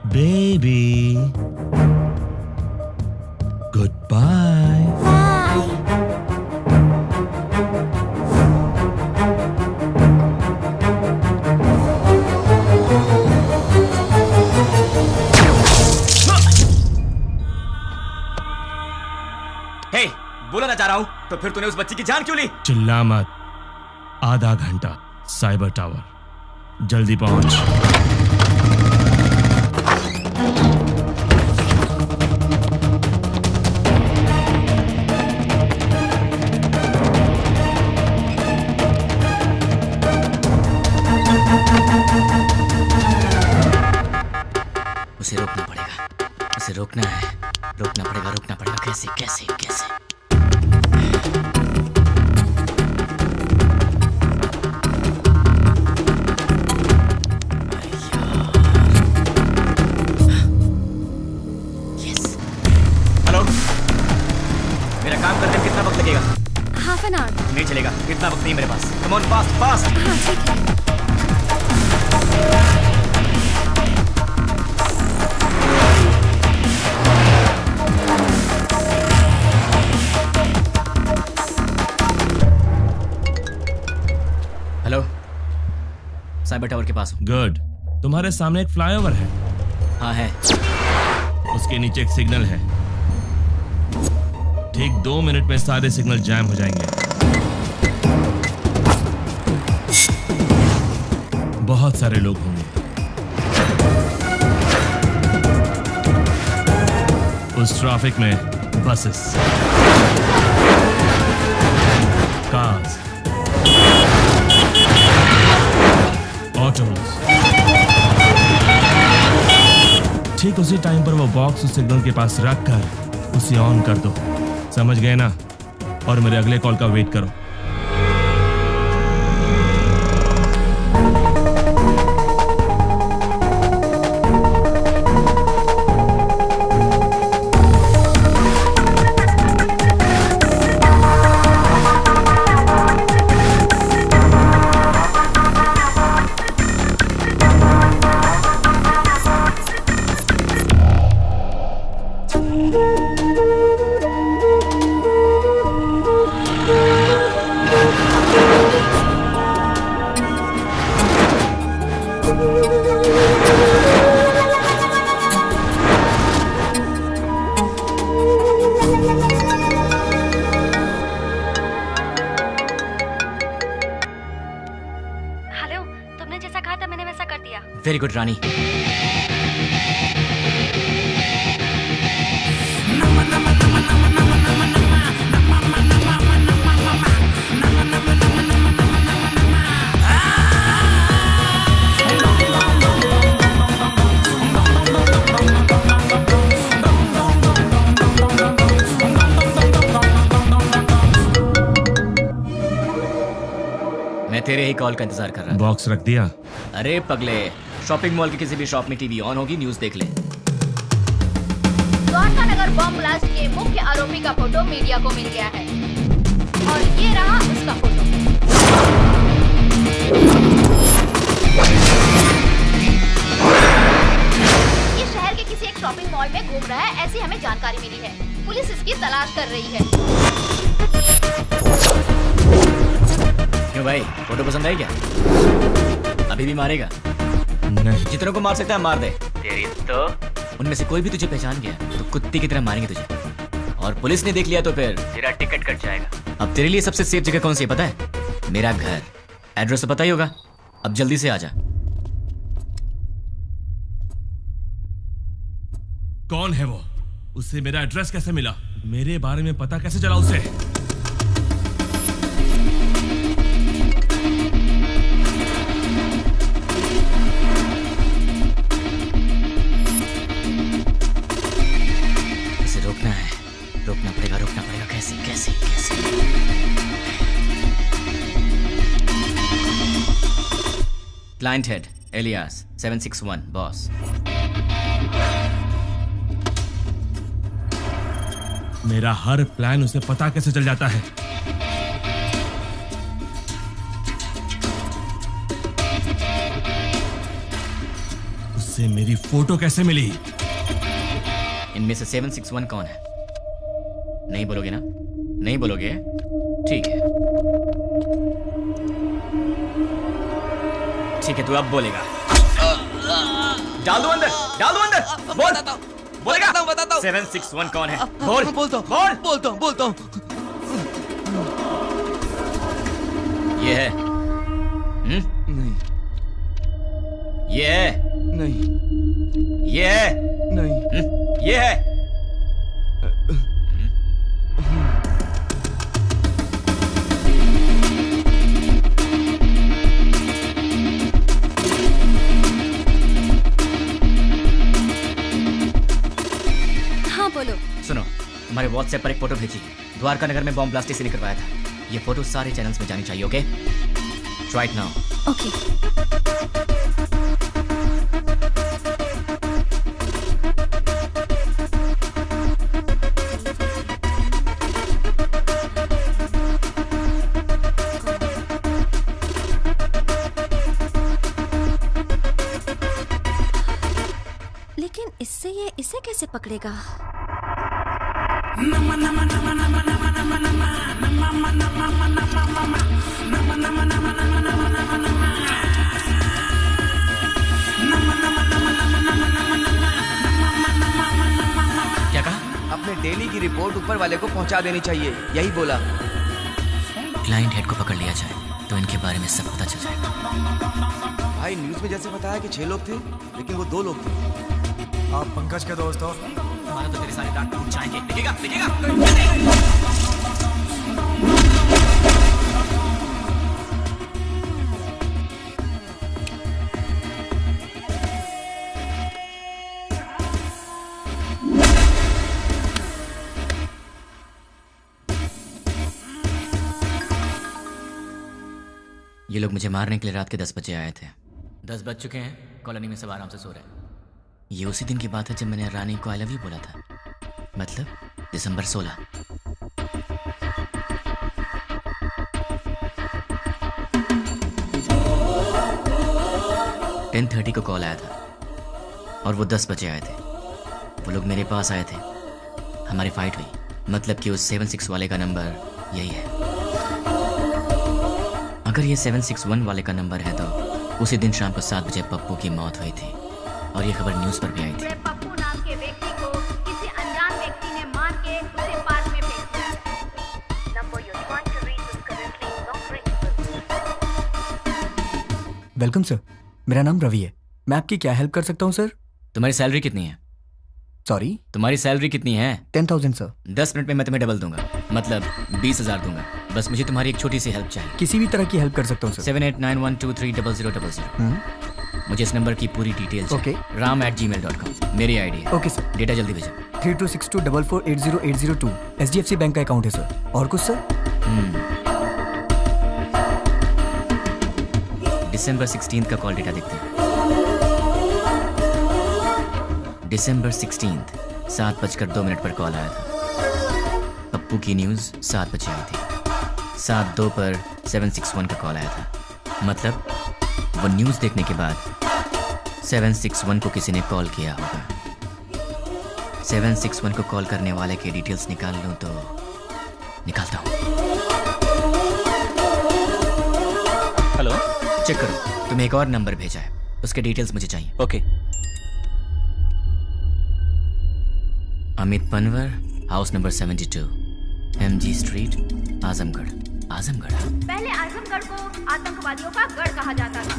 Baby good bye. हे, बोला ना जा रहा हूँ, तो फिर तूने उस बच्ची की जान क्यों ली? चिल्ला मत। आधा घंटा साइबर टावर, जल्दी पहुंच। उसे रोकना पड़ेगा, उसे रोकना है, रोकना पड़ेगा। कैसे कैसे कैसे? मेरा काम करने में कितना वक्त लगेगा? Half an hour. नहीं चलेगा, इतना वक्त नहीं मेरे पास। Come on, fast fast. हाँ ठीक है। हेलो, साइबर टावर के पास हूँ। गुड। तुम्हारे सामने एक फ्लाईओवर है। हाँ है। उसके नीचे एक सिग्नल है। ठीक 2 मिनट में सारे सिग्नल जैम हो जाएंगे। बहुत सारे लोग होंगे। उस ट्रैफिक में बसेस, कार्स, ऑटोज। ठीक उसी टाइम पर वो बॉक्स उस सिग्नल के पास रख कर उसे ऑन कर दो। समझ गए ना? और मेरे अगले कॉल का वेट करो। वेरी गुड रानी। मैं तेरे ही कॉल का इंतजार कर रहा था। बॉक्स रख दिया? अरे पगले, शॉपिंग मॉल की किसी भी शॉप में टीवी ऑन होगी, न्यूज़ देख ले। द्वारका नगर बॉम्ब ब्लास्ट के मुख्य आरोपी का फोटो मीडिया को मिल गया है और ये रहा उसका फोटो। ये शहर के किसी एक शॉपिंग मॉल में घूम रहा है, ऐसी हमें जानकारी मिली है। पुलिस इसकी तलाश कर रही है। क्यों भाई, फोटो पसंद आई क्या? अभी भी मारेगा? नहीं। जितनों को मार सकता है मार दे। तेरी तो उनमें से कोई भी तुझे पहचान गया तो कुत्ते की तरह मारेंगे तुझे, और पुलिस ने देख लिया तो फिर तेरा टिकट कट जाएगा। अब तेरे लिए सबसे सेफ जगह कौन सी है पता है? मेरा घर। एड्रेस तो पता ही होगा। अब जल्दी से आ जा। कौन है वो? उससे मेरा एड्रेस कैसे मिला? मेरे बारे में पता कैसे चला उसे? रोकना पड़ेगा। कैसे? Client head alias 761 boss. मेरा हर प्लान उसे पता कैसे चल जाता है? उससे मेरी फोटो कैसे मिली? इनमें से 761 कौन है? नहीं बोलोगे ना? नहीं बोलोगे? ठीक है, तू अब बोलेगा। डाल दो अंदर। बोलेगा? बताता हूँ। 761 कौन है? बोलता हूँ। ये है? नहीं। ये है? नहीं। ये है? नहीं। ये है? सुनो, तुम्हारे व्हाट्सएप पर एक फोटो भेजी। द्वारका नगर में बॉम्ब ब्लास्ट इसी ने करवाया था। ये फोटो सारे चैनल्स में जानी चाहिए। Okay, try it now. Okay. लेकिन इससे ये इसे कैसे पकड़ेगा? क्या कहा? अपने डेली की रिपोर्ट ऊपर वाले को पहुंचा देनी चाहिए, यही बोला। क्लाइंट हेड को पकड़ लिया जाए तो इनके बारे में सब पता चल जाएगा। भाई न्यूज में जैसे बताया कि 6 लोग थे, लेकिन वो 2 लोग थे। आप पंकज के दोस्त हो? हमारा तो तेरे सारे दांत टूट जाएंगे। दिखेगा? ये लोग मुझे मारने के लिए रात के 10 बजे आए थे। 10 बज चुके हैं, कॉलोनी में सब आराम से सो रहे हैं। ये उसी दिन की बात है जब मैंने रानी को आई लव यू बोला था, मतलब दिसंबर 16। (10:30) को कॉल आया था और वो 10 बजे आए थे। वो लोग मेरे पास आए थे, हमारी फाइट हुई। मतलब कि उस 76 वाले का नंबर यही है। अगर ये 761 वाले का नंबर है तो उसी दिन शाम को 7 बजे पप्पू की मौत हुई थी और ये खबर न्यूज़ पर भी आई थी। पप्पू नाम के व्यक्ति को किसी अनजान व्यक्ति ने मार के उसे पार्क में फेंक दिया है। Number you want to reach is currently not reachable. Welcome sir, मेरा नाम रवि है। मैं आपकी क्या हेल्प कर सकता हूँ सर? तुम्हारी सैलरी कितनी है? सॉरी? तुम्हारी सैलरी कितनी है? 10,000 सर। 10 मिनट में मैं तुम्हें डबल दूंगा, मतलब 20,000 दूंगा। बस मुझे तुम्हारी एक छोटी सी हेल्प चाहिए। किसी भी तरह की हेल्प कर सकता हूँ सर। 7891230000। मुझे इस नंबर की पूरी डिटेल ओके। ram@gmail.com मेरी आईडी है। Okay sir. डेटा जल्दी भेजो। 326244808002 HDFC बैंक का अकाउंट है सर। और कुछ सर? दिसंबर 16 का कॉल डेटा देखते हैं। दिसंबर 16 7:02 पर कॉल आया था। पप्पू की न्यूज़ 7 बजे आई थी। 7:02 पर 761 का कॉल आया था। मतलब वो न्यूज़ देखने के बाद 761 को किसी ने कॉल किया होगा। 761 को कॉल करने वाले के डिटेल्स निकाल लूं तो निकालता हूं। हेलो, चेक करो, तुम्हें एक और नंबर भेजा है, उसके डिटेल्स मुझे चाहिए। Okay. Amit Panwar, house number 72, MG street, Azamgarh. Azamgarh? पहले आजमगढ़ को आतंकवादियों का गढ़ कहा जाता था।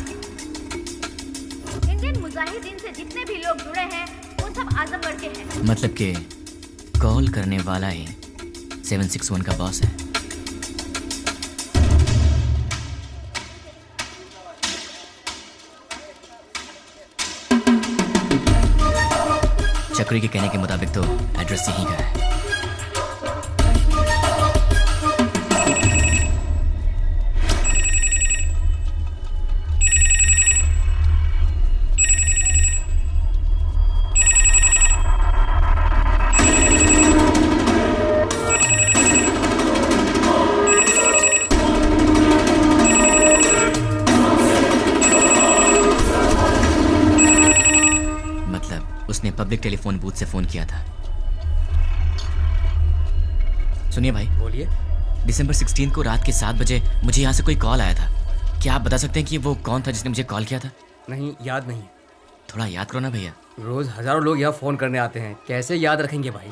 इंडियन मुजाहिदीन से जितने भी लोग जुड़े हैं वो सब आजमगढ़ के हैं। मतलब कि कॉल करने वाला ही 761 का बॉस है। चक्री के कहने के मुताबिक तो एड्रेस यहीं का है। पब्लिक टेलीफोन बूथ से फोन किया था। सुनिए भाई। बोलिए। दिसंबर 16 को रात के 7 बजे मुझे यहाँ से कोई कॉल आया था। क्या आप बता सकते हैं कि वो कौन था जिसने मुझे कॉल किया था? नहीं, याद नहीं। थोड़ा याद करो ना भैया। रोज हजारों लोग यहाँ फोन करने आते हैं, कैसे याद रखेंगे भाई?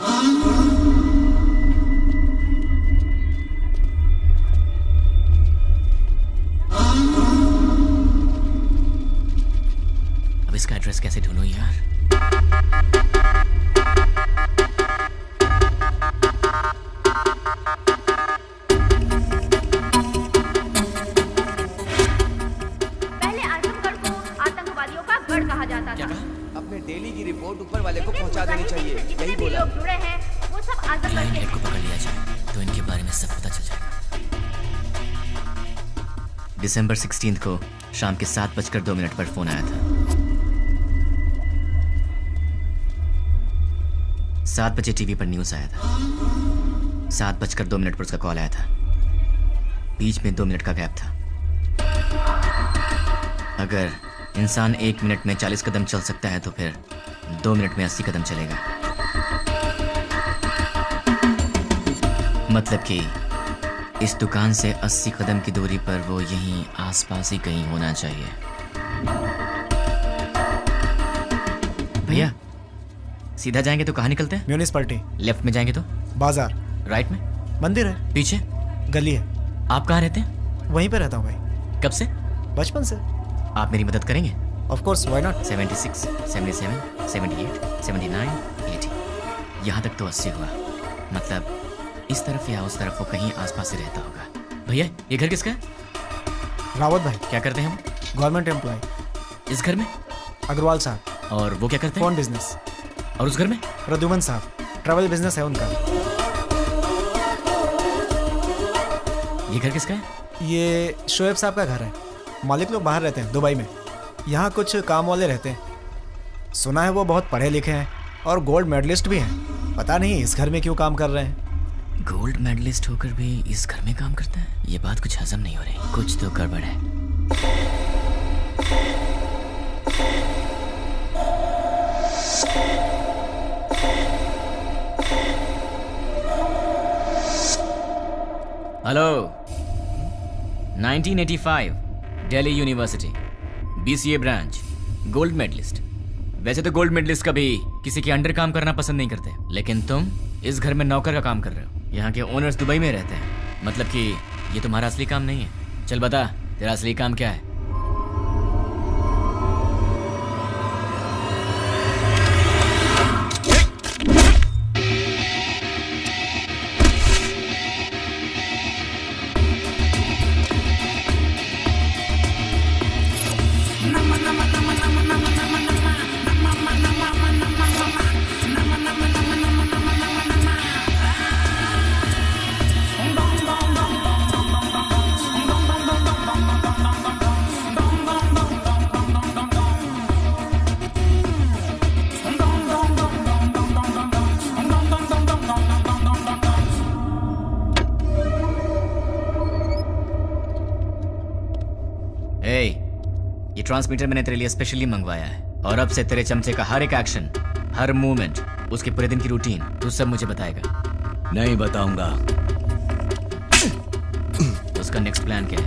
अब इसका एड्रेस कैसे ढूंढूं यार? पहले आजमगढ़ को आतंकवादियों का गढ़ कहा जाता था। अपने डेली की रिपोर्ट ऊपर वाले को पहुंचा देनी चाहिए। यही बोला। लोग जुड़े हैं वो सब आजमगढ़ के को पकड़ लिया जाए तो इनके बारे में सब पता चल जाएगा। दिसंबर 16 को शाम के 7:02 पर फोन आया था। 7 बजे टीवी पर न्यूज आया था। 7:02 पर उसका कॉल आया था। बीच में 2 मिनट का गैप था। अगर इंसान 1 मिनट में 40 कदम चल सकता है तो फिर 2 मिनट में 80 कदम चलेगा। मतलब कि इस दुकान से 80 कदम की दूरी पर वो यहीं आसपास ही कहीं होना चाहिए। भैया सीधा जाएंगे तो कहाँ निकलते हैं? म्यूनिसिपैलिटी। लेफ्ट में जाएंगे तो? बाजार। राइट में? मंदिर है। पीछे? गली है। आप कहाँ रहते हैं? वहीं पे रहता हूँ भाई। कब से? बचपन से। आप मेरी मदद करेंगे? Of course, why not. 76, 77, 78, 79, 80, यहाँ तक तो 80 हुआ। मतलब इस तरफ या उस तरफ वो कहीं आसपास ही रहता होगा। भैया ये घर किसका है? रावत भाई। क्या करते हैं हम? Government employ. इस घर में? अग्रवाल साहब। और वो क्या करते हैं? Phone business. और उस घर में? प्रद्युमन साहब, ट्रैवल बिजनेस है उनका। ये घर किसका है? ये शोएब साहब का घर है। मालिक लोग बाहर रहते हैं, दुबई में। यहाँ कुछ काम वाले रहते हैं। सुना है वो बहुत पढ़े लिखे हैं और गोल्ड मेडलिस्ट भी हैं। पता नहीं इस घर में क्यों काम कर रहे हैं। गोल्ड मेडलिस्ट होकर भी इस घर में काम करता है? ये बात कुछ हजम नहीं हो रही। कुछ तो गड़बड़ है। Hello. 1985 Delhi University, BCA branch, gold medallist. वैसे तो गोल्ड मेडलिस्ट कभी किसी के अंडर काम करना पसंद नहीं करते, लेकिन तुम इस घर में नौकर का काम कर रहे हो। यहाँ के ओनर्स दुबई में रहते हैं। मतलब कि ये तुम्हारा असली काम नहीं है। चल बता, तेरा असली काम क्या है? ट्रांसमीटर मैंने तेरे लिए स्पेशली मंगवाया है और अब से तेरे चमचे का हर एक एक्शन, हर मूवमेंट, उसके पूरे दिन की रूटीन तू सब मुझे बताएगा। नहीं बताऊंगा। उसका नेक्स्ट प्लान क्या है?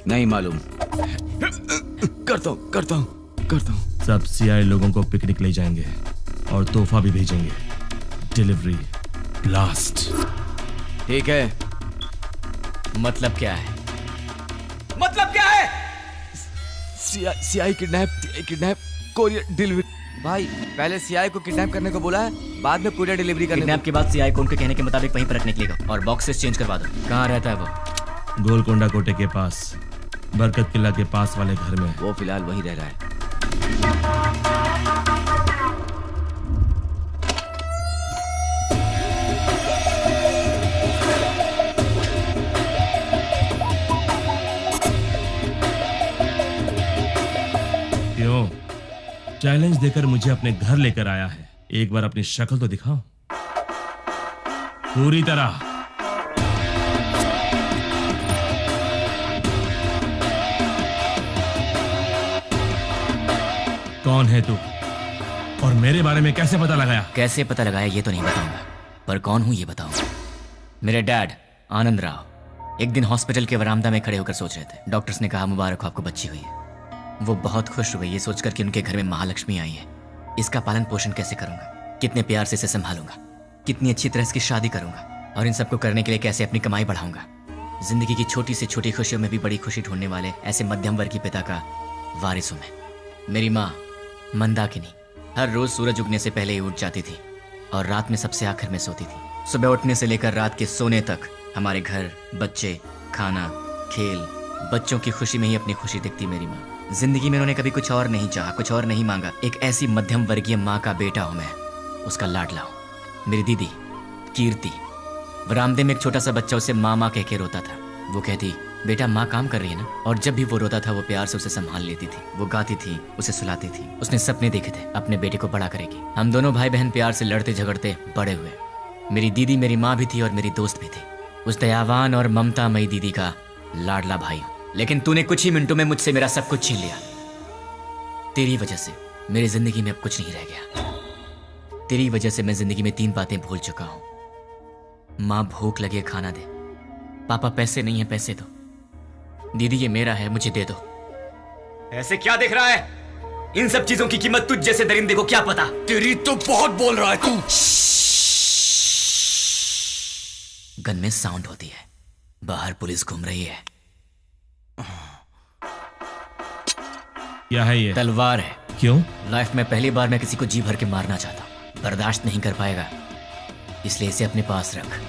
नहीं मालूम। करता हूँ। सब सीआई लोगों को पिकनिक ले जाएंगे और तोहफा भी भेजेंगे। Delivery blast. ठीक है। मतलब क्या है? CI kidnap courier delivery. भाई पहले सीआई को किडनैप करने को बोला है, बाद में कोरियर डिलीवरी करने। किडनैप के बाद सीआई को उनके कहने के मुताबिक वहीं पर रखने के लिए और बॉक्सेस चेंज करवा दो। कहाँ रहता है वो? गोलकोंडा कोटे के पास, बरकत किला के पास वाले घर में। वो फिलहाल वहीं रह रहा है। क्यों? चैलेंज देकर मुझे अपने घर लेकर आया है, एक बार अपनी शक्ल तो दिखाओ पूरी तरह। कौन है तू और मेरे बारे में कैसे पता लगाया? कैसे पता लगाया ये तो नहीं बताऊंगा, पर कौन हूं ये बताऊंगा। मेरे डैड आनंद राव एक दिन हॉस्पिटल के वरामदा में खड़े होकर सोच रहे थे। डॉक्टर्स ने कहा मुबारक हो आपको बच्ची हुई है। वो बहुत खुश हुए ये सोचकर कि उनके घर में महालक्ष्मी आई है। इसका पालन पोषण कैसे करूंगा, कितने प्यार से इसे संभालूंगा, कितनी अच्छी तरह इसकी शादी करूंगा और इन सबको करने के लिए कैसे अपनी कमाई बढ़ाऊंगा। जिंदगी की छोटी से छोटी खुशियों में भी बड़ी खुशी ढूंढने वाले ऐसे मध्यम वर्ग के पिता का वारिस हूं मैं। मेरी माँ मंदाकिनी हर रोज सूरज उगने से पहले ही उठ जाती थी और रात में सबसे आखिर में सोती थी। सुबह उठने से लेकर रात के सोने तक हमारे घर, बच्चे, खाना, खेल, बच्चों की खुशी में ही अपनी खुशी दिखती मेरी माँ। जिंदगी में उन्होंने कभी कुछ और नहीं चाहा, कुछ और नहीं मांगा। एक ऐसी मध्यम वर्गीय माँ का बेटा हूं मैं, उसका लाडला हूं। मेरी दीदी कीर्ति बरामदे में एक छोटा सा बच्चा उसे माँ माँ कह के रोता था। वो कहती बेटा माँ काम कर रही है ना, और जब भी वो रोता था वो प्यार से उसे संभाल लेती थी। वो गाती थी, उसे सुलाती थी। उसने सपने देखे थे अपने बेटे को बड़ा करेगी। हम दोनों भाई बहन प्यार से लड़ते झगड़ते बड़े हुए। मेरी दीदी मेरी माँ भी थी और मेरी दोस्त भी थी। उस दयावान और ममतामयी दीदी का लाडला भाई हूं। लेकिन तूने कुछ ही मिनटों में मुझसे मेरा सब कुछ छीन लिया। तेरी वजह से मेरी जिंदगी में अब कुछ नहीं रह गया। तेरी वजह से मैं जिंदगी में 3 बातें भूल चुका हूं। माँ भूख लगे खाना दे, पापा पैसे नहीं है पैसे दो, दीदी ये मेरा है मुझे दे दो। ऐसे क्या देख रहा है? इन सब चीजों की कीमत तुझ जैसे दरिंदे को क्या पता? तेरी तो बहुत बोल रहा है तू। गन में साउंड होती है, बाहर पुलिस घूम रही है। क्या है ये? तलवार है। क्यों? लाइफ में पहली बार मैं किसी को जी भर के मारना चाहता हूं। बर्दाश्त नहीं कर पाएगा, इसलिए इसे अपने पास रख।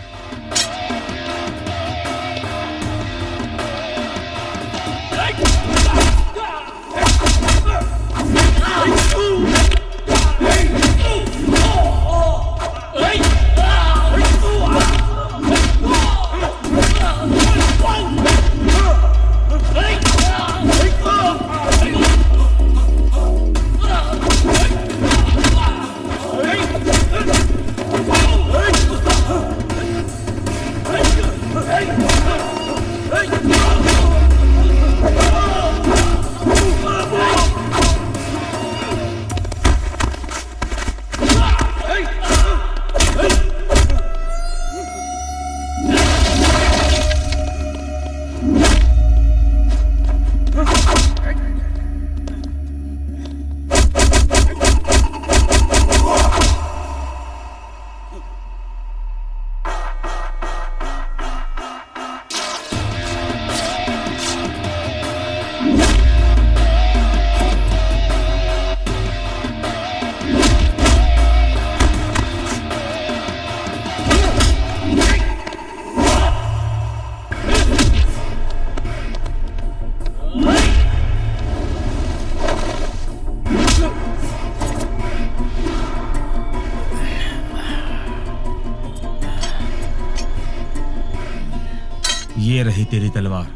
ये रही तेरी तलवार,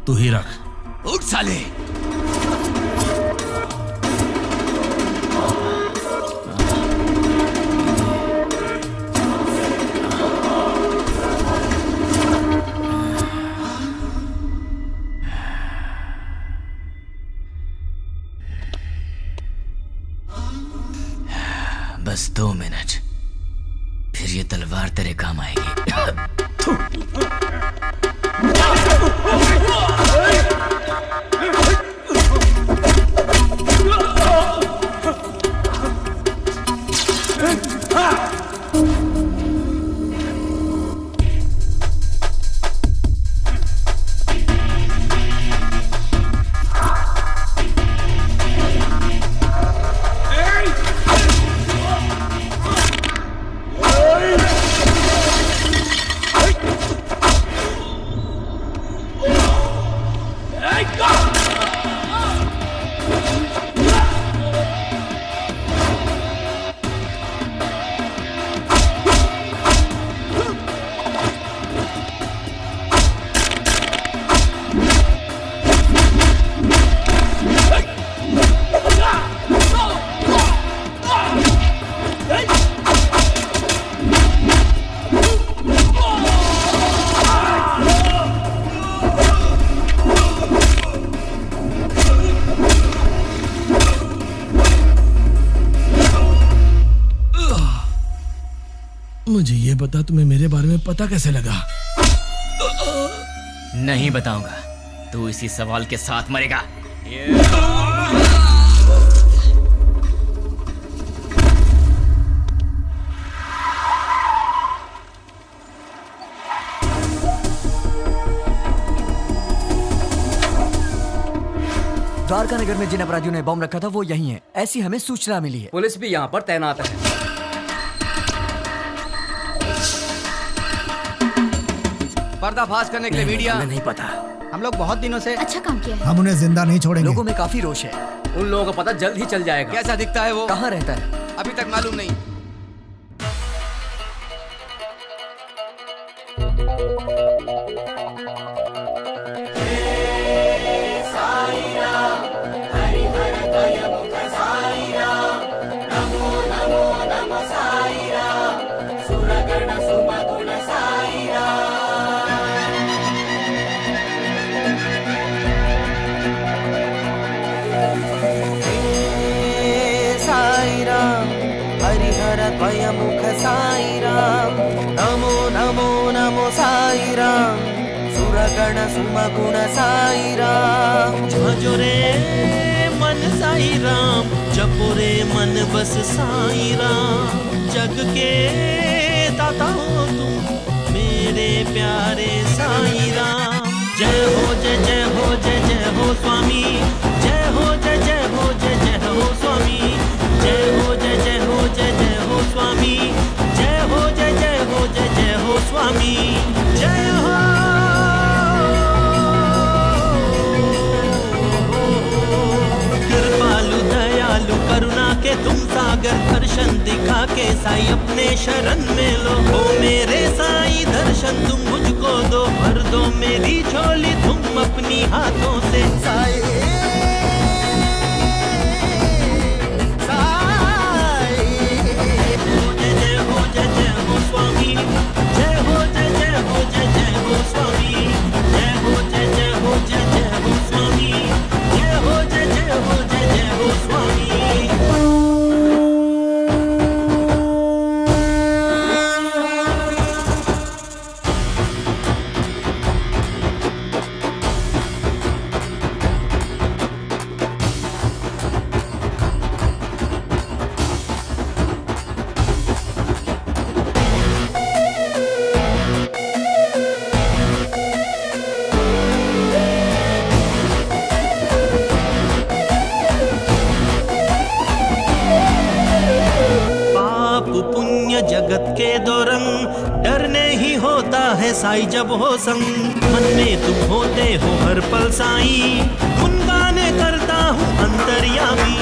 तू ही रख। उठ साले। बस 2 मिनट, फिर ये तलवार तेरे काम आएगी। मुझे ये बता, तुम्हें मेरे बारे में पता कैसे लगा? नहीं बताऊंगा, तू इसी सवाल के साथ मरेगा। द्वारका नगर में जिन अपराधियों ने बम रखा था वो यही है, ऐसी हमें सूचना मिली है। पुलिस भी यहाँ पर तैनात है। पर्दाफाश करने के लिए मीडिया। हमें नहीं पता। हम लोग बहुत दिनों से अच्छा काम किया है। हम उन्हें जिंदा नहीं छोड़ेंगे। लोगों में काफी रोष है। उन लोगों को पता जल्द ही चल जाएगा। कैसा दिखता है वो? कहाँ रहता है? अभी तक मालूम नहीं। मुख साई राम, नमो नमो नमो साई राम, सुरगण सुमगुण साई राम। भजो रे मन साई राम, जपो रे मन बस साई राम। जग के दाता हो तुम मेरे प्यारे साई राम। जय हो जय जय हो जय जय हो स्वामी, जय हो जय जय हो जय जय हो स्वामी, जय हो जय जय हो जय जय हो स्वामी, जय हो जय जय हो जय जय हो स्वामी, जय हो। कृपालु दयालु करुणा के तुम सागर, दर्शन दिखा के साई अपने शरण में लो। हो मेरे साई दर्शन तुम मुझको दो, भर दो मेरी झोली तुम अपनी हाथों से। साई स्वामी, जय हो जय जय हो जय जय हो स्वामी, जय हो जय जय हो जय जय हो स्वामी, जय हो जय जय हो जय जय हो स्वामी। जगत के दो रंग, डरने ही होता है साई जब हो संग। मन में तुम होते हो हर पल साई, गुनगाने करता हूँ अंतर्यामी।